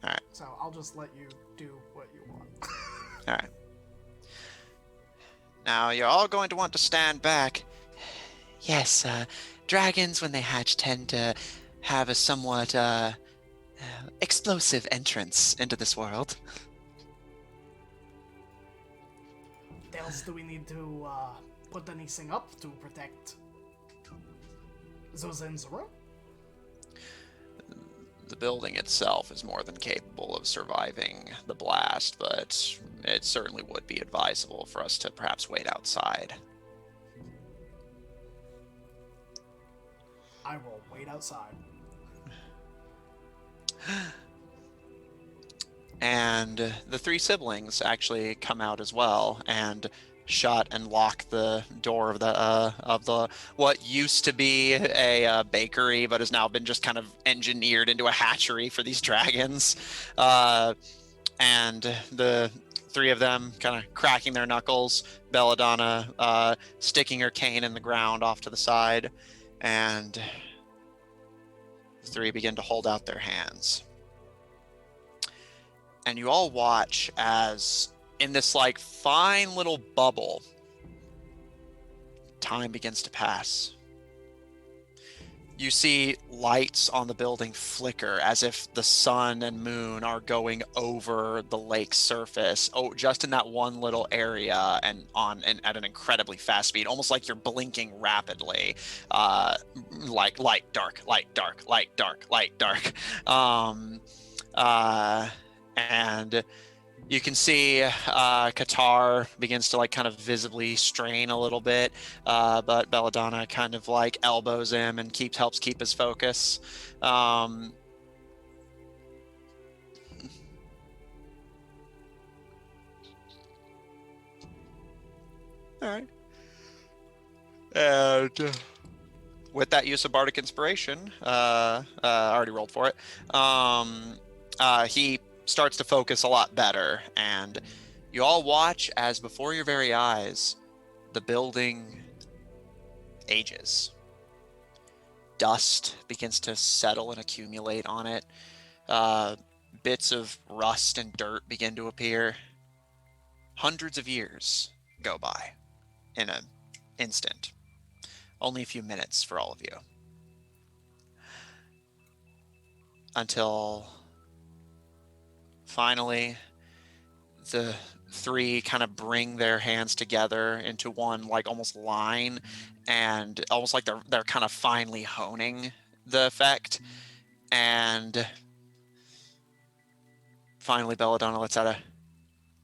[SPEAKER 2] All right.
[SPEAKER 1] So I'll just let you do what you want.
[SPEAKER 2] All right. Now, you're all going to want to stand back. Yes, dragons, when they hatch, tend to have a somewhat explosive entrance into this world.
[SPEAKER 1] What else do we need to put anything up to protect those in the room?
[SPEAKER 2] The building itself is more than capable of surviving the blast, but it certainly would be advisable for us to perhaps wait outside.
[SPEAKER 1] I will wait outside.
[SPEAKER 2] And the three siblings actually come out as well and shut and lock the door of the what used to be a bakery but has now been just kind of engineered into a hatchery for these dragons. And the three of them kind of cracking their knuckles, Belladonna sticking her cane in the ground off to the side, and the three begin to hold out their hands. And you all watch as, in this like fine little bubble, time begins to pass. You see lights on the building flicker as if the sun and moon are going over the lake's surface, just in that one little area and at an incredibly fast speed, almost like you're blinking rapidly, like light, dark, light, dark, light, dark, light, dark. And you can see Qatar begins to like kind of visibly strain a little bit, but Belladonna kind of like elbows him and helps keep his focus. All right. And with that use of Bardic Inspiration, I already rolled for it. He starts to focus a lot better, and you all watch as before your very eyes the building ages. Dust begins to settle and accumulate on it. Bits of rust and dirt begin to appear. Hundreds of years go by in an instant. Only a few minutes for all of you. Until finally, the three kind of bring their hands together into one, like almost line, and almost like they're kind of finally honing the effect. And finally, Belladonna lets out a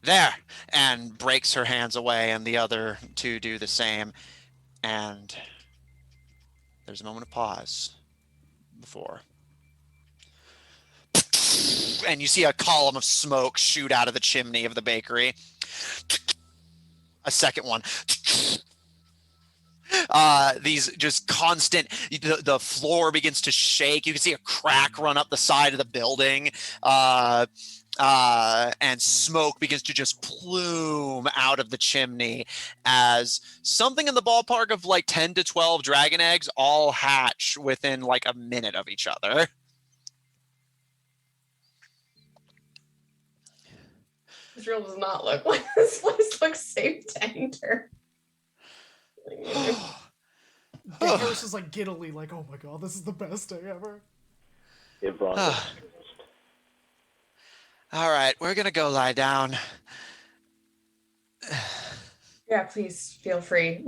[SPEAKER 2] "there" and breaks her hands away, and the other two do the same. And there's a moment of pause before. And you see a column of smoke shoot out of the chimney of the bakery. A second one. These just constant, the floor begins to shake. You can see a crack run up the side of the building. And smoke begins to just plume out of the chimney as something in the ballpark of like 10 to 12 dragon eggs all hatch within like a minute of each other.
[SPEAKER 4] Israel does not look like this place looks safe to enter.
[SPEAKER 1] Harris is like giddily, like, oh my god, this is the best day ever.
[SPEAKER 2] All right, we're gonna go lie down.
[SPEAKER 4] Yeah, please feel free.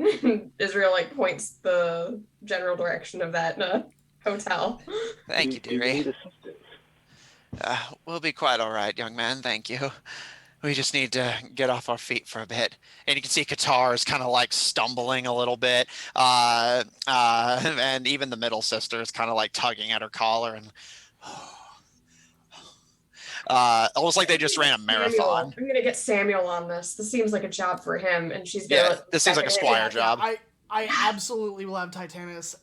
[SPEAKER 4] Israel like points the general direction of that hotel.
[SPEAKER 2] Thank you, dearie. We'll be quite all right, young man. Thank you. We just need to get off our feet for a bit. And you can see Qatar is kind of like stumbling a little bit. And even the middle sister is kind of like tugging at her collar and almost like they just ran a marathon.
[SPEAKER 4] I'm gonna get Samuel on this. This seems like a job for him, and she's gonna.
[SPEAKER 2] Yeah, this seems like a squire job.
[SPEAKER 1] I absolutely will have Titanus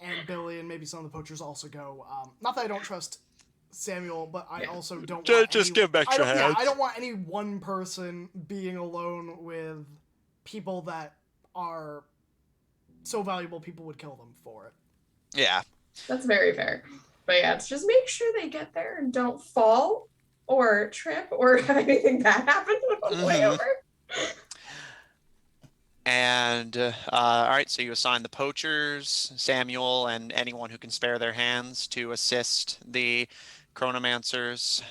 [SPEAKER 1] and Billy and maybe some of the poachers also go. Not that I don't trust Samuel, but I also don't
[SPEAKER 2] just give back your hands.
[SPEAKER 1] I don't want any one person being alone with people that are so valuable people would kill them for it.
[SPEAKER 2] Yeah.
[SPEAKER 4] That's very fair. But yeah, it's just make sure they get there and don't fall or trip or have anything bad happen on the way over.
[SPEAKER 2] And all right, so you assign the poachers, Samuel, and anyone who can spare their hands to assist the chronomancers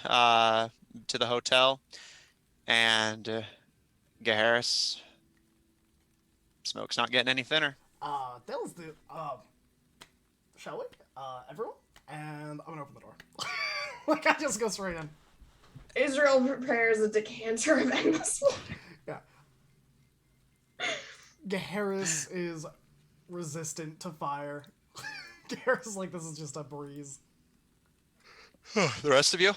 [SPEAKER 2] to the hotel. And Gaharis, smoke's not getting any thinner.
[SPEAKER 1] That was the, shall we? Everyone? And I'm gonna open the door. Like, I just go straight in.
[SPEAKER 4] Israel prepares a decanter of endless water.
[SPEAKER 1] Yeah. Gaharis is resistant to fire. Gaharis is like, this is just a breeze.
[SPEAKER 2] The rest of you?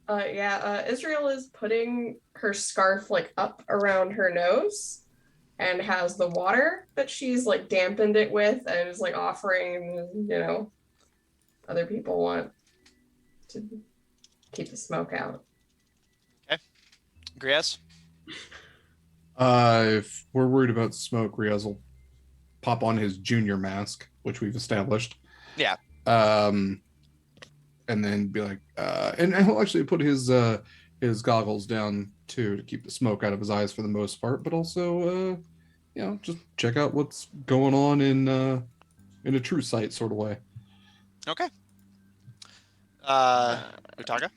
[SPEAKER 4] Israel is putting her scarf like up around her nose and has the water that she's like dampened it with and is like offering, other people want to keep the smoke out.
[SPEAKER 2] Okay. Griaz?
[SPEAKER 5] If we're worried about smoke, Riaz will pop on his junior mask, which we've established.
[SPEAKER 2] Yeah.
[SPEAKER 5] And then be like, and he'll actually put his goggles down too to keep the smoke out of his eyes for the most part, but also, just check out what's going on in a true sight sort of way.
[SPEAKER 2] Okay. Utaga?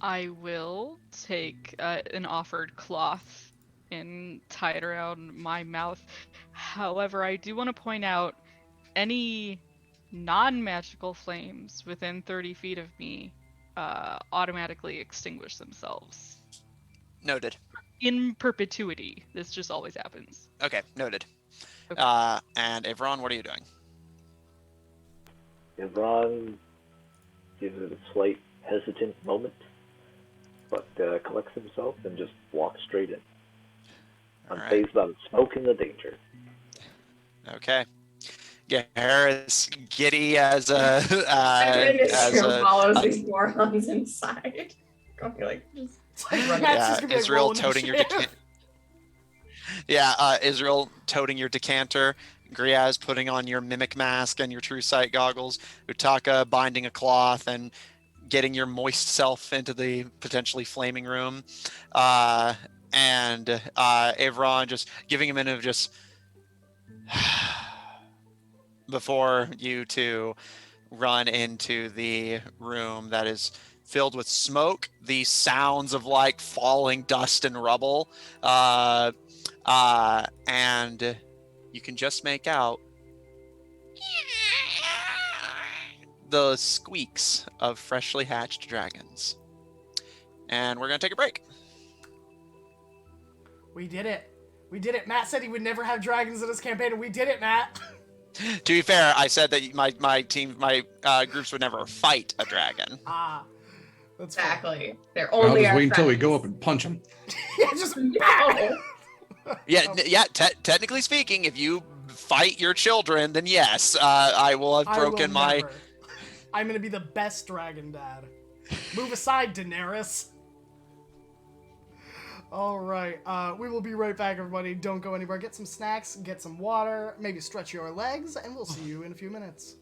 [SPEAKER 3] I will take an offered cloth and tie it around my mouth. However, I do want to point out any non-magical flames within 30 feet of me automatically extinguish themselves.
[SPEAKER 2] Noted.
[SPEAKER 3] In perpetuity. This just always happens.
[SPEAKER 2] Okay, noted.
[SPEAKER 3] Okay.
[SPEAKER 2] And Evron, what are you doing?
[SPEAKER 6] Ivron gives it a slight hesitant moment, but collects himself and just walks straight in.
[SPEAKER 2] All right.
[SPEAKER 6] Unfazed by the smoke and the danger.
[SPEAKER 2] Okay. Gaharis, giddy as a
[SPEAKER 4] And Israel follows
[SPEAKER 2] a-
[SPEAKER 4] these morons inside. Going like, just
[SPEAKER 1] Matt's
[SPEAKER 2] yeah,
[SPEAKER 1] just gonna be like,
[SPEAKER 2] Israel
[SPEAKER 1] roll
[SPEAKER 2] toting your
[SPEAKER 1] initiative.
[SPEAKER 2] decanter. Israel toting your decanter. Griaz putting on your mimic mask and your true sight goggles. Utaka binding a cloth and getting your moist self into the potentially flaming room. And Evron just giving a minute of just before you two run into the room that is filled with smoke, the sounds of like falling dust and rubble, and you can just make out the squeaks of freshly hatched dragons. And we're gonna take a break.
[SPEAKER 1] We did it. We did it. Matt said he would never have dragons in his campaign, and we did it, Matt.
[SPEAKER 2] To be fair, I said that my groups would never fight a dragon.
[SPEAKER 1] That's fine.
[SPEAKER 4] exactly. They're
[SPEAKER 5] I'll
[SPEAKER 4] only
[SPEAKER 5] just
[SPEAKER 4] our
[SPEAKER 5] wait until we
[SPEAKER 4] friends.
[SPEAKER 5] go up and punch him.
[SPEAKER 1] Yeah, just
[SPEAKER 4] No.
[SPEAKER 2] Yeah. Technically speaking, if you fight your children, then yes, I will have broken my.
[SPEAKER 1] Never. I'm gonna be the best dragon dad. Move aside, Daenerys. All right, we will be right back, everybody. Don't go anywhere. Get some snacks, get some water, maybe stretch your legs, and we'll see you in a few minutes.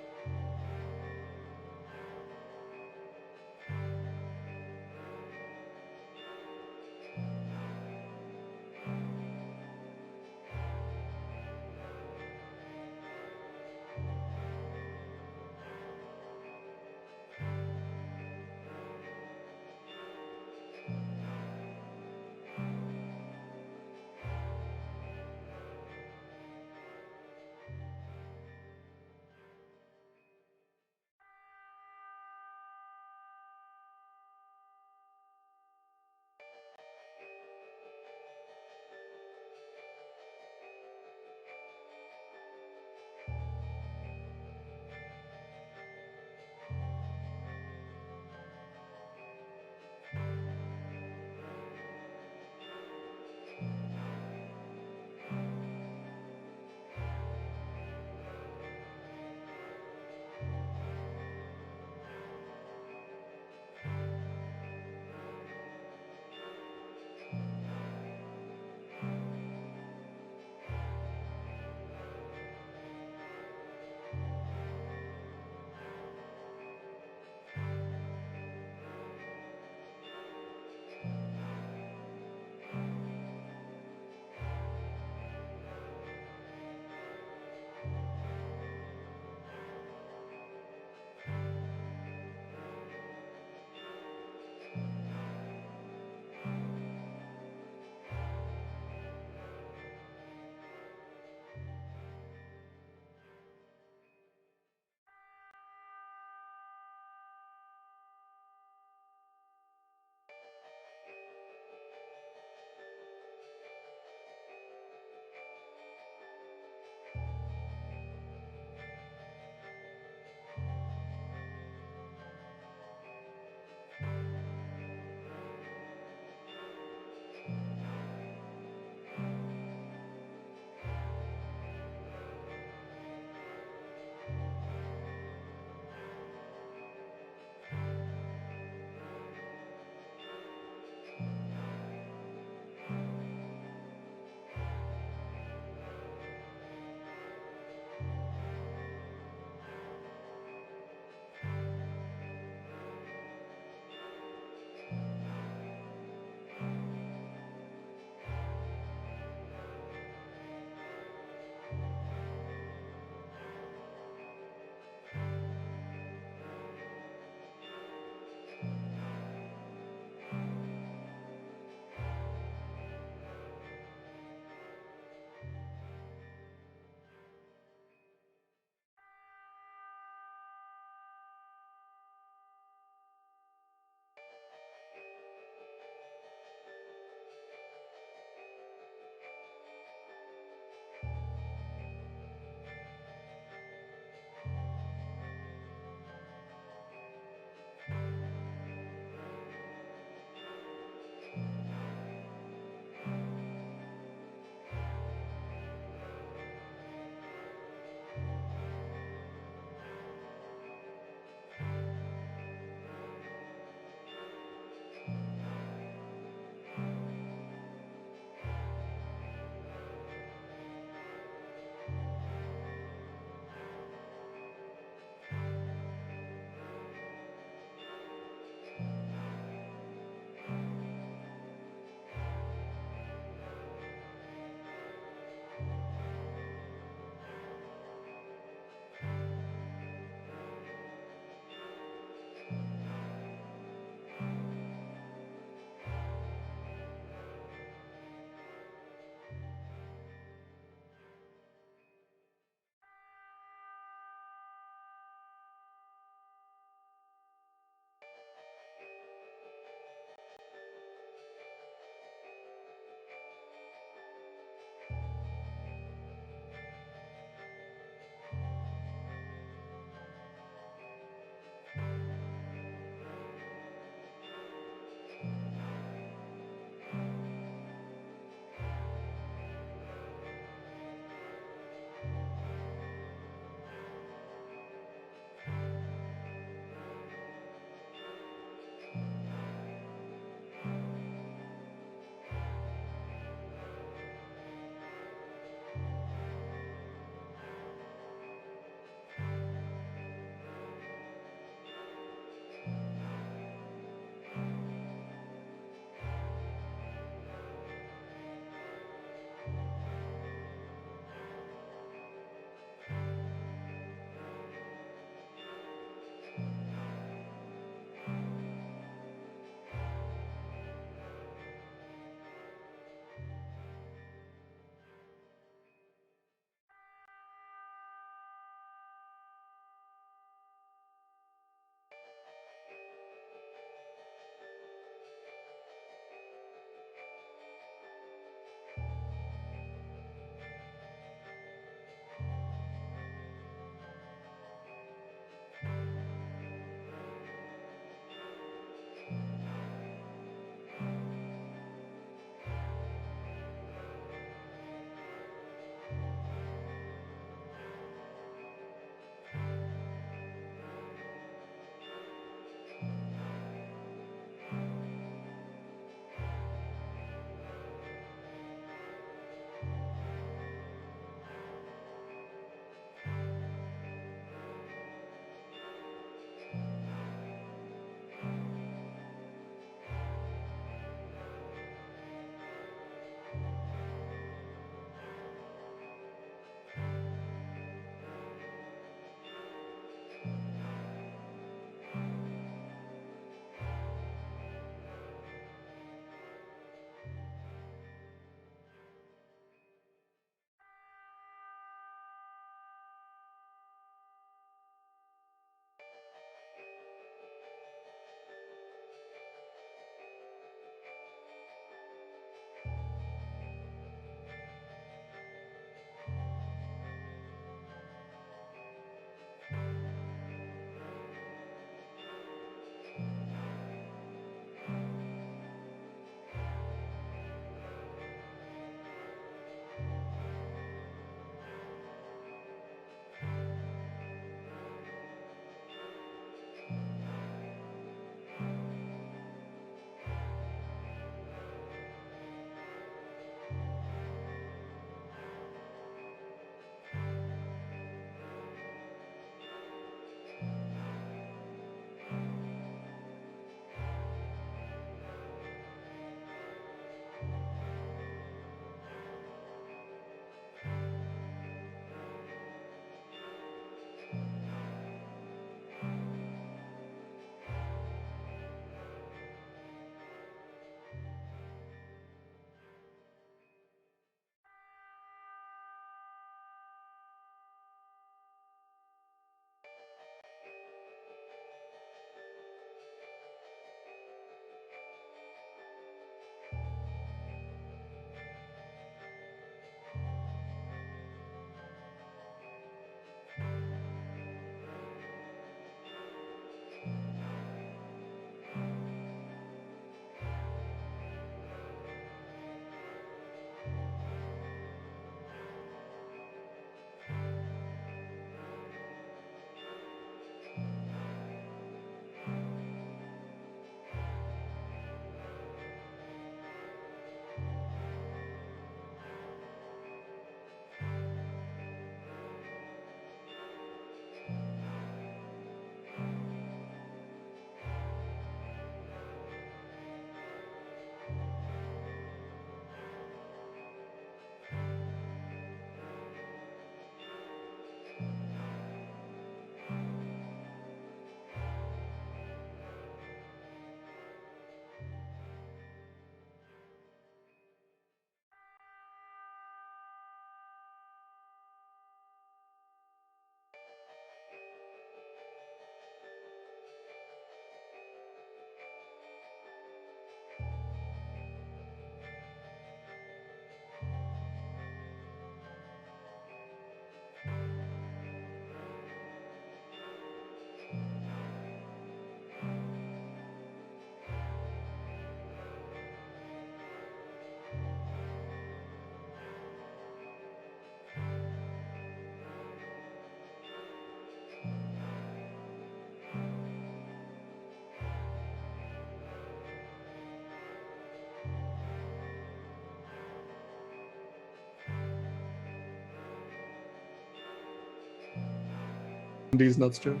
[SPEAKER 5] These nuts joke.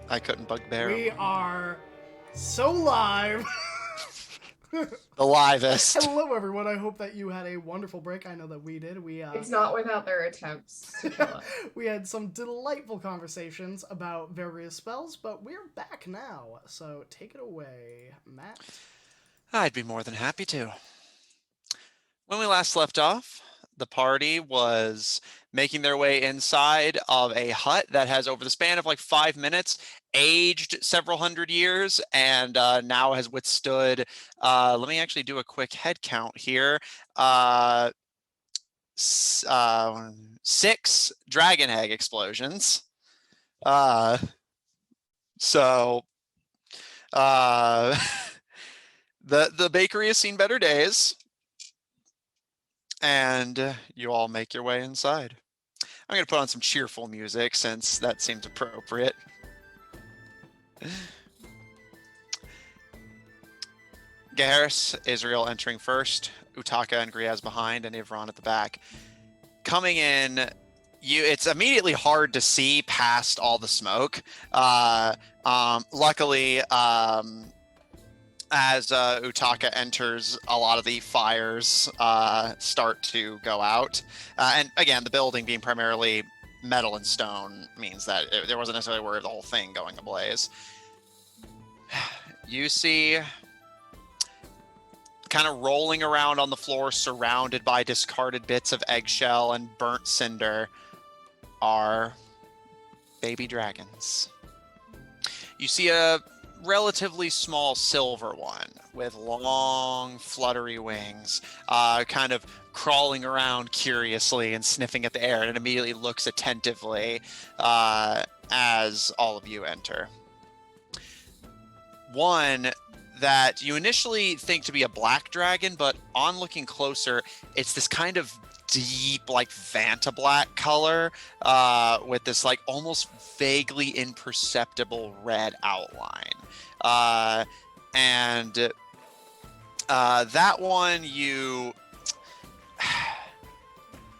[SPEAKER 2] I couldn't bugbear
[SPEAKER 1] We
[SPEAKER 2] him.
[SPEAKER 1] are so live.
[SPEAKER 2] The livest.
[SPEAKER 1] Hello, everyone. I hope that you had a wonderful break. I know that we did.
[SPEAKER 4] It's not without their attempts to kill us.
[SPEAKER 1] We had some delightful conversations about various spells, but we're back now. So take it away, Matt.
[SPEAKER 2] I'd be more than happy to. When we last left off, the party was making their way inside of a hut that has, over the span of like 5 minutes, aged several hundred years and now has withstood, let me actually do a quick head count here, 6 dragon egg explosions. So the bakery has seen better days, and you all make your way inside. I'm going to put on some cheerful music since that seems appropriate. Garrus, Israel entering first, Utaka and Griaz behind, and Ivron at the back. Coming in, it's immediately hard to see past all the smoke. Luckily, as Utaka enters, a lot of the fires start to go out. And again, the building being primarily metal and stone means that there wasn't necessarily worry of the whole thing going ablaze. You see, kind of rolling around on the floor, surrounded by discarded bits of eggshell and burnt cinder, are baby dragons. You see a relatively small silver one with long fluttery wings, kind of crawling around curiously and sniffing at the air, and it immediately looks attentively as all of you enter. One that you initially think to be a black dragon, but on looking closer, it's this kind of deep, like Vanta black color with this like almost vaguely imperceptible red outline. And that one,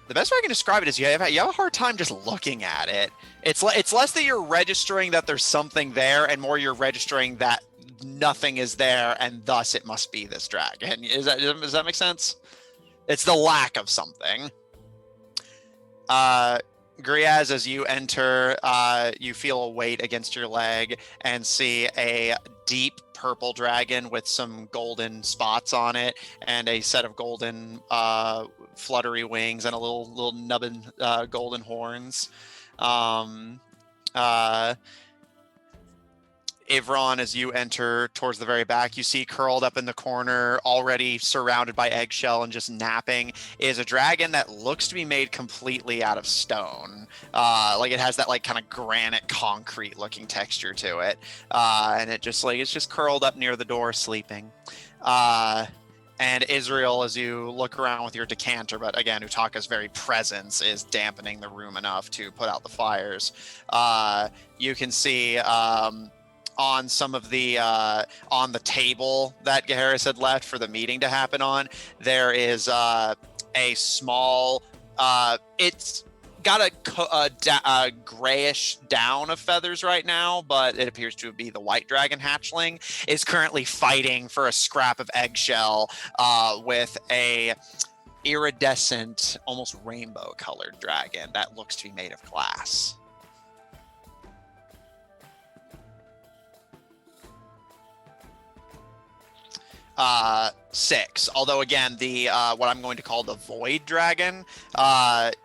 [SPEAKER 2] the best way I can describe it is you have a hard time just looking at it. It's less that you're registering that there's something there, and more you're registering that nothing is there, and thus it must be this dragon. Does that make sense? It's the lack of something. Griaz, as you enter, you feel a weight against your leg and see a deep purple dragon with some golden spots on it and a set of golden fluttery wings and a little nubbin golden horns. Ivron, as you enter towards the very back, you see curled up in the corner, already surrounded by eggshell and just napping, is a dragon that looks to be made completely out of stone. Like it has that like kind of granite concrete looking texture to it. And it's just curled up near the door sleeping. And Israel, as you look around with your decanter, but again, Utaka's very presence is dampening the room enough to put out the fires. You can see on some of the on the table that Garrus had left for the meeting to happen on, there is a small it's got a grayish down of feathers right now, but it appears to be the white dragon hatchling is currently fighting for a scrap of eggshell with a iridescent, almost rainbow colored dragon that looks to be made of glass. 6. Although again, the what I'm going to call the void dragon,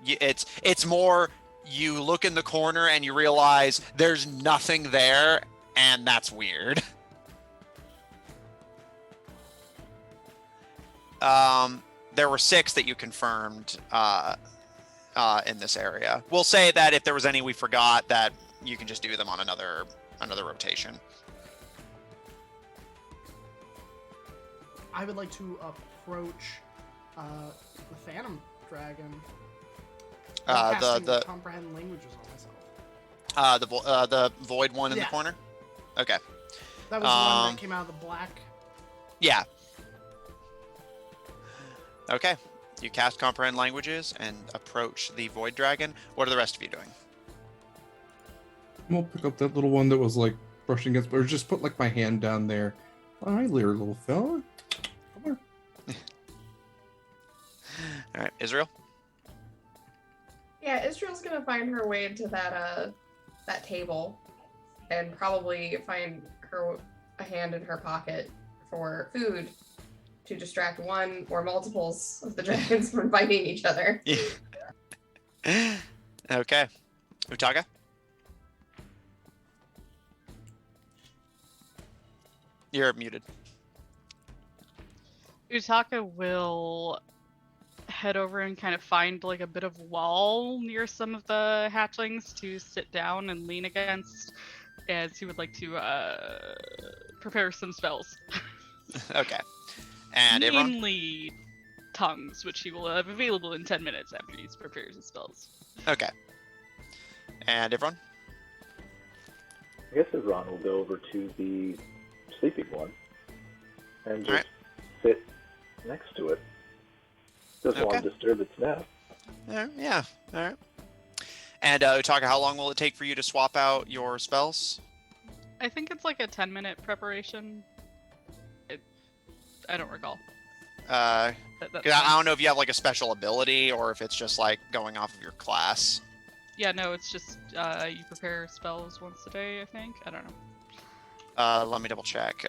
[SPEAKER 2] it's more you look in the corner and you realize there's nothing there, and that's weird. There were 6 that you confirmed in this area. We'll say that if there was any we forgot, that you can just do them on another rotation.
[SPEAKER 1] I would like to approach the Phantom Dragon.
[SPEAKER 2] The
[SPEAKER 1] comprehend languages on myself.
[SPEAKER 2] The void one in the corner. Okay.
[SPEAKER 1] That was the one that came out of the black.
[SPEAKER 2] Yeah. Okay. You cast Comprehend Languages and approach the Void Dragon. What are the rest of you doing?
[SPEAKER 5] We'll pick up that little one that was like brushing against, or just put like my hand down there. Hi there, little fella. Come here.
[SPEAKER 2] All right, Israel.
[SPEAKER 4] Yeah, Israel's gonna find her way into that table, and probably find a hand in her pocket for food to distract one or multiples of the dragons from fighting each other.
[SPEAKER 2] Okay, Utaka. You're muted.
[SPEAKER 3] Utaka will head over and kind of find like a bit of wall near some of the hatchlings to sit down and lean against, as he would like to prepare some spells.
[SPEAKER 2] Okay. And everyone?
[SPEAKER 3] Mainly tongues, which he will have available in 10 minutes after he's prepared his spells.
[SPEAKER 2] Okay. And everyone?
[SPEAKER 6] I guess Ron will go over to the sleeping one and just sit next to it. Doesn't want to disturb its nap.
[SPEAKER 2] Yeah, all right. And Utaka, how long will it take for you to swap out your spells?
[SPEAKER 3] I think it's like a 10-minute preparation. I don't recall.
[SPEAKER 2] I don't know if you have like a special ability or if it's just like going off of your class.
[SPEAKER 3] Yeah, no, it's just you prepare spells once a day, I think. I don't know.
[SPEAKER 2] Let me double check.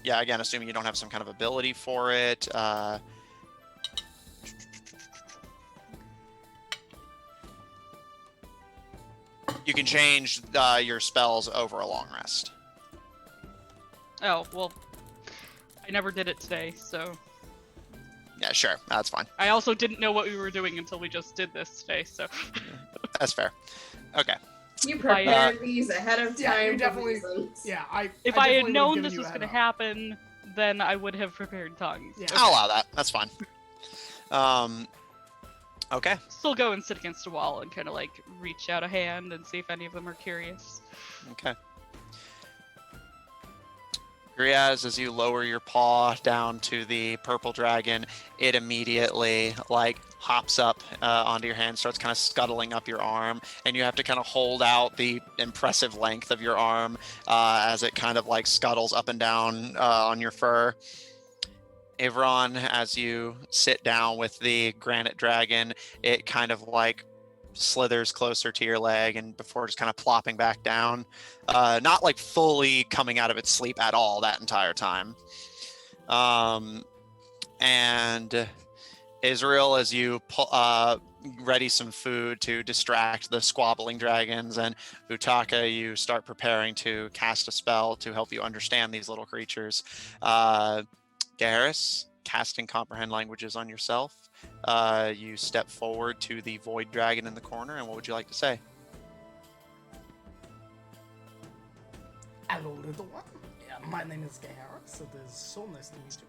[SPEAKER 2] Yeah, again, assuming you don't have some kind of ability for it. You can change your spells over a long rest.
[SPEAKER 3] Oh, well, I never did it today, so...
[SPEAKER 2] Yeah, sure. That's fine.
[SPEAKER 3] I also didn't know what we were doing until we just did this today, so...
[SPEAKER 2] That's fair. Okay.
[SPEAKER 4] You prepared these ahead of time.
[SPEAKER 1] Yeah, you
[SPEAKER 4] for
[SPEAKER 1] definitely.
[SPEAKER 4] reasons.
[SPEAKER 1] Yeah,
[SPEAKER 3] If I had known this was going to happen, then I would have prepared tongues.
[SPEAKER 1] Yeah.
[SPEAKER 2] I'll allow that. That's fine. Okay.
[SPEAKER 3] Still go and sit against a wall and kind of like reach out a hand and see if any of them are curious.
[SPEAKER 2] Okay. Griaz, as you lower your paw down to the purple dragon, it immediately like hops up onto your hand, starts kind of scuttling up your arm, and you have to kind of hold out the impressive length of your arm as it kind of like scuttles up and down on your fur. Ivron, as you sit down with the granite dragon, it kind of like slithers closer to your leg and before just kind of plopping back down, not like fully coming out of its sleep at all that entire time. And Israel, as you ready some food to distract the squabbling dragons, and Utaka, you start preparing to cast a spell to help you understand these little creatures. Garrus, casting Comprehend Languages on yourself. You step forward to the Void Dragon in the corner, and what would you like to say?
[SPEAKER 1] Hello, little one. Yeah, my name is Garrus. It is so nice to meet you.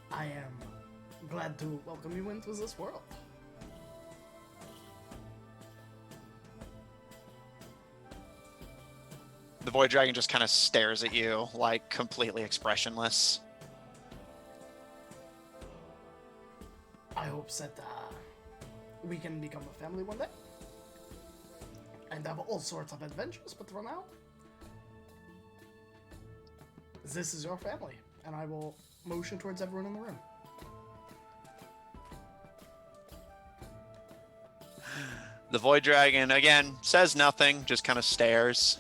[SPEAKER 1] I am glad to welcome you into this world.
[SPEAKER 2] The Void Dragon just kind of stares at you, like completely expressionless.
[SPEAKER 1] I hope that we can become a family one day and have all sorts of adventures, but for now, this is your family, and I will motion towards everyone in the room.
[SPEAKER 2] The Void Dragon, again, says nothing, just kind of stares.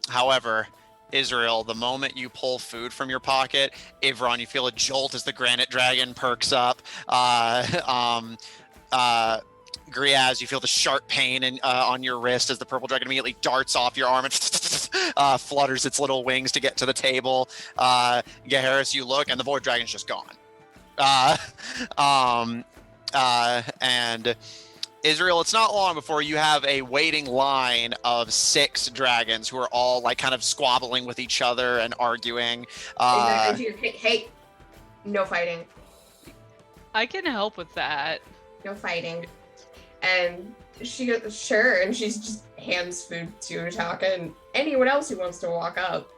[SPEAKER 2] However, Israel, the moment you pull food from your pocket, Ivron, you feel a jolt as the granite dragon perks up. Griaz, you feel the sharp pain on your wrist as the purple dragon immediately darts off your arm and flutters its little wings to get to the table. Gaharis, you look, and the Void Dragon's just gone. And Israel, it's not long before you have a waiting line of 6 dragons who are all like kind of squabbling with each other and arguing.
[SPEAKER 4] Hey, no fighting.
[SPEAKER 3] I can help with that.
[SPEAKER 4] No fighting. And she goes, sure, and she's just hands food to Utaka and anyone else who wants to walk up.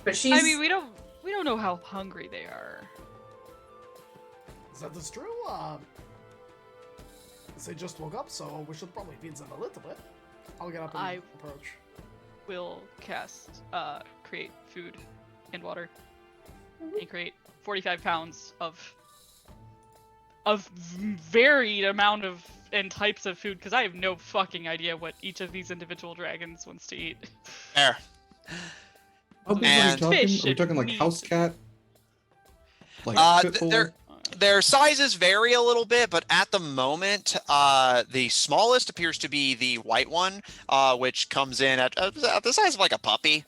[SPEAKER 4] But she's.
[SPEAKER 3] I mean, we don't know how hungry they are.
[SPEAKER 1] That is true. They just woke up, so we should probably feed them a little bit. I'll get up and approach.
[SPEAKER 3] Will cast create food and water and create 45 pounds of varied amount of and types of food, because I have no fucking idea what each of these individual dragons wants to eat.
[SPEAKER 2] There.
[SPEAKER 5] How big are we talking? Are we talking like house cat? Like
[SPEAKER 2] their sizes vary a little bit, but at the moment, the smallest appears to be the white one, which comes in at the size of like a puppy.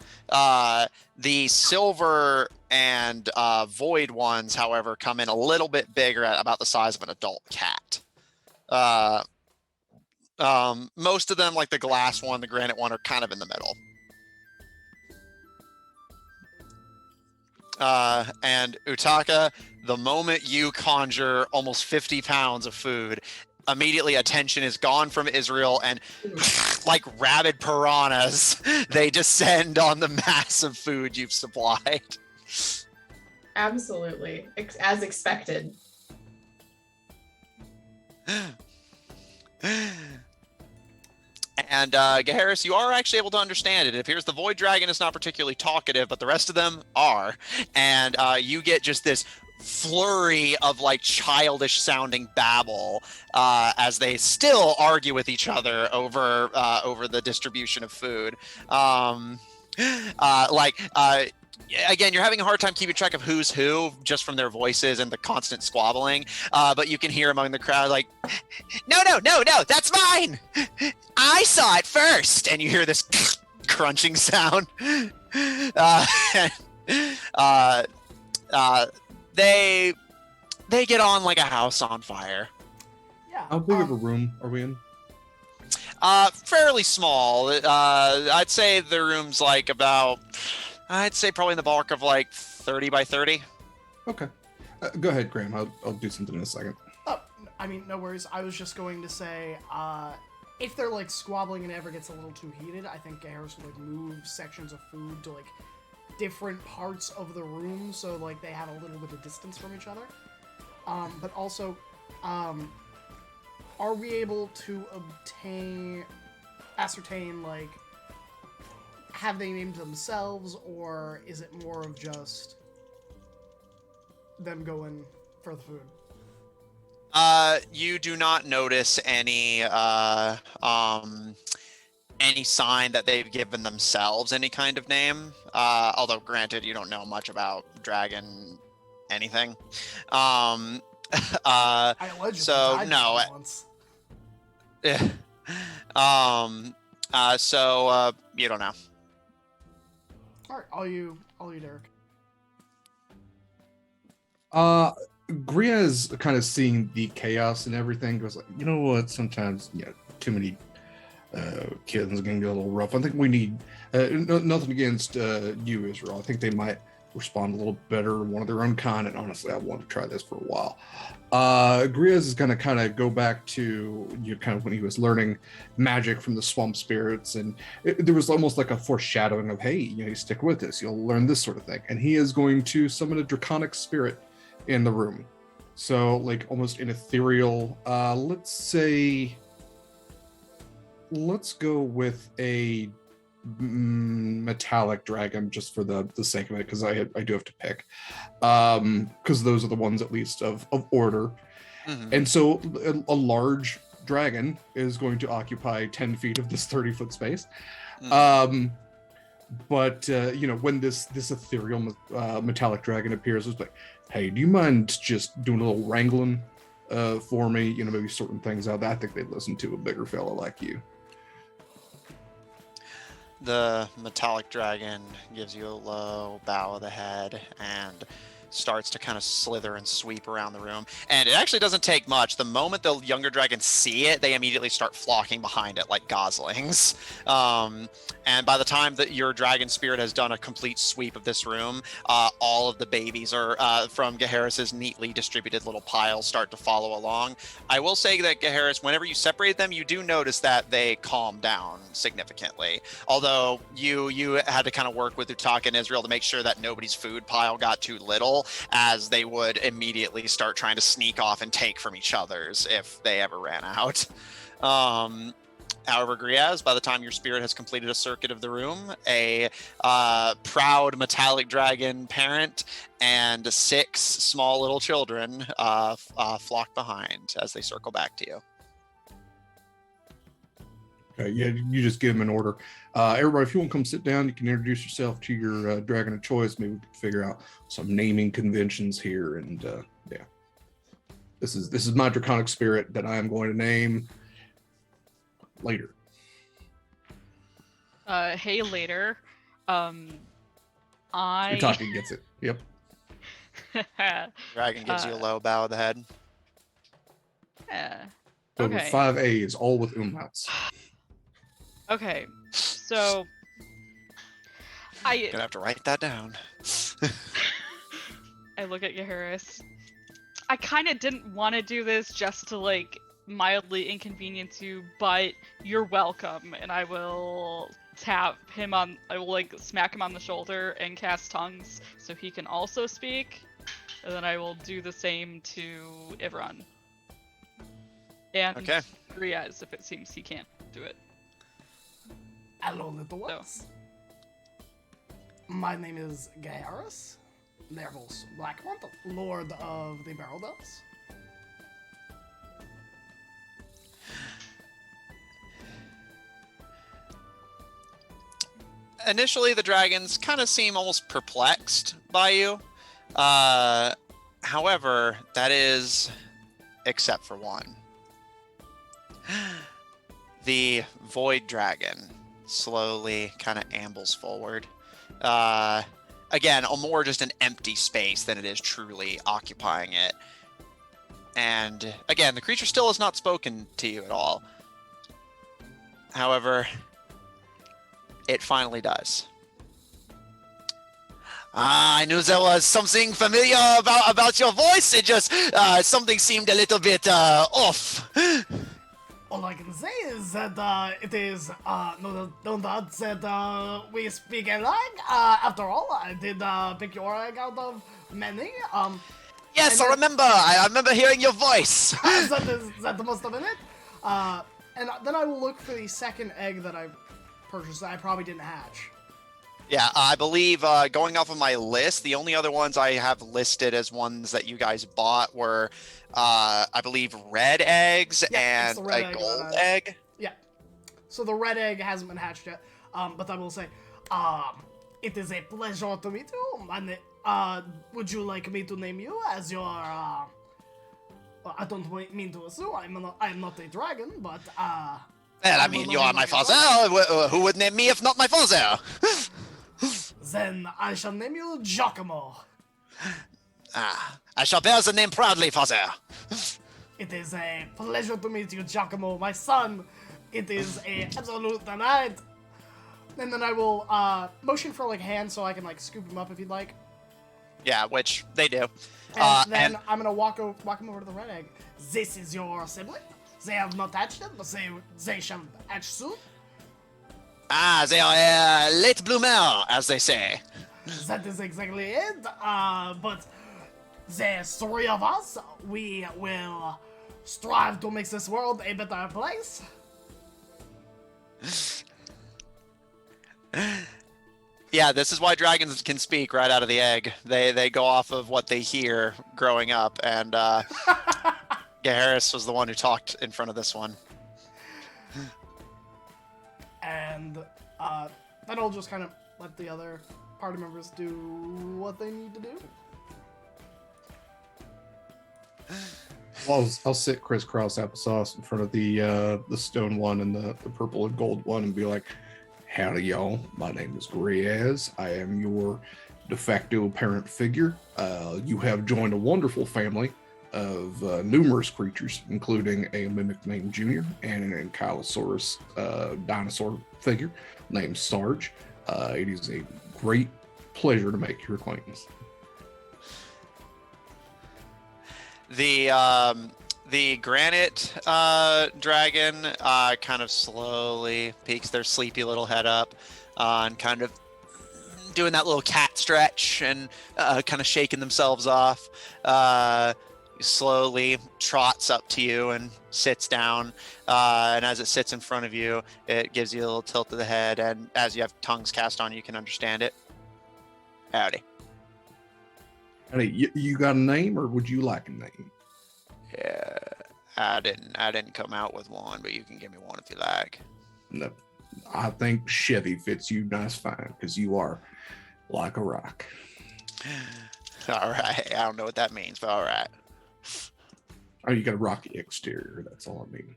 [SPEAKER 2] The silver and void ones, however, come in a little bit bigger, at about the size of an adult cat. Most of them, like the glass one, the granite one, are kind of in the middle. And Utaka, the moment you conjure almost 50 pounds of food, immediately attention is gone from Israel, and like rabid piranhas, they descend on the mass of food you've supplied.
[SPEAKER 4] Absolutely. As expected.
[SPEAKER 2] And Gaheris, you are actually able to understand it. It appears the Void Dragon is not particularly talkative, but the rest of them are. And you get just this flurry of like childish sounding babble as they still argue with each other over the distribution of food. Again, you're having a hard time keeping track of who's who just from their voices and the constant squabbling. But you can hear among the crowd like, no, that's mine. I saw it first. And you hear this crunching sound. They get on like a house on fire.
[SPEAKER 1] Yeah.
[SPEAKER 5] How big of a room are we in?
[SPEAKER 2] Fairly small. I'd say the room's like about, I'd say probably in the ballpark of like 30 by 30.
[SPEAKER 5] Okay. Go ahead, Graham. I'll do something in a second.
[SPEAKER 1] Oh, I mean, no worries. I was just going to say, if they're like squabbling and it ever gets a little too heated, I think Harris would like move sections of food to like different parts of the room so like they have a little bit of distance from each other. But also, are we able to ascertain like, have they named themselves, or is it more of just them going for the food?
[SPEAKER 2] You do not notice any sign that they've given themselves any kind of name. Although, granted, you don't know much about dragon anything.
[SPEAKER 1] I allegedly died once.
[SPEAKER 2] Yeah. You don't know.
[SPEAKER 1] All right, all you, Derek.
[SPEAKER 5] Gria's kind of seeing the chaos and everything, goes like, you know what? Sometimes, too many kids can get a little rough. I think we need nothing against you, Israel. I think they might respond a little better, one of their own kind. And honestly, I want to try this for a while. Gria's is going to kind of go back to kind of when he was learning magic from the swamp spirits, and there was almost like a foreshadowing of, hey, you stick with this, you'll learn this sort of thing. And he is going to summon a draconic spirit in the room, so like almost an ethereal. Let's go with a metallic dragon just for the sake of it, because I do have to pick, because those are the ones at least of order. Mm-hmm. And so a large dragon is going to occupy 10 feet of this 30-foot space. Mm-hmm. But when this ethereal metallic dragon appears, it's like, hey, do you mind just doing a little wrangling for me, maybe sorting things out? I think they'd listen to a bigger fella like you.
[SPEAKER 2] The metallic dragon gives you a low bow of the head and starts to kind of slither and sweep around the room. And it actually doesn't take much. The moment the younger dragons see it, they immediately start flocking behind it like goslings. And by the time that your dragon spirit has done a complete sweep of this room, all of the babies are from Gaheris's neatly distributed little piles start to follow along. I will say that Gaheris, whenever you separate them, you do notice that they calm down significantly. Although you had to kind of work with Utaka and Israel to make sure that nobody's food pile got too little. well as they would immediately start trying to sneak off and take from each other's if they ever ran out. However, Griaz, by the time your spirit has completed a circuit of the room, a proud metallic dragon parent and 6 small little children flock behind as they circle back to you.
[SPEAKER 5] Okay, yeah, you just give them an order. Everybody, if you want to come sit down, you can introduce yourself to your dragon of choice. Maybe we can figure out some naming conventions here. And yeah, this is my draconic spirit that I am going to name later.
[SPEAKER 3] Hey, later.
[SPEAKER 5] Utaka gets it. Yep.
[SPEAKER 2] Dragon gives you a low bow of the head.
[SPEAKER 3] Yeah.
[SPEAKER 5] So with
[SPEAKER 3] Okay.
[SPEAKER 5] 5 A's, all with umlauts.
[SPEAKER 3] Okay. So
[SPEAKER 2] Gonna have to write that down.
[SPEAKER 3] I look at Yaharis. I kind of didn't want to do this just to like mildly inconvenience you, but you're welcome, and I will I will like smack him on the shoulder and cast tongues so he can also speak, and then I will do the same to Ivron. And
[SPEAKER 2] Okay.
[SPEAKER 3] Griaz if it seems he can't do it.
[SPEAKER 1] Hello, little ones. My name is Gaearis, Nervos Blackmont, Lord of the Barrel Dells.
[SPEAKER 2] Initially, the dragons kind of seem almost perplexed by you. However, that is except for one. The Void Dragon slowly kind of ambles forward. Again, more just an empty space than it is truly occupying it. And again, the creature still has not spoken to you at all. However, it finally does. I knew there was something familiar about your voice. It just, something seemed a little bit off.
[SPEAKER 1] All I can say is that it is no doubt that we speak alike. After all, I did pick your egg out of many.
[SPEAKER 2] Yes,
[SPEAKER 1] and
[SPEAKER 2] I remember. I remember hearing your voice.
[SPEAKER 1] that must have been it. And then I will look for the second egg that I purchased that I probably didn't hatch.
[SPEAKER 2] Yeah, I believe going off of my list, the only other ones I have listed as ones that you guys bought were, I believe, red eggs
[SPEAKER 1] Yeah, it's
[SPEAKER 2] and
[SPEAKER 1] the red
[SPEAKER 2] a
[SPEAKER 1] egg
[SPEAKER 2] gold
[SPEAKER 1] that
[SPEAKER 2] egg.
[SPEAKER 1] Yeah. So the red egg hasn't been hatched yet. But I will say, it is a pleasure to meet you. And would you like me to name you as your? Well, I don't mean to assume I'm not a dragon, but
[SPEAKER 2] Well, I
[SPEAKER 1] I'm
[SPEAKER 2] mean,
[SPEAKER 1] a
[SPEAKER 2] you are my
[SPEAKER 1] lovely
[SPEAKER 2] father. Who would name me if not my father?
[SPEAKER 1] Then I shall name you Giacomo.
[SPEAKER 2] I shall bear the name proudly, father.
[SPEAKER 1] It is a pleasure to meet you, Giacomo, my son. It is a absolute delight. And then I will motion for like hand so I can like scoop him up if you'd like.
[SPEAKER 2] Yeah, which they do.
[SPEAKER 1] And then I'm gonna walk him over to the red egg. This is your sibling. They have not hatched yet, but they shall hatch soon.
[SPEAKER 2] They are a late bloomer, as they say.
[SPEAKER 1] That is exactly it. But the 3 of us, we will strive to make this world a better place.
[SPEAKER 2] Yeah, this is why dragons can speak right out of the egg. They go off of what they hear growing up, and Harris was the one who talked in front of this one.
[SPEAKER 1] And then I'll just kind of let the other party members do what they need to do.
[SPEAKER 5] Well, I'll sit crisscross applesauce in front of the stone one and the purple and gold one and be like, howdy y'all, my name is Griaz. I am your de facto parent figure. You have joined a wonderful family of numerous creatures, including a mimic named Junior and an ankylosaurus dinosaur figure named Sarge. It is a great pleasure to make your acquaintance.
[SPEAKER 2] The granite dragon kind of slowly peeks their sleepy little head up and kind of doing that little cat stretch and kind of shaking themselves off. Slowly trots up to you and sits down. And as it sits in front of you, it gives you a little tilt of the head. And as you have tongues cast on, you can understand it. Howdy.
[SPEAKER 5] Hey, you got a name, or would you like a name?
[SPEAKER 2] Yeah, I didn't come out with one, but you can give me one if you like.
[SPEAKER 5] No, I think Chevy fits you nice fine because you are like a rock.
[SPEAKER 2] All right, I don't know what that means, but all right.
[SPEAKER 5] Oh, you got a rocky exterior. That's all I mean.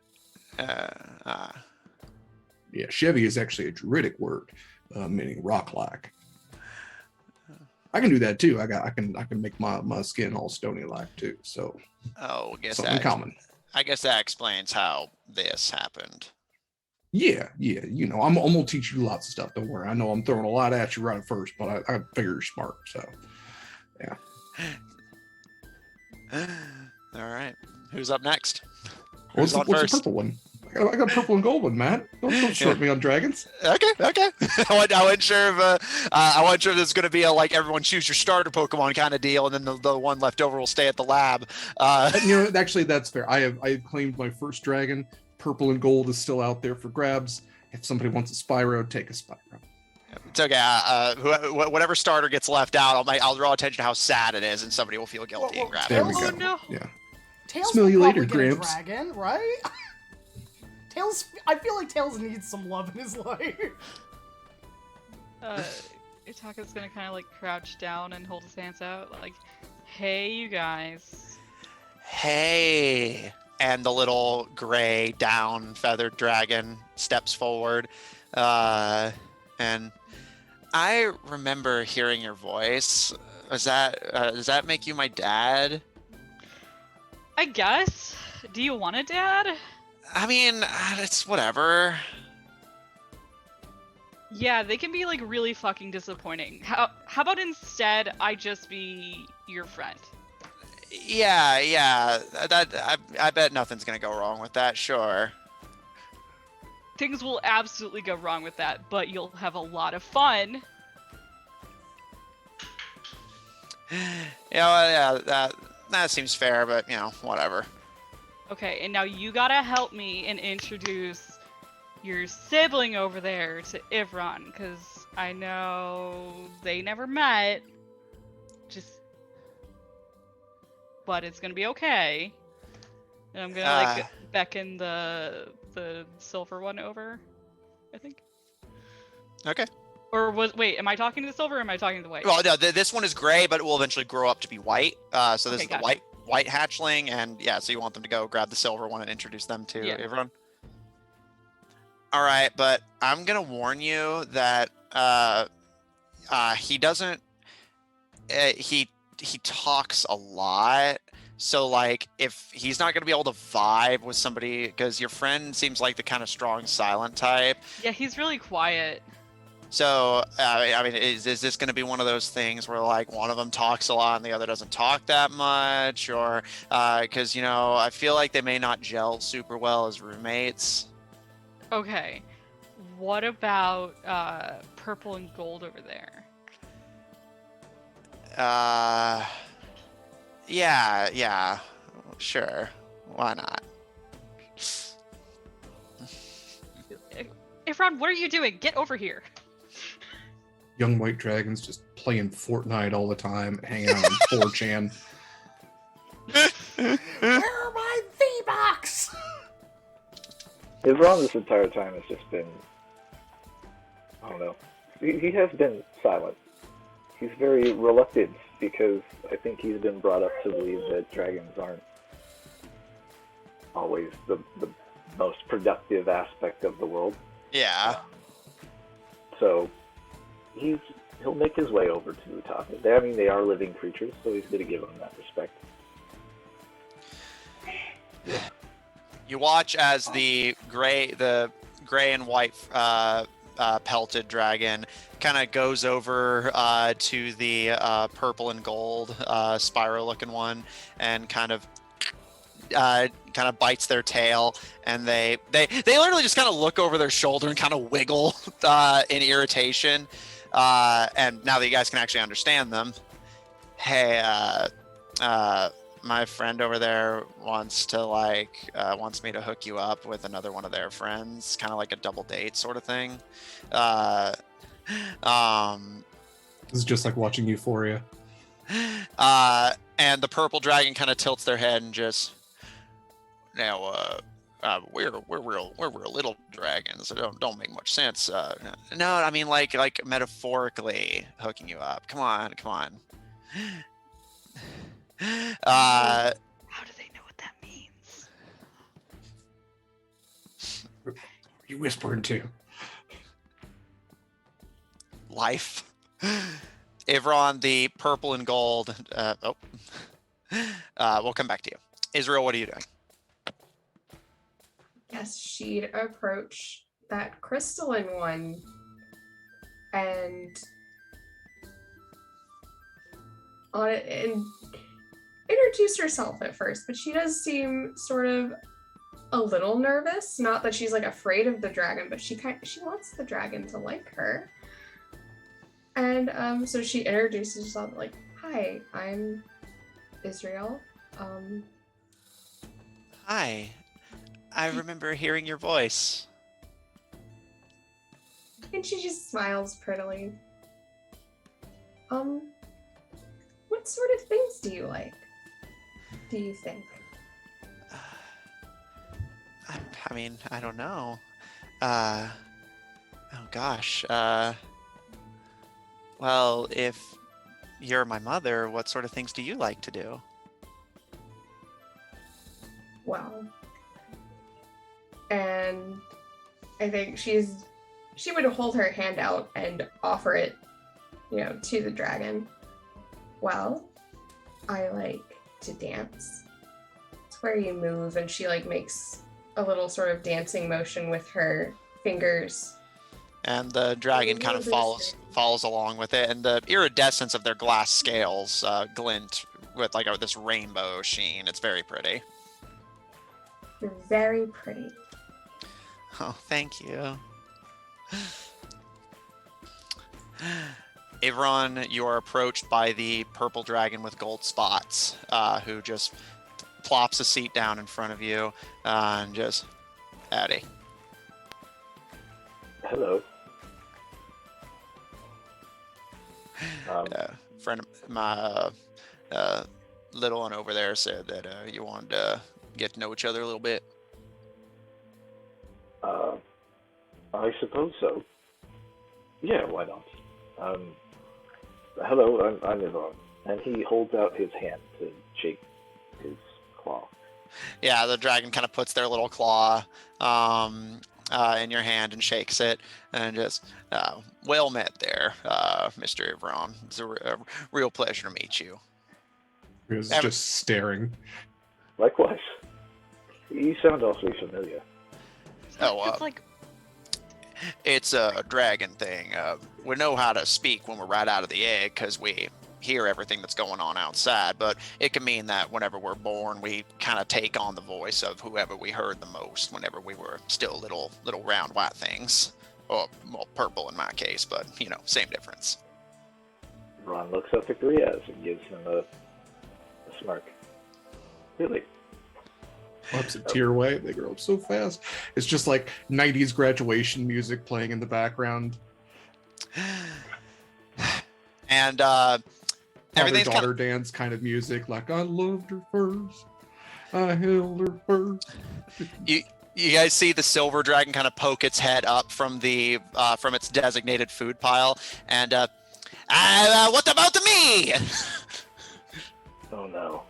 [SPEAKER 5] Yeah, Chevy is actually a druidic word, meaning rock-like. I can do that too. I can make my skin all stony like too. So
[SPEAKER 2] Oh, I guess
[SPEAKER 5] something common.
[SPEAKER 2] I guess that explains how this happened.
[SPEAKER 5] Yeah. You know, I'm gonna teach you lots of stuff. Don't worry. I know I'm throwing a lot at you right at first, but I figure you're smart. So yeah.
[SPEAKER 2] All right. Who's up next?
[SPEAKER 5] What's
[SPEAKER 2] Who's on
[SPEAKER 5] the
[SPEAKER 2] first?
[SPEAKER 5] purple one? I got purple and gold one, man. Don't short me on dragons.
[SPEAKER 2] Okay. I wasn't sure if this is going to be a like everyone choose your starter Pokemon kind of deal, and then the one left over will stay at the lab.
[SPEAKER 5] You know, actually, that's fair. I have claimed my first dragon. Purple and gold is still out there for grabs. If somebody wants a Spyro, take a Spyro.
[SPEAKER 2] It's okay. Whatever starter gets left out, I'll draw attention to how sad it is, and somebody will feel guilty and grab
[SPEAKER 5] There
[SPEAKER 2] it.
[SPEAKER 5] we go.
[SPEAKER 3] Oh, no.
[SPEAKER 5] Yeah.
[SPEAKER 1] Tails
[SPEAKER 5] Smell
[SPEAKER 1] will
[SPEAKER 5] you later,
[SPEAKER 1] probably get a
[SPEAKER 5] Gramps.
[SPEAKER 1] dragon, right? Tails, I feel like Tails needs some love in his life.
[SPEAKER 3] Utaka's gonna kind of like crouch down and hold his hands out, like, "Hey, you guys."
[SPEAKER 2] Hey. And the little gray down feathered dragon steps forward. And I remember hearing your voice. Does that make you my dad?
[SPEAKER 3] I guess. Do you want a dad?
[SPEAKER 2] I mean, it's whatever.
[SPEAKER 3] Yeah, they can be like really fucking disappointing. How about instead I just be your friend?
[SPEAKER 2] Yeah. I bet nothing's gonna go wrong with that. Sure.
[SPEAKER 3] Things will absolutely go wrong with that, but you'll have a lot of fun.
[SPEAKER 2] Yeah, that seems fair, but whatever.
[SPEAKER 3] Okay, and now you gotta help me and introduce your sibling over there to Ivron, because I know they never met. But it's gonna be okay. And I'm gonna beckon the silver one over, I think.
[SPEAKER 2] Okay.
[SPEAKER 3] Or wait, am I talking to the silver or am I talking to the white?
[SPEAKER 2] Well, no, this one is gray, but it will eventually grow up to be white. So this is the
[SPEAKER 3] gotcha.
[SPEAKER 2] white hatchling, and so you want them to go grab the silver one and introduce them to everyone. All right, but I'm gonna warn you that he doesn't. He talks a lot. So like, if he's not gonna be able to vibe with somebody, because your friend seems like the kind of strong silent type.
[SPEAKER 3] Yeah, he's really quiet.
[SPEAKER 2] So, I mean, is this going to be one of those things where, like, one of them talks a lot and the other doesn't talk that much? Or, because, I feel like they may not gel super well as roommates.
[SPEAKER 3] Okay. What about purple and gold over there?
[SPEAKER 2] Yeah. Sure. Why not?
[SPEAKER 3] Ifron, what are you doing? Get over here.
[SPEAKER 5] Young white dragons just playing Fortnite all the time, hanging out on 4chan.
[SPEAKER 1] Where are my V-Bucks?
[SPEAKER 6] Ivron this entire time has just been, I don't know, he has been silent. He's very reluctant because I think he's been brought up to believe that dragons aren't always the most productive aspect of the world.
[SPEAKER 2] Yeah.
[SPEAKER 6] So he'll make his way over to Utaka. I mean, they are living creatures, so he's going to give them that respect.
[SPEAKER 2] You watch as the gray and white pelted dragon kind of goes over to the purple and gold spiral-looking one, and kind of bites their tail, and they literally just kind of look over their shoulder and kind of wiggle in irritation. And now that you guys can actually understand them, hey, my friend over there wants me to hook you up with another one of their friends, kind of like a double date sort of thing.
[SPEAKER 5] This is just like watching Euphoria.
[SPEAKER 2] And the purple dragon kind of tilts their head and just, now, we're real little dragons. So don't make much sense. No, I mean like metaphorically hooking you up. Come on.
[SPEAKER 3] How do they know what that means?
[SPEAKER 5] What are you whispering to?
[SPEAKER 2] Life. Ivron, the purple and gold. We'll come back to you. Israel, what are you doing?
[SPEAKER 4] Yes, she'd approach that crystalline one and introduce herself at first, but she does seem sort of a little nervous. Not that she's like afraid of the dragon, but she wants the dragon to like her. And so she introduces herself like, "Hi, I'm Israel.
[SPEAKER 2] Hi. I remember hearing your voice."
[SPEAKER 4] And she just smiles prettily. What sort of things do you like? Do you think?
[SPEAKER 2] I mean, I don't know. Oh gosh. Well, if you're my mother, what sort of things do you like to do?
[SPEAKER 4] Well, and I think she would hold her hand out and offer it, to the dragon. Well, I like to dance. It's where you move, and she makes a little sort of dancing motion with her fingers.
[SPEAKER 2] And the dragon kind of follows along with it, and the iridescence of their glass scales glint with this rainbow sheen. It's very pretty.
[SPEAKER 4] You're very pretty.
[SPEAKER 2] Oh, thank you. Ivron, you are approached by the purple dragon with gold spots, who just plops a seat down in front of you and just, howdy.
[SPEAKER 6] Hello.
[SPEAKER 2] Friend of my little one over there said that you wanted to get to know each other a little bit.
[SPEAKER 6] I suppose so. Yeah, why not? Hello, I'm Yvonne. And he holds out his hand to shake his claw.
[SPEAKER 2] Yeah, the dragon kind of puts their little claw in your hand and shakes it, and just, well met there, Mr. Ivron. It's a real pleasure to meet you.
[SPEAKER 5] He was just staring.
[SPEAKER 6] Likewise. You sound awfully familiar.
[SPEAKER 2] It's a dragon thing. We know how to speak when we're right out of the egg because we hear everything that's going on outside, but it can mean that whenever we're born, we kind of take on the voice of whoever we heard the most whenever we were still little round white things. Or, well, purple in my case, but, same difference.
[SPEAKER 6] Ron looks up at Griaz and gives him a smirk. Really?
[SPEAKER 5] Ups a tear away. They grow up so fast. It's just like 90s graduation music playing in the background.
[SPEAKER 2] And
[SPEAKER 5] everything's daughter dance kind of music, like I loved her first, I held her first.
[SPEAKER 2] You guys see the silver dragon kind of poke its head up from from its designated food pile, and what about me?
[SPEAKER 6] Oh no.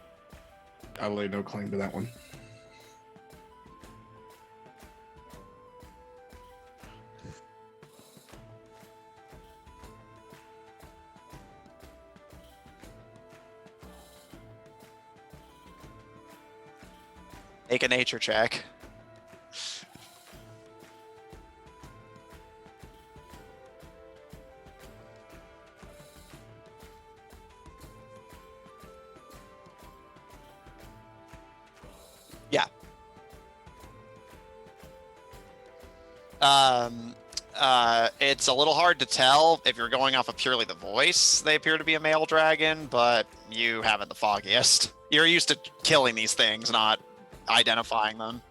[SPEAKER 5] I lay no claim to that one.
[SPEAKER 2] Make a nature check. Yeah. It's a little hard to tell if you're going off of purely the voice. They appear to be a male dragon, but you haven't the foggiest. You're used to killing these things, not identifying them.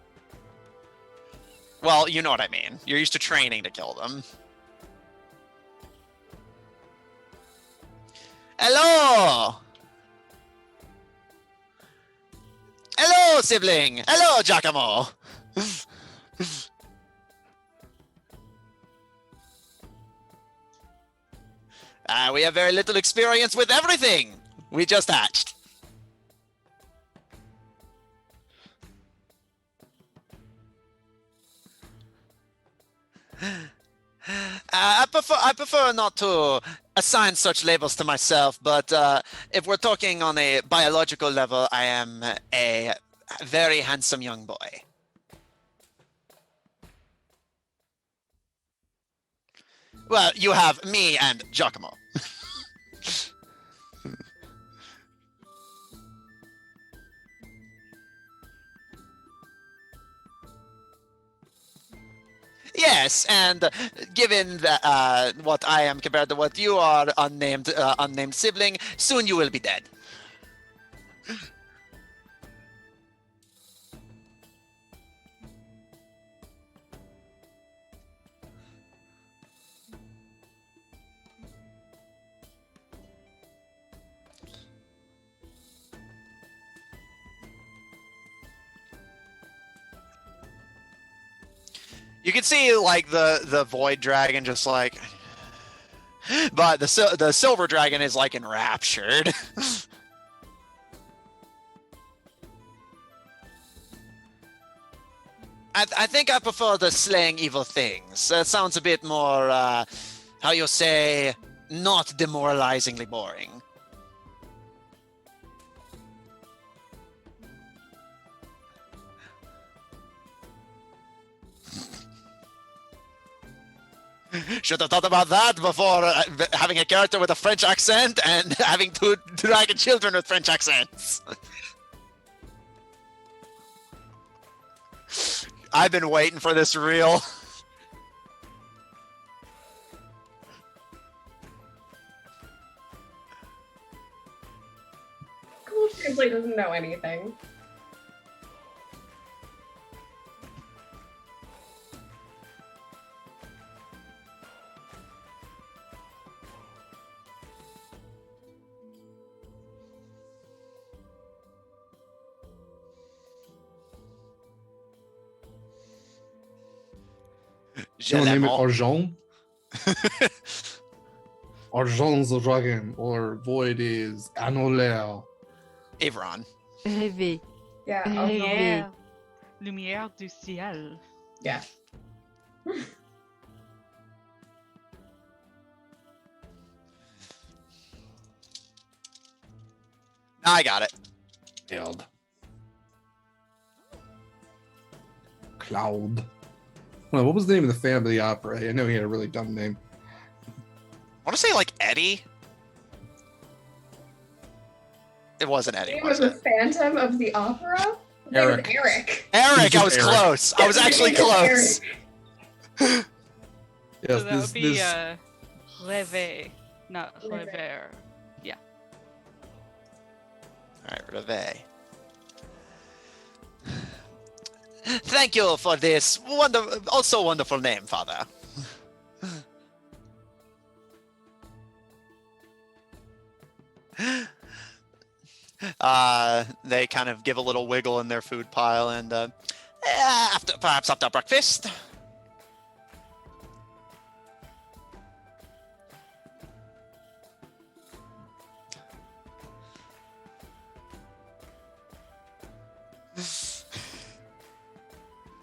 [SPEAKER 2] Well, you know what I mean. You're used to training to kill them. Hello! Hello, sibling! Hello, Giacomo! We have very little experience with everything. We just hatched. I prefer not to assign such labels to myself, but if we're talking on a biological level, I am a very handsome young boy. Well, you have me and Giacomo. Yes, and given that, what I am compared to what you are, unnamed sibling, soon you will be dead. You can see like the void dragon just like, but the silver dragon is like enraptured. I think I prefer the slaying evil things. That sounds a bit more, how you say, not demoralizingly boring. Should have thought about that before having a character with a French accent and having two dragon children with French accents. I've been waiting for this reel.
[SPEAKER 4] Cool Translate doesn't know anything.
[SPEAKER 5] Someone name it Argent? Argent's the dragon, or Void is Annulaire.
[SPEAKER 2] Avron.
[SPEAKER 7] Rêver.
[SPEAKER 4] Yeah.
[SPEAKER 7] Rêver.
[SPEAKER 3] Lumière du ciel.
[SPEAKER 4] Yeah.
[SPEAKER 2] I got it.
[SPEAKER 5] Eld. Cloud. Well, what was the name of the Phantom of the Opera? I know he had a really dumb name.
[SPEAKER 2] I want to say like Eddie. It wasn't Eddie,
[SPEAKER 4] It
[SPEAKER 2] was
[SPEAKER 4] was
[SPEAKER 2] it?
[SPEAKER 4] the Phantom of the Opera?
[SPEAKER 5] Eric.
[SPEAKER 4] It was Eric.
[SPEAKER 2] Eric, I was
[SPEAKER 5] Eric.
[SPEAKER 2] close. I was actually close.
[SPEAKER 5] Yes,
[SPEAKER 3] So that would be
[SPEAKER 5] this
[SPEAKER 3] rêver, not
[SPEAKER 4] Rêver.
[SPEAKER 3] rêver.
[SPEAKER 2] All right, Reve. Thank you for this also wonderful name, Father. They kind of give a little wiggle in their food pile, and perhaps after breakfast.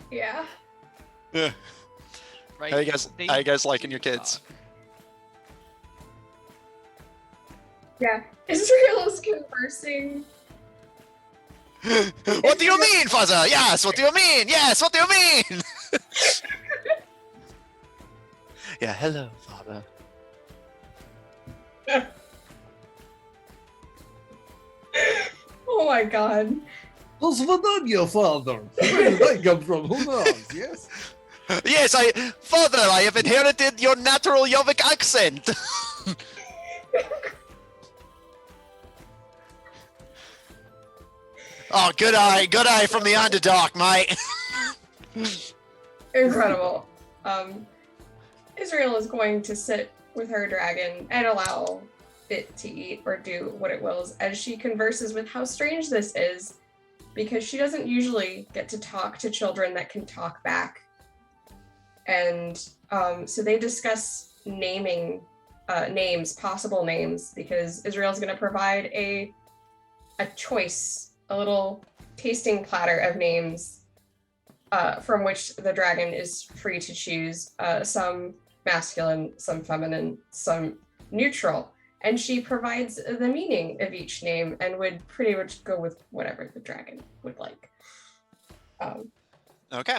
[SPEAKER 4] Yeah.
[SPEAKER 2] Yeah.
[SPEAKER 3] Right?
[SPEAKER 2] How you guys liking your kids?
[SPEAKER 4] Yeah. Israel is conversing.
[SPEAKER 2] What do you mean, Father? Yes, what do you mean? Yes, what do you mean? Yeah, hello, Father.
[SPEAKER 4] Oh my god.
[SPEAKER 5] Those were not your father. Where did I come from? Who knows? Yes.
[SPEAKER 2] Yes, Father, I have inherited your natural Yovic accent. Oh, good eye from the underdog, mate.
[SPEAKER 4] Incredible. Israel is going to sit with her dragon and allow it to eat or do what it wills as she converses with how strange this is, because she doesn't usually get to talk to children that can talk back. And so they discuss naming names, possible names, because Israel's going to provide a choice, a little tasting platter of names from which the dragon is free to choose, some masculine, some feminine, some neutral. And she provides the meaning of each name and would pretty much go with whatever the dragon would like.
[SPEAKER 2] Okay.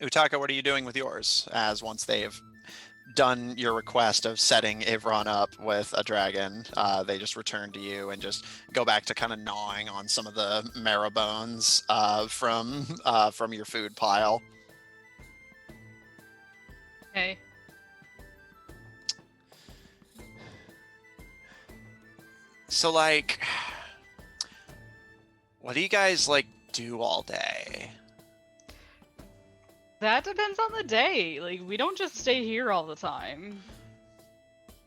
[SPEAKER 2] Utaka, what are you doing with yours? As once they've done your request of setting Ivron up with a dragon, they just return to you and just go back to kind of gnawing on some of the marrow bones from your food pile.
[SPEAKER 3] Okay.
[SPEAKER 2] So, like, what do you guys, like, do all day?
[SPEAKER 3] That depends on the day. Like, we don't just stay here all the time.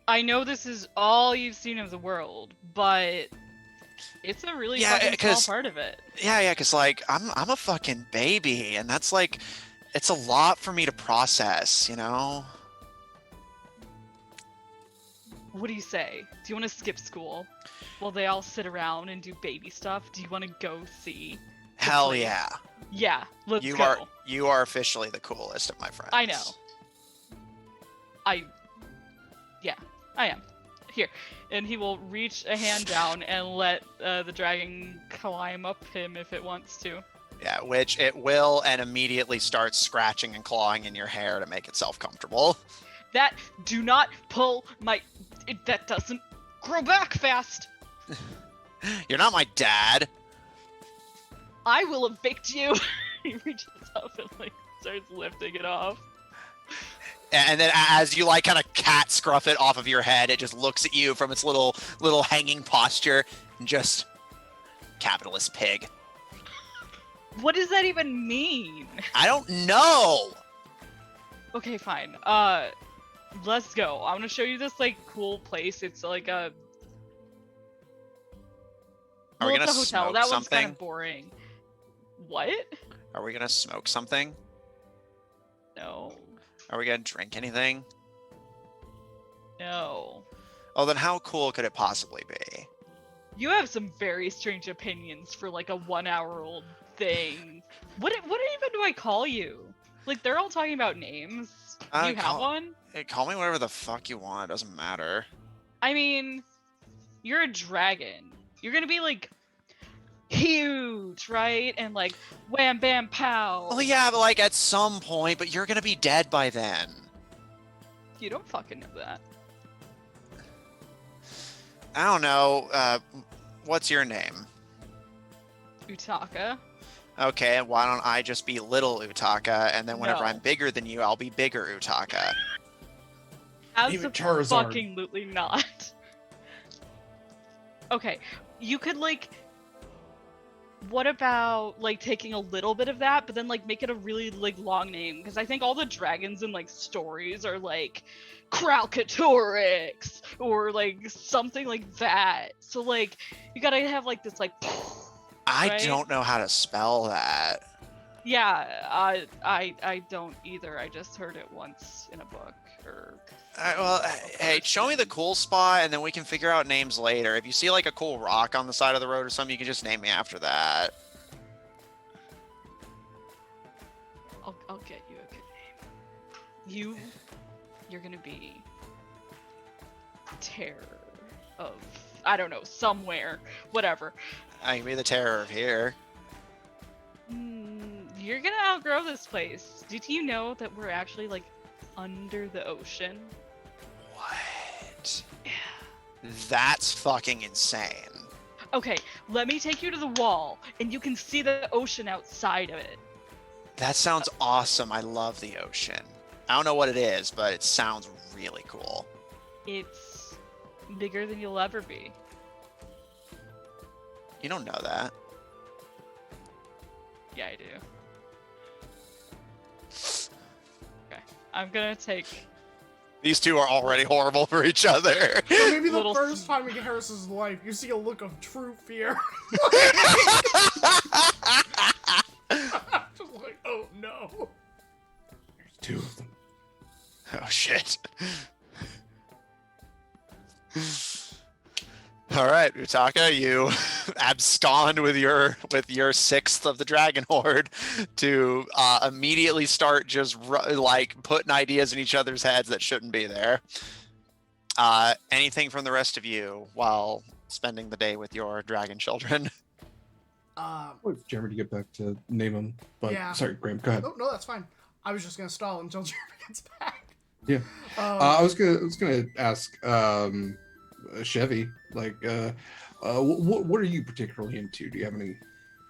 [SPEAKER 3] I know this is all you've seen of the world, but it's a really fucking small part of it.
[SPEAKER 2] Yeah, because, like, I'm a fucking baby, and that's, like, it's a lot for me to process, you know?
[SPEAKER 3] What do you say? Do you want to skip school while they all sit around and do baby stuff? Do you want to go see?
[SPEAKER 2] Hell yeah.
[SPEAKER 3] Yeah, let's go.
[SPEAKER 2] You are officially the coolest of my friends.
[SPEAKER 3] I know. Yeah, I am. Here. And he will reach a hand down and let the dragon climb up him if it wants to.
[SPEAKER 2] Yeah, which it will, and immediately starts scratching and clawing in your hair to make itself comfortable.
[SPEAKER 3] Do not pull that doesn't grow back fast.
[SPEAKER 2] You're not my dad.
[SPEAKER 3] I will evict you. He reaches up and like starts lifting it off.
[SPEAKER 2] And then as you like kind of cat scruff it off of your head, it just looks at you from its little hanging posture and just, capitalist pig.
[SPEAKER 3] What does that even mean?
[SPEAKER 2] I don't know.
[SPEAKER 3] Okay, fine. Let's go. I'm gonna show you this like cool place. It's like a.
[SPEAKER 2] Are we gonna
[SPEAKER 3] it's a hotel.
[SPEAKER 2] smoke
[SPEAKER 3] That
[SPEAKER 2] something?
[SPEAKER 3] one's kind of boring. What?
[SPEAKER 2] Are we gonna smoke something?
[SPEAKER 3] No.
[SPEAKER 2] Are we gonna drink anything?
[SPEAKER 3] No.
[SPEAKER 2] Oh, then how cool could it possibly be?
[SPEAKER 3] You have some very strange opinions for like a 1-hour-old thing. What even do I call you? Like they're all talking about names. Do you have one?
[SPEAKER 2] Hey, call me whatever the fuck you want. It doesn't matter.
[SPEAKER 3] I mean, you're a dragon. You're gonna be like huge, right? And like wham bam pow.
[SPEAKER 2] Well, yeah, but like at some point, but you're gonna be dead by then.
[SPEAKER 3] You don't fucking know that.
[SPEAKER 2] I don't know. What's your name?
[SPEAKER 3] Utaka.
[SPEAKER 2] Okay, why don't I just be little Utaka, and then whenever
[SPEAKER 3] No.
[SPEAKER 2] I'm bigger than you, I'll be bigger Utaka.
[SPEAKER 5] Even Charizard.
[SPEAKER 3] Fucking-lutely not. Okay, you could like. What about like taking a little bit of that, but then like make it a really like long name? Because I think all the dragons in like stories are like Kralkatorix or like something like that. So like you gotta have like this like.
[SPEAKER 2] I
[SPEAKER 3] Right?
[SPEAKER 2] don't know how to spell that.
[SPEAKER 3] Yeah, I don't either. I just heard it once in a book or.
[SPEAKER 2] Well, hey, show me the cool spot, and then we can figure out names later. If you see like a cool rock on the side of the road or something, you can just name me after that.
[SPEAKER 3] I'll get you a good name. You're gonna be Terror of I don't know, somewhere, whatever.
[SPEAKER 2] I can be the terror of here.
[SPEAKER 3] You're gonna outgrow this place. Did you know that we're actually like under the ocean?
[SPEAKER 2] What?
[SPEAKER 3] Yeah.
[SPEAKER 2] That's fucking insane.
[SPEAKER 3] Okay, let me take you to the wall, and you can see the ocean outside of it.
[SPEAKER 2] That sounds awesome. I love the ocean. I don't know what it is, but it sounds really cool.
[SPEAKER 3] It's bigger than you'll ever be.
[SPEAKER 2] You don't know that.
[SPEAKER 3] Yeah, I do. Okay, I'm gonna take.
[SPEAKER 2] These two are already horrible for each other.
[SPEAKER 1] So maybe the
[SPEAKER 3] Little
[SPEAKER 1] first time in Harris's life, you see a look of true fear. Just like, oh no.
[SPEAKER 5] There's two of them.
[SPEAKER 2] Oh shit. All right, Utaka, you abscond with your sixth of the dragon horde to immediately start just like putting ideas in each other's heads that shouldn't be there. Anything from the rest of you while spending the day with your dragon children?
[SPEAKER 5] Wait for Jeremy to get back to name them. But
[SPEAKER 1] Yeah.
[SPEAKER 5] sorry, Graham, go ahead.
[SPEAKER 1] No, that's fine. I was just gonna stall until Jeremy gets back.
[SPEAKER 5] Yeah. I was gonna ask Chevy, like, what are you particularly into? Do you have any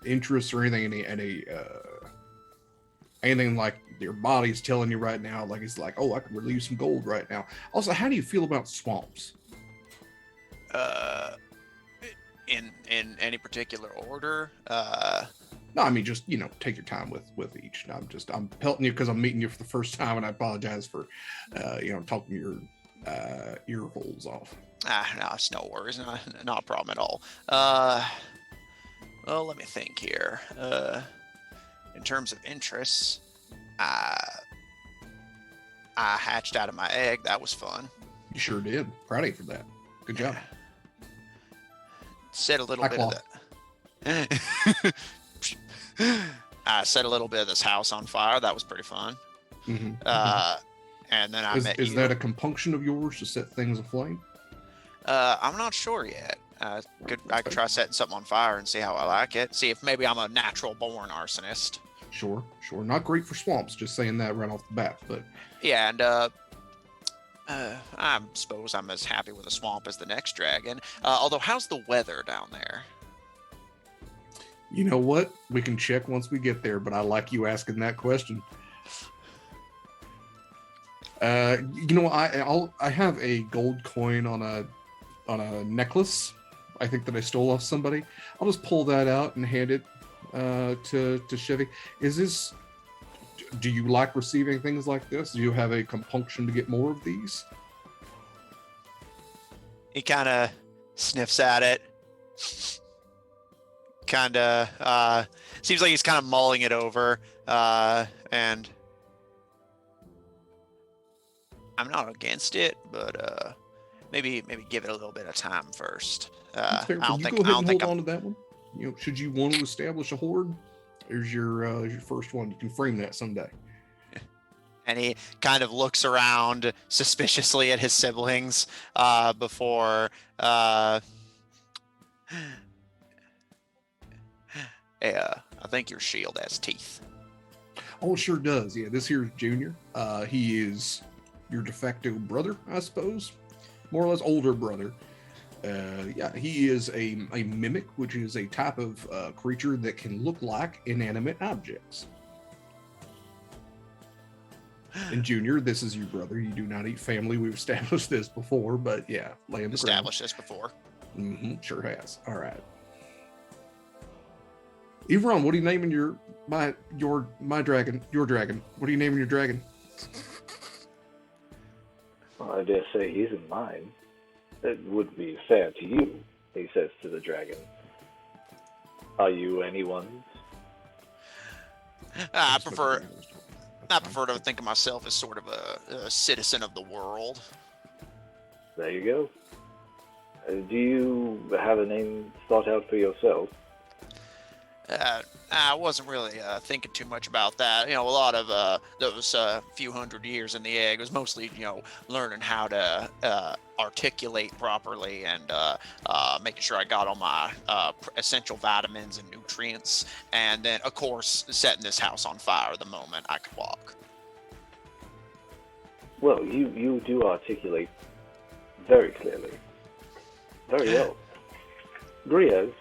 [SPEAKER 5] interests or anything? Anything like your body's telling you right now? Like it's like, oh, I could really use some gold right now. Also, how do you feel about swamps?
[SPEAKER 2] In any particular order?
[SPEAKER 5] No, I mean just take your time with each. I'm pelting you because I'm meeting you for the first time, and I apologize for talking your ear holes off.
[SPEAKER 2] No, it's no worries, not a problem at all. Well, let me think here. In terms of interests, I hatched out of my egg. That was fun.
[SPEAKER 5] You sure did. Proud of you for that. Good job.
[SPEAKER 2] Set a little bit of that. I set a little bit of this house on fire. That was pretty fun.
[SPEAKER 5] Mm-hmm.
[SPEAKER 2] And then I met you.
[SPEAKER 5] Is that a compunction of yours to set things aflame?
[SPEAKER 2] I'm not sure yet. I could try setting something on fire and see how I like it. See if maybe I'm a natural born arsonist.
[SPEAKER 5] Sure. Not great for swamps. Just saying that right off the bat. But
[SPEAKER 2] yeah, and I suppose I'm as happy with a swamp as the next dragon. Although, how's the weather down there?
[SPEAKER 5] You know what? We can check once we get there. But I like you asking that question. I have a gold coin on a necklace. I think that I stole off somebody. I'll just pull that out and hand it to Chevy. Do you like receiving things like this? Do you have a compunction to get more of these?
[SPEAKER 2] He kind of sniffs at it. Seems like he's kind of mulling it over. And I'm not against it, but maybe give it a little bit of time first. I don't think
[SPEAKER 5] hold on to that one. Should you want to establish a horde, here's your first one. You can frame that someday.
[SPEAKER 2] And he kind of looks around suspiciously at his siblings before. I think your shield has teeth.
[SPEAKER 5] Oh, it sure does. Yeah, this here's Junior. He is your de facto brother, I suppose. More or less older brother. He is a mimic, which is a type of creature that can look like inanimate objects. And Junior, this is your brother. You do not eat family. We've established this before, but yeah, land
[SPEAKER 2] established this before.
[SPEAKER 5] Mm-hmm, sure has. All right. Evron, what are you naming my dragon? Your dragon. What are you naming your dragon?
[SPEAKER 6] Well, I dare say he's in mine. It would be fair to you, he says to the dragon. Are you anyone's?
[SPEAKER 2] I prefer to think of myself as sort of a citizen of the world.
[SPEAKER 6] There you go. Do you have a name thought out for yourself?
[SPEAKER 2] I wasn't really thinking too much about that. A lot of those few hundred years in the egg was mostly, learning how to articulate properly and making sure I got all my essential vitamins and nutrients. And then, of course, setting this house on fire the moment I could walk.
[SPEAKER 6] Well, you do articulate very clearly. Very well. Griaz,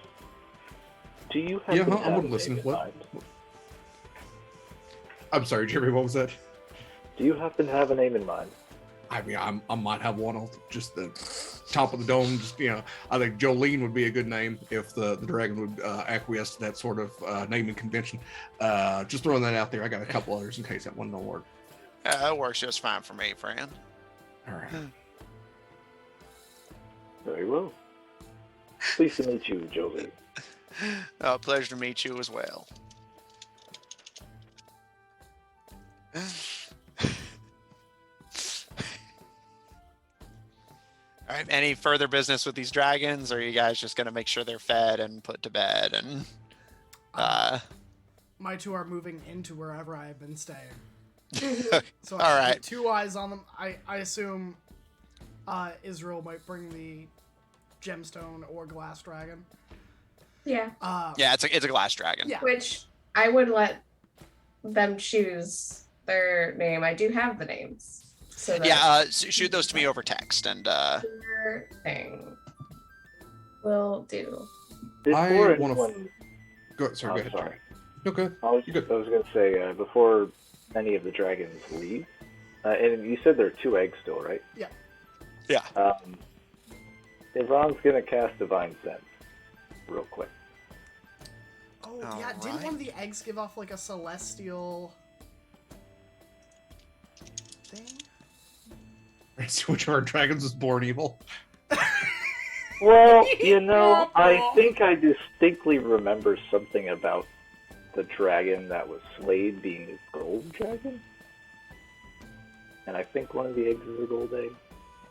[SPEAKER 6] do you have
[SPEAKER 5] I'm listening. What? I'm sorry, Jeremy. What was that?
[SPEAKER 6] Do you happen to have a name in mind?
[SPEAKER 5] I mean, I might have one off just the top of the dome. Just I think Jolene would be a good name if the dragon would acquiesce to that sort of naming convention. Just throwing that out there. I got a couple others in case that one don't work.
[SPEAKER 2] That works just fine for me, friend.
[SPEAKER 5] All right.
[SPEAKER 6] Very well. Pleased to meet you, Jolie.
[SPEAKER 2] Pleasure to meet you as well. All right. Any further business with these dragons, or are you guys just gonna make sure they're fed and put to bed? And
[SPEAKER 1] My two are moving into wherever I have been staying. So
[SPEAKER 2] all
[SPEAKER 1] I
[SPEAKER 2] right.
[SPEAKER 1] keep two eyes on them. I assume Israel might bring the gemstone or glass dragon.
[SPEAKER 4] Yeah.
[SPEAKER 2] Yeah, it's a glass dragon.
[SPEAKER 1] Yeah.
[SPEAKER 4] Which I would let them choose their name. I do have the names. So that
[SPEAKER 2] Yeah. Shoot those to me over text, and
[SPEAKER 4] their thing will do.
[SPEAKER 6] Before
[SPEAKER 5] I wanna
[SPEAKER 6] anyone...
[SPEAKER 5] Go. Sorry. Go ahead.
[SPEAKER 6] sorry.
[SPEAKER 5] Okay.
[SPEAKER 6] I was
[SPEAKER 5] You're good.
[SPEAKER 6] going to say, before any of the dragons leave, and you said there are 2 eggs still, right?
[SPEAKER 1] Yeah.
[SPEAKER 2] Yeah.
[SPEAKER 6] Yvonne's going to cast Divine Sense real quick.
[SPEAKER 1] Oh, yeah. Didn't
[SPEAKER 2] Alright.
[SPEAKER 1] one of the eggs give off like a celestial thing?
[SPEAKER 5] So which of our dragons was born evil?
[SPEAKER 6] Well, I think I distinctly remember something about the dragon that was slayed being a gold dragon. And I think one of the eggs is a gold egg.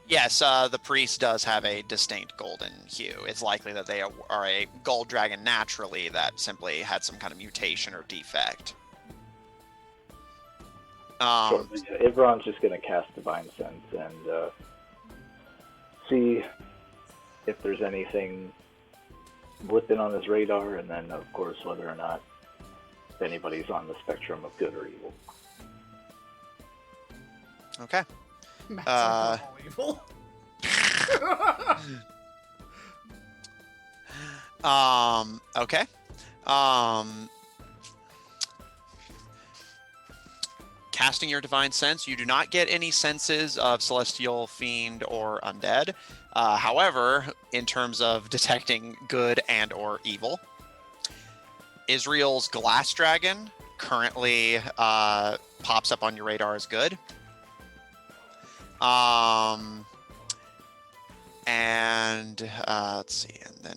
[SPEAKER 2] Yes, the priest does have a distinct golden hue. It's likely that they are a gold dragon naturally that simply had some kind of mutation or defect.
[SPEAKER 6] Sure. But yeah, Ivron's just going to cast Divine Sense and see if there's anything blipping on his radar, and then, of course, whether or not anybody's on the spectrum of good or evil.
[SPEAKER 2] Okay.
[SPEAKER 1] Matt's like, they're all evil.
[SPEAKER 2] Okay. Casting your divine sense, you do not get any senses of celestial, fiend, or undead. However, in terms of detecting good and or evil, Israel's glass dragon currently pops up on your radar as good. Let's see, and then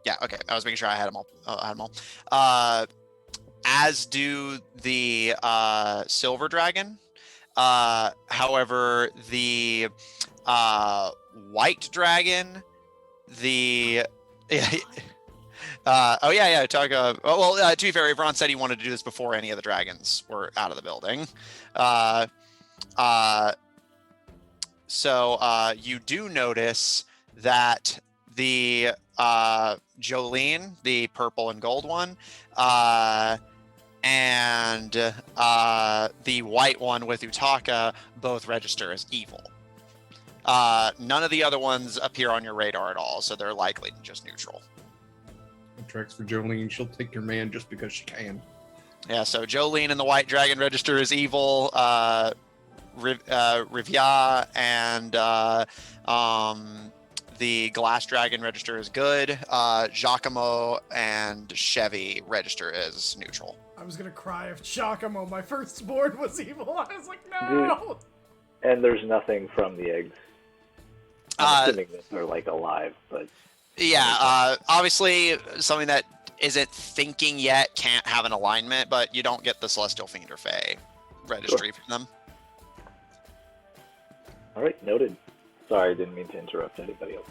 [SPEAKER 2] yeah, okay. I was making sure I had them all. As do the silver dragon. However, the white dragon, to be fair, Ron said he wanted to do this before any of the dragons were out of the building. So you do notice that the Jolene, the purple and gold one, and the white one with Utaka both register as evil. None of the other ones appear on your radar at all, so they're likely just neutral.
[SPEAKER 5] Tracks for Jolene. She'll take your man just because she can.
[SPEAKER 2] Yeah, so Jolene and the white dragon register as evil. Rivia and the glass dragon register is good. Giacomo and Chevy register as neutral.
[SPEAKER 1] I was gonna cry if Giacomo, my firstborn, was evil. I was like, no.
[SPEAKER 6] And there's nothing from the eggs. I'm assuming that they're like alive, but
[SPEAKER 2] yeah, obviously something that isn't thinking yet can't have an alignment, but you don't get the Celestial Fiend or Fae registry from them.
[SPEAKER 6] All right, noted. Sorry, I didn't mean to interrupt anybody else.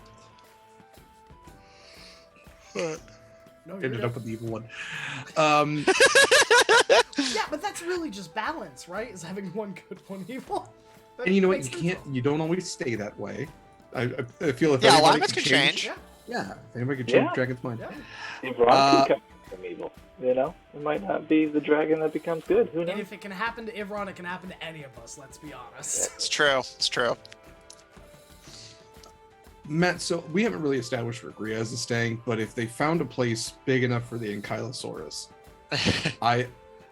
[SPEAKER 1] No, you're
[SPEAKER 5] Ended
[SPEAKER 1] good.
[SPEAKER 5] up with the evil one.
[SPEAKER 1] Yeah, but that's really just balance, right? Is having one good, one evil. That
[SPEAKER 5] And you know what?
[SPEAKER 1] makes
[SPEAKER 5] You
[SPEAKER 1] neutral.
[SPEAKER 5] can't. You don't always stay that way. I feel if
[SPEAKER 2] Yeah,
[SPEAKER 5] anybody
[SPEAKER 2] alignments
[SPEAKER 5] could
[SPEAKER 2] can change.
[SPEAKER 1] Yeah,
[SPEAKER 5] Yeah, if anybody could change
[SPEAKER 6] Yeah.
[SPEAKER 5] Dragon's mind.
[SPEAKER 1] yeah.
[SPEAKER 6] If Ron could come from evil, it might not be the dragon that becomes good. Who
[SPEAKER 1] And
[SPEAKER 6] knows?
[SPEAKER 1] if it can happen to Ivron, it can happen to any of us, let's be honest.
[SPEAKER 2] It's true. It's true.
[SPEAKER 5] Matt, so we haven't really established where Griaz is staying, but if they found a place big enough for the Ankylosaurus,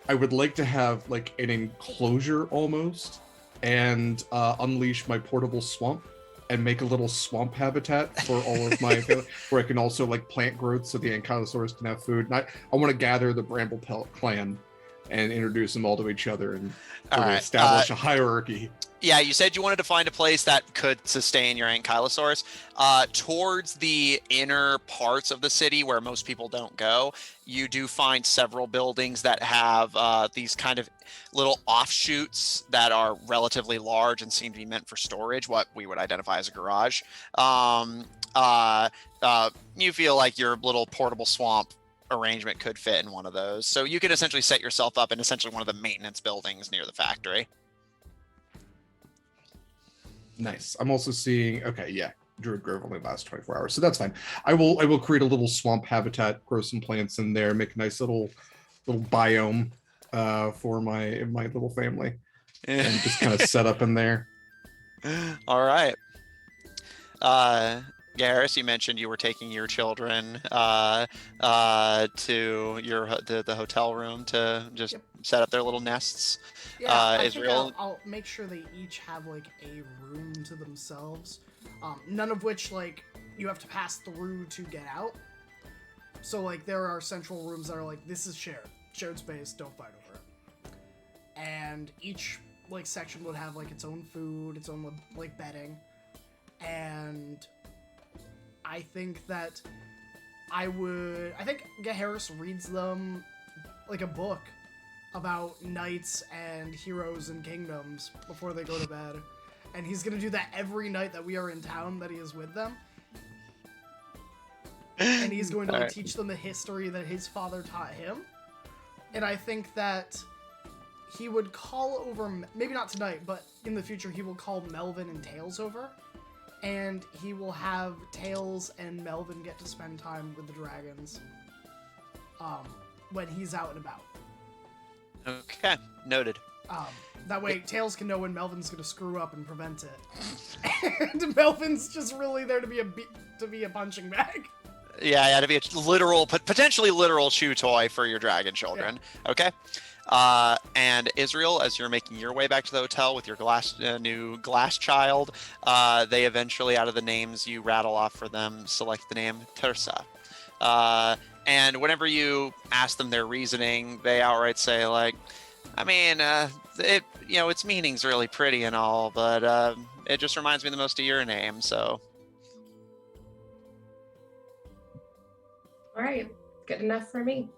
[SPEAKER 5] I would like to have like an enclosure almost, and unleash my portable swamp and make a little swamp habitat for all of my family, where I can also like plant growth so the ankylosaurs can have food. And I want to gather the Bramble Pelt clan and introduce them all to each other and sort of establish a hierarchy.
[SPEAKER 2] Yeah, you said you wanted to find a place that could sustain your ankylosaurs. Towards the inner parts of the city where most people don't go, you do find several buildings that have these kind of little offshoots that are relatively large and seem to be meant for storage, what we would identify as a garage. You feel like your little portable swamp arrangement could fit in one of those. So you can essentially set yourself up in essentially one of the maintenance buildings near the factory.
[SPEAKER 5] Nice. I'm also seeing, okay, yeah, Druid Grove only lasts 24 hours, so that's fine. I will create a little swamp habitat, grow some plants in there, make a nice little biome for my little family, and just kind of set up in there.
[SPEAKER 2] All right. Garrus, you mentioned you were taking your children to the hotel room to just set up their little nests.
[SPEAKER 1] Yeah, I
[SPEAKER 2] Israel,
[SPEAKER 1] think I'll make sure they each have like a room to themselves. None of which like you have to pass through to get out. So like there are central rooms that are like, this is shared space, don't fight over it. And each like section would have like its own food, its own like bedding, and I think that I think Gaharis reads them like a book about knights and heroes and kingdoms before they go to bed. And he's going to do that every night that we are in town that he is with them. And he's going to teach them the history that his father taught him. And I think that he would call over, maybe not tonight, but in the future he will call Melvin and Tails over. And he will have Tails and Melvin get to spend time with the dragons when he's out and about.
[SPEAKER 2] Okay, noted.
[SPEAKER 1] That way Tails can know when Melvin's going to screw up and prevent it. And Melvin's just really there to be a punching bag.
[SPEAKER 2] Yeah, to be a literal, potentially literal chew toy for your dragon children. Yeah. Okay. And Israel, as you're making your way back to the hotel with your new glass child, they eventually, out of the names you rattle off for them, select the name Tersa. And whenever you ask them their reasoning, they outright say, like, I mean, its meaning's really pretty and all, but it just reminds me the most of your name, so.
[SPEAKER 4] All right, good enough for me.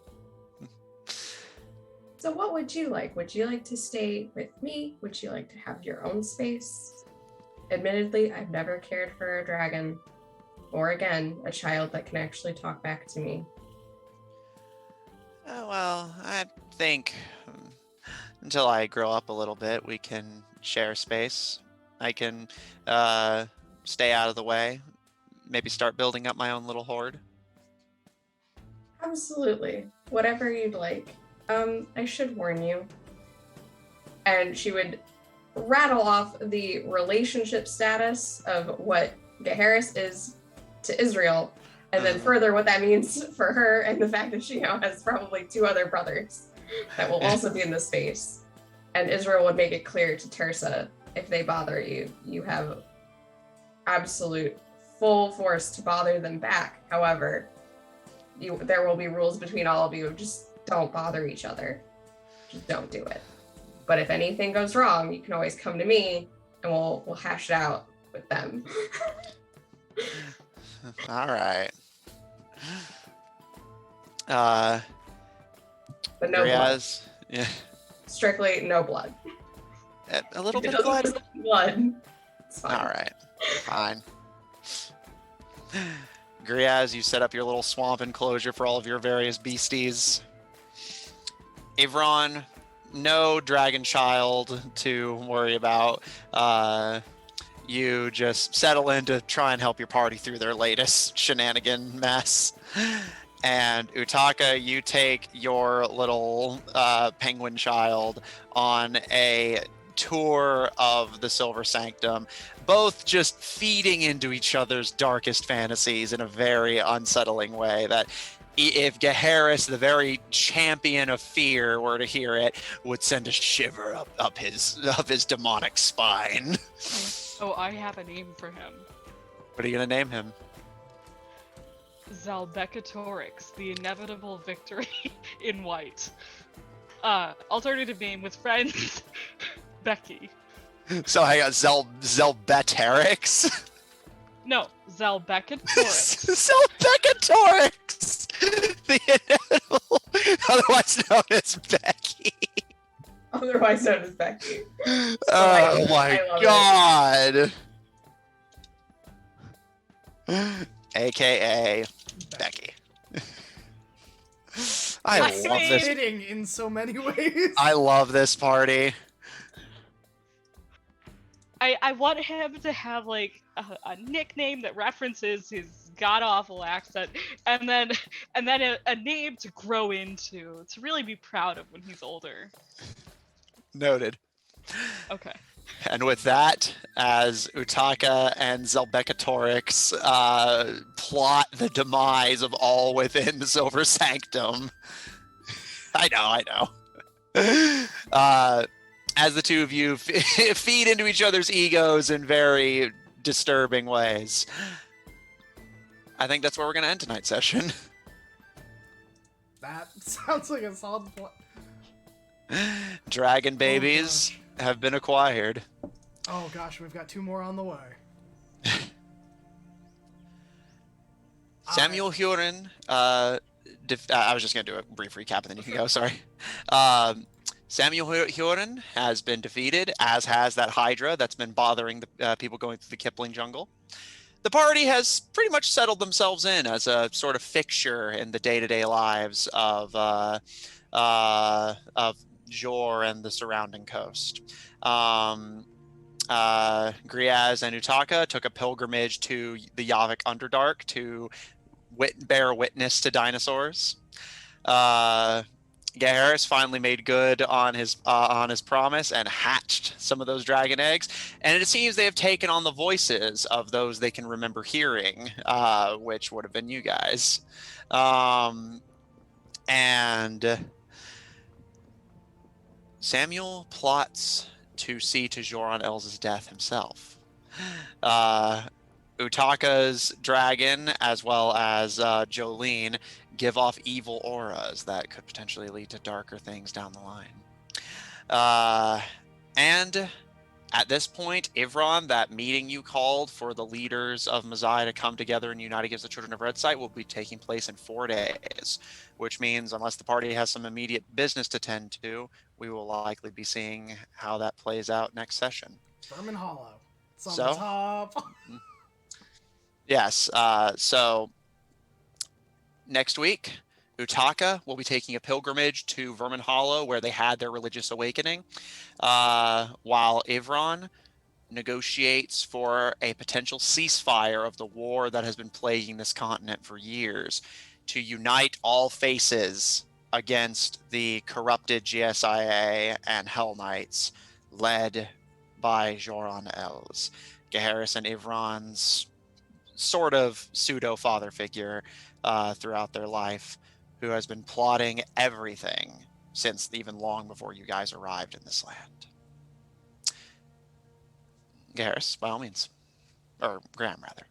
[SPEAKER 4] So what would you like? Would you like to stay with me? Would you like to have your own space? Admittedly, I've never cared for a dragon, or again, a child that can actually talk back to me.
[SPEAKER 2] Well, I think until I grow up a little bit, we can share space. I can stay out of the way, maybe start building up my own little horde.
[SPEAKER 4] Absolutely. Whatever you'd like. I should warn you. And she would rattle off the relationship status of what Gaharis is to Israel, and then further what that means for her, and the fact that she now has probably 2 other brothers that will also be in the space. And Israel would make it clear to Tersa, if they bother you, you have absolute full force to bother them back. However, there will be rules between all of you. Just don't bother each other. Just don't do it. But if anything goes wrong, you can always come to me and we'll hash it out with them.
[SPEAKER 2] All right.
[SPEAKER 4] But no blood.
[SPEAKER 2] Yeah.
[SPEAKER 4] Strictly no blood.
[SPEAKER 2] A little bit of blood.
[SPEAKER 4] Blood. It's fine.
[SPEAKER 2] All right. Fine. Griaz, you set up your little swamp enclosure for all of your various beasties. Avron, no dragon child to worry about. You just settle in to try and help your party through their latest shenanigan mess. And Utaka, you take your little penguin child on a tour of the Silver Sanctum, both just feeding into each other's darkest fantasies in a very unsettling way that if Gaharis, the very champion of fear, were to hear it, would send a shiver up his demonic spine.
[SPEAKER 3] Oh, I have a name for him.
[SPEAKER 2] What are you gonna name him?
[SPEAKER 3] Zalbecatorix, the inevitable victory in white. Alternative name with friends, Becky.
[SPEAKER 2] So I got Zelbeterix.
[SPEAKER 3] No, Zalbecatorix.
[SPEAKER 2] Zelbecatorix, the inevitable, otherwise known as Becky.
[SPEAKER 4] Otherwise known as Becky.
[SPEAKER 2] Oh my god. AKA Becky. I love this.
[SPEAKER 1] Fitting in so many ways.
[SPEAKER 2] I love this party.
[SPEAKER 3] I want him to have like a nickname that references his god awful accent, and then a name to grow into, to really be proud of when he's older.
[SPEAKER 2] Noted.
[SPEAKER 3] Okay.
[SPEAKER 2] And with that, as Utaka and Zelbecatorix plot the demise of all within the Silver Sanctum. I know. As the two of you feed into each other's egos in very disturbing ways. I think that's where we're going to end tonight's session.
[SPEAKER 1] That sounds like a solid plan.
[SPEAKER 2] Dragon babies have been acquired.
[SPEAKER 1] Oh gosh, we've got 2 more on the way.
[SPEAKER 2] Samuel Hurin, I was just going to do a brief recap and then you can go, sorry. Samuel Hurin has been defeated, as has that Hydra that's been bothering the people going through the Kipling jungle. The party has pretty much settled themselves in as a sort of fixture in the day-to-day lives of Jor and the surrounding coast. Griaz and Utaka took a pilgrimage to the Yavik Underdark to bear witness to dinosaurs. Gaharis finally made good on his promise and hatched some of those dragon eggs, and it seems they have taken on the voices of those they can remember hearing, which would have been you guys. And Samuel plots to see to Joran El's death himself. Utaka's dragon, as well as Jolene, give off evil auras that could potentially lead to darker things down the line. And at this point, Ivron, that meeting you called for the leaders of Mazai to come together and unite against the Children of Red Sight will be taking place in 4 days, which means unless the party has some immediate business to tend to, we will likely be seeing how that plays out next session.
[SPEAKER 1] Vermin Hollow. It's on
[SPEAKER 2] So?
[SPEAKER 1] the top.
[SPEAKER 2] Yes, so next week, Utaka will be taking a pilgrimage to Vermin Hollow where they had their religious awakening, while Ivron negotiates for a potential ceasefire of the war that has been plaguing this continent for years to unite all faces against the corrupted GSIA and Hell Knights led by Joran Els. Gaharis and Ivron's sort of pseudo father figure throughout their life, who has been plotting everything since even long before you guys arrived in this land. Gaharis, by all means. Or Graham, rather.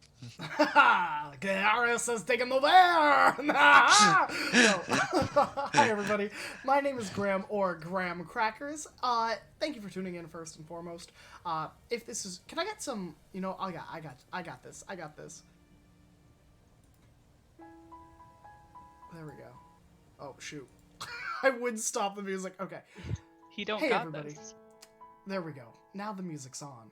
[SPEAKER 1] Gaharis has taken the bear! Hi, everybody. My name is Graham, or Graham Crackers. Thank you for tuning in, first and foremost. If this is... Can I get some... You know, I got this. There we go. Oh, shoot. I would stop the music. Okay.
[SPEAKER 3] He don't
[SPEAKER 1] Hey,
[SPEAKER 3] got
[SPEAKER 1] everybody.
[SPEAKER 3] this.
[SPEAKER 1] There we go. Now the music's on.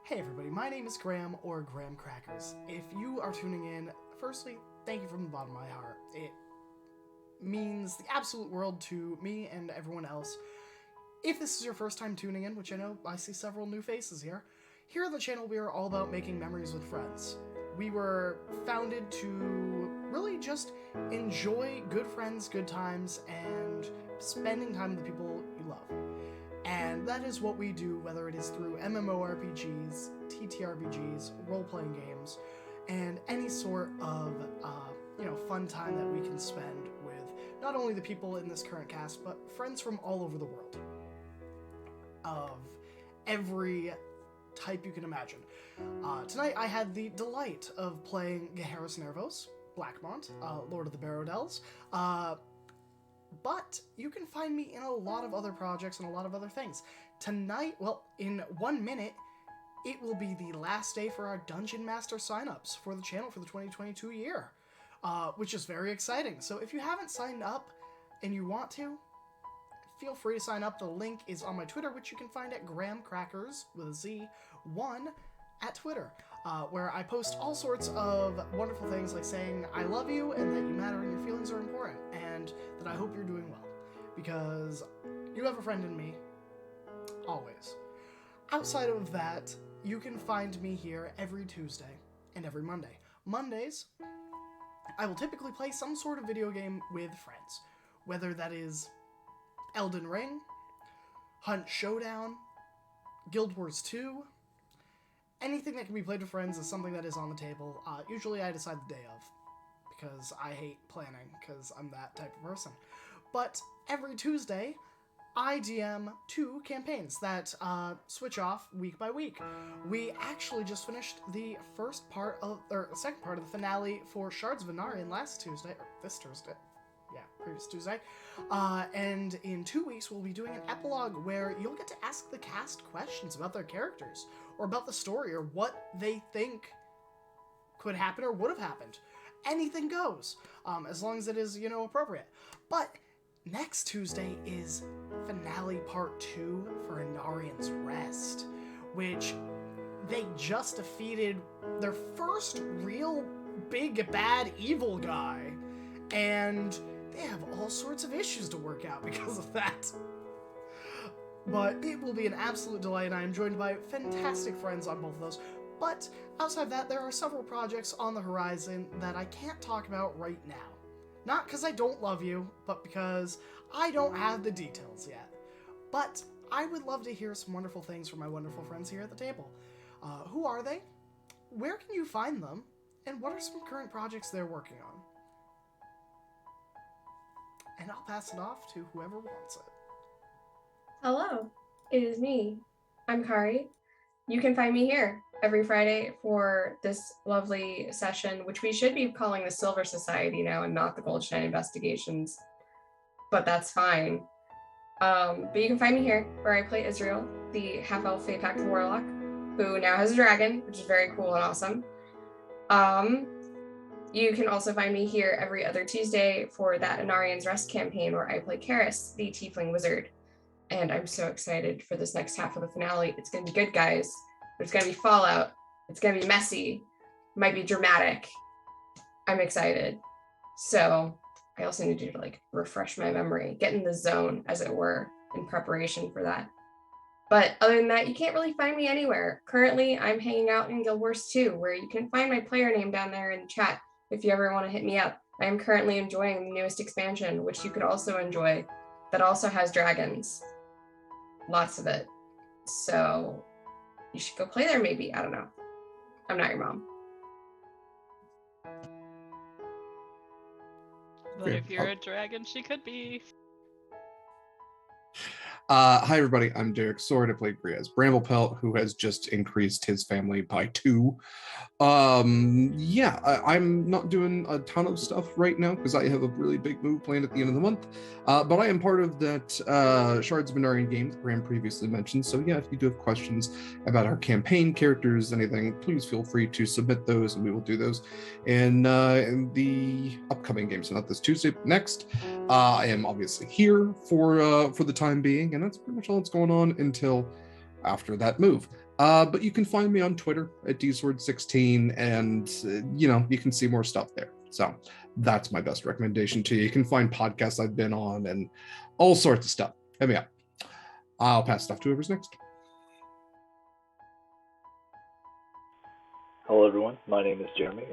[SPEAKER 1] Hey everybody, my name is Graham, or Graham Crackers. If you are tuning in, firstly, thank you from the bottom of my heart. It means the absolute world to me and everyone else. If this is your first time tuning in, which I know I see several new faces here on the channel we are all about making memories with friends. We were founded to really just enjoy good friends, good times, and spending time with the people you love. And that is what we do, whether it is through MMORPGs, TTRPGs, role-playing games, and any sort of fun time that we can spend with not only the people in this current cast, but friends from all over the world of every type you can imagine. Tonight I had the delight of playing Geharis Nervos, Blackmont, Lord of the Barrow-Dells, but you can find me in a lot of other projects and a lot of other things. Tonight, well, in 1 minute, it will be the last day for our Dungeon Master signups for the channel for the 2022 year, which is very exciting. So if you haven't signed up and you want to, feel free to sign up. The link is on my Twitter, which you can find at GramCrackers with a Z, 1 at Twitter, where I post all sorts of wonderful things like saying I love you and that you matter and your feelings are important and that I hope you're doing well, because you have a friend in me, always. Outside of that, you can find me here every Tuesday and every Monday. Mondays, I will typically play some sort of video game with friends, whether that is Elden Ring, Hunt Showdown, Guild Wars 2, anything that can be played with friends is something that is on the table. Usually I decide the day of, because I hate planning, because I'm that type of person. But every Tuesday, I DM 2 campaigns that switch off week by week. We actually just finished the second part of the finale for Shards of Anarian this Thursday. Yeah, previous Tuesday. And in 2 weeks, we'll be doing an epilogue where you'll get to ask the cast questions about their characters, or about the story, or what they think could happen or would have happened. Anything goes, as long as it is, appropriate. But next Tuesday is finale part 2 for Anarian's Rest, which they just defeated their first real big bad evil guy, and they have all sorts of issues to work out because of that. But it will be an absolute delight, and I am joined by fantastic friends on both of those. But outside of that, there are several projects on the horizon that I can't talk about right now. Not because I don't love you, but because I don't have the details yet. But I would love to hear some wonderful things from my wonderful friends here at the table. Who are they? Where can you find them? And what are some current projects they're working on? And I'll pass it off to whoever wants it.
[SPEAKER 4] Hello, it is me. I'm Kari. You can find me here every Friday for this lovely session, which we should be calling the Silver Society now and not the Goldshine Investigations, but that's fine. But you can find me here where I play Israel, the half-elf Fey Pact Warlock, who now has a dragon, which is very cool and awesome. You can also find me here every other Tuesday for that Anarian's Rest campaign where I play Karis, the Tiefling Wizard. And I'm so excited for this next half of the finale. It's going to be good, guys. There's going to be fallout. It's going to be messy. It might be dramatic. I'm excited. So I also need to refresh my memory, get in the zone, as it were, in preparation for that. But other than that, you can't really find me anywhere. Currently, I'm hanging out in Guild Wars 2, where you can find my player name down there in the chat if you ever want to hit me up. I am currently enjoying the newest expansion, which you could also enjoy, that also has dragons. Lots of it. So you should go play there maybe. I don't know. I'm not your mom.
[SPEAKER 3] But if you're a dragon, she could be.
[SPEAKER 5] Hi everybody, I'm Derek Sword. I play Griaz Bramblepelt, who has just increased his family by 2. I'm not doing a ton of stuff right now because I have a really big move planned at the end of the month. But I am part of that Shards of Anarian game that Graham previously mentioned. So yeah, if you do have questions about our campaign characters, anything, please feel free to submit those and we will do those in the upcoming games. So not this Tuesday, but next. I am obviously here for the time being, and that's pretty much all that's going on until after that move. But you can find me on Twitter at dsword16, and you can see more stuff there. So that's my best recommendation to you. You can find podcasts I've been on and all sorts of stuff. Hit me up. I'll pass stuff to whoever's next.
[SPEAKER 6] Hello, everyone. My name is Jeremy.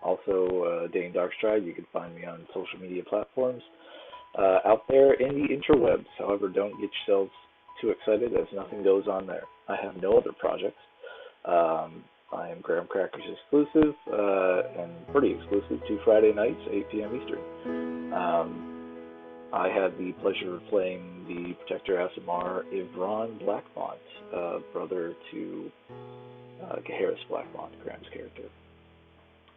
[SPEAKER 6] Also, Dane Darkstride. You can find me on social media platforms out there in the interwebs. However, don't get yourselves too excited as nothing goes on there. I have no other projects. I I am Graham Crackers exclusive, and pretty exclusive to Friday nights, 8 p.m. Eastern. I had the pleasure of playing the Protector Asimar Ivron Blackmont, brother to Gaheris Blackmont, Graham's character.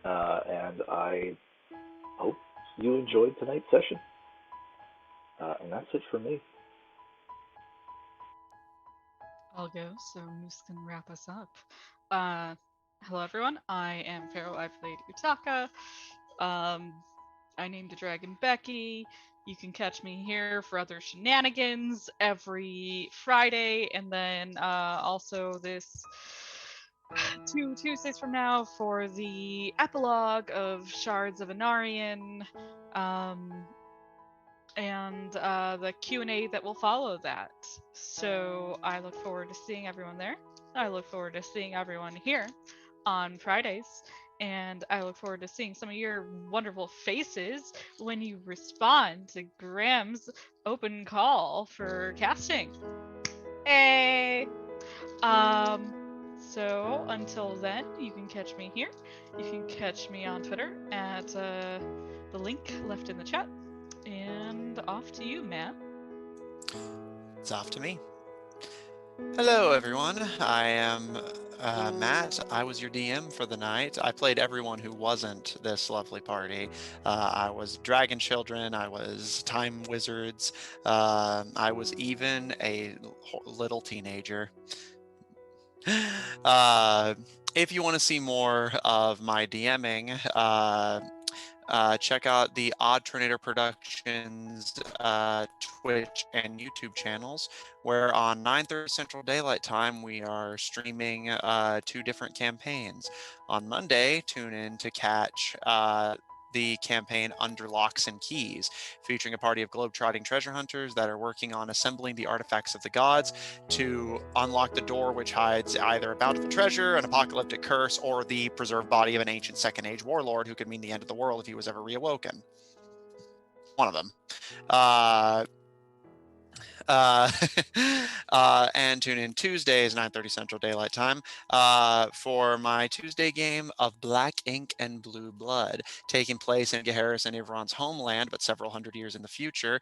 [SPEAKER 6] And I hope you enjoyed tonight's session. And that's it for me.
[SPEAKER 3] I'll go, so Moose can wrap us up. Hello everyone, I am Pharaoh, I played Utaka. I named the dragon Becky. You can catch me here for other shenanigans every Friday, and then also this 2 Tuesdays from now for the epilogue of Shards of Anarian. And the Q&A that will follow that. So I look forward to seeing everyone there. I look forward to seeing everyone here on Fridays. And I look forward to seeing some of your wonderful faces when you respond to Graham's open call for casting. Hey! So until then, you can catch me here. You can catch me on Twitter at the link left in the chat. And off to you, Matt.
[SPEAKER 2] It's off to me. Hello, everyone. I am Matt. I was your DM for the night. I played everyone who wasn't this lovely party. I was Dragon Children. I was Time Wizards. I was even a little teenager. If you want to see more of my DMing, check out the Odd Tornado Productions Twitch and YouTube channels, where on 9:30 Central Daylight Time we are streaming 2 different campaigns. On Monday, tune in to catch the campaign Under Locks and Keys, featuring a party of globetrotting treasure hunters that are working on assembling the artifacts of the gods to unlock the door which hides either a bountiful treasure, an apocalyptic curse, or the preserved body of an ancient Second Age warlord who could mean the end of the world if he was ever reawoken. One of them. And tune in Tuesdays, 9:30 Central Daylight Time, for my Tuesday game of Black Ink and Blue Blood, taking place in Gaheris and Ivron's homeland, but several hundred years in the future,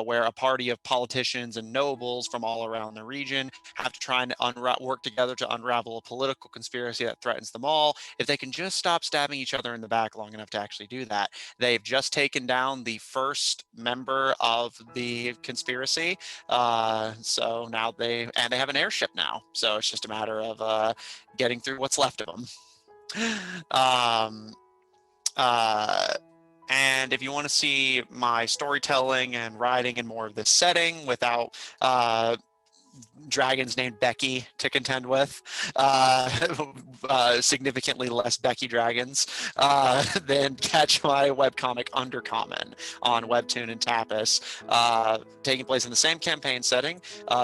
[SPEAKER 2] where a party of politicians and nobles from all around the region have to try and work together to unravel a political conspiracy that threatens them all. If they can just stop stabbing each other in the back long enough to actually do that. They've just taken down the first member of the conspiracy. So now they have an airship now. So it's just a matter of getting through what's left of them. And if you want to see my storytelling and writing in more of this setting without dragons named Becky to contend with, significantly less Becky dragons, then catch my webcomic Undercommon on Webtoon and Tapas, taking place in the same campaign setting,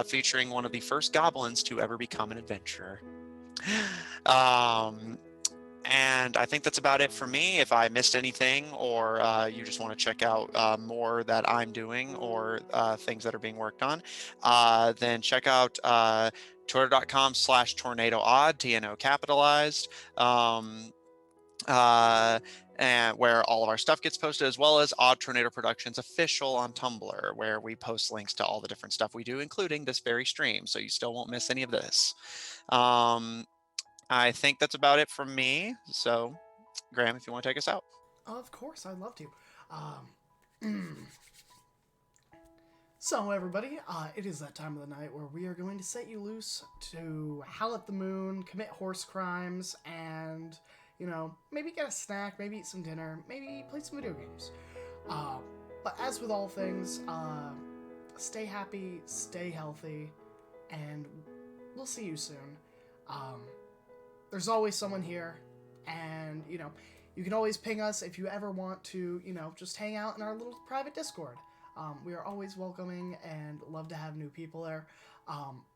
[SPEAKER 2] featuring one of the first goblins to ever become an adventurer. And I think that's about it for me. If I missed anything, or you just want to check out more that I'm doing, or things that are being worked on, then check out twitter.com/tornadoodd, TNO capitalized, and where all of our stuff gets posted, as well as Odd Tornado Productions official on Tumblr, where we post links to all the different stuff we do, including this very stream, so you still won't miss any of this. I think that's about it from me. So, Graham, if you want to take us out.
[SPEAKER 1] Of course, I'd love to. So, everybody, it is that time of the night where we are going to set you loose to howl at the moon, commit horse crimes, and, you know, maybe get a snack, maybe eat some dinner, maybe play some video games. But as with all things, stay happy, stay healthy, and we'll see you soon. There's always someone here, and, you know, you can always ping us if you ever want to, you know, just hang out in our little private Discord. We are always welcoming and love to have new people there.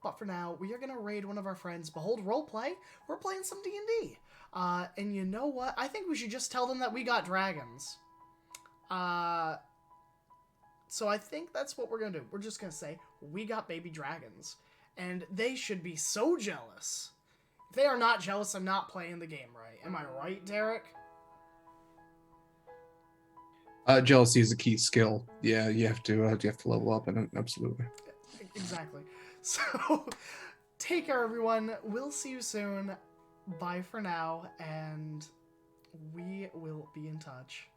[SPEAKER 1] But for now, we are going to raid one of our friends, Behold Roleplay. We're playing some D&D. And you know what? I think we should just tell them that we got dragons. So I think that's what we're going to do. We're just going to say, we got baby dragons. And they should be so jealous. If they are not jealous, I'm not playing the game right. Am I right, Derek?
[SPEAKER 5] Jealousy is a key skill. Yeah, you have to level up, and absolutely.
[SPEAKER 1] Exactly. So, take care, everyone. We'll see you soon. Bye for now, and we will be in touch.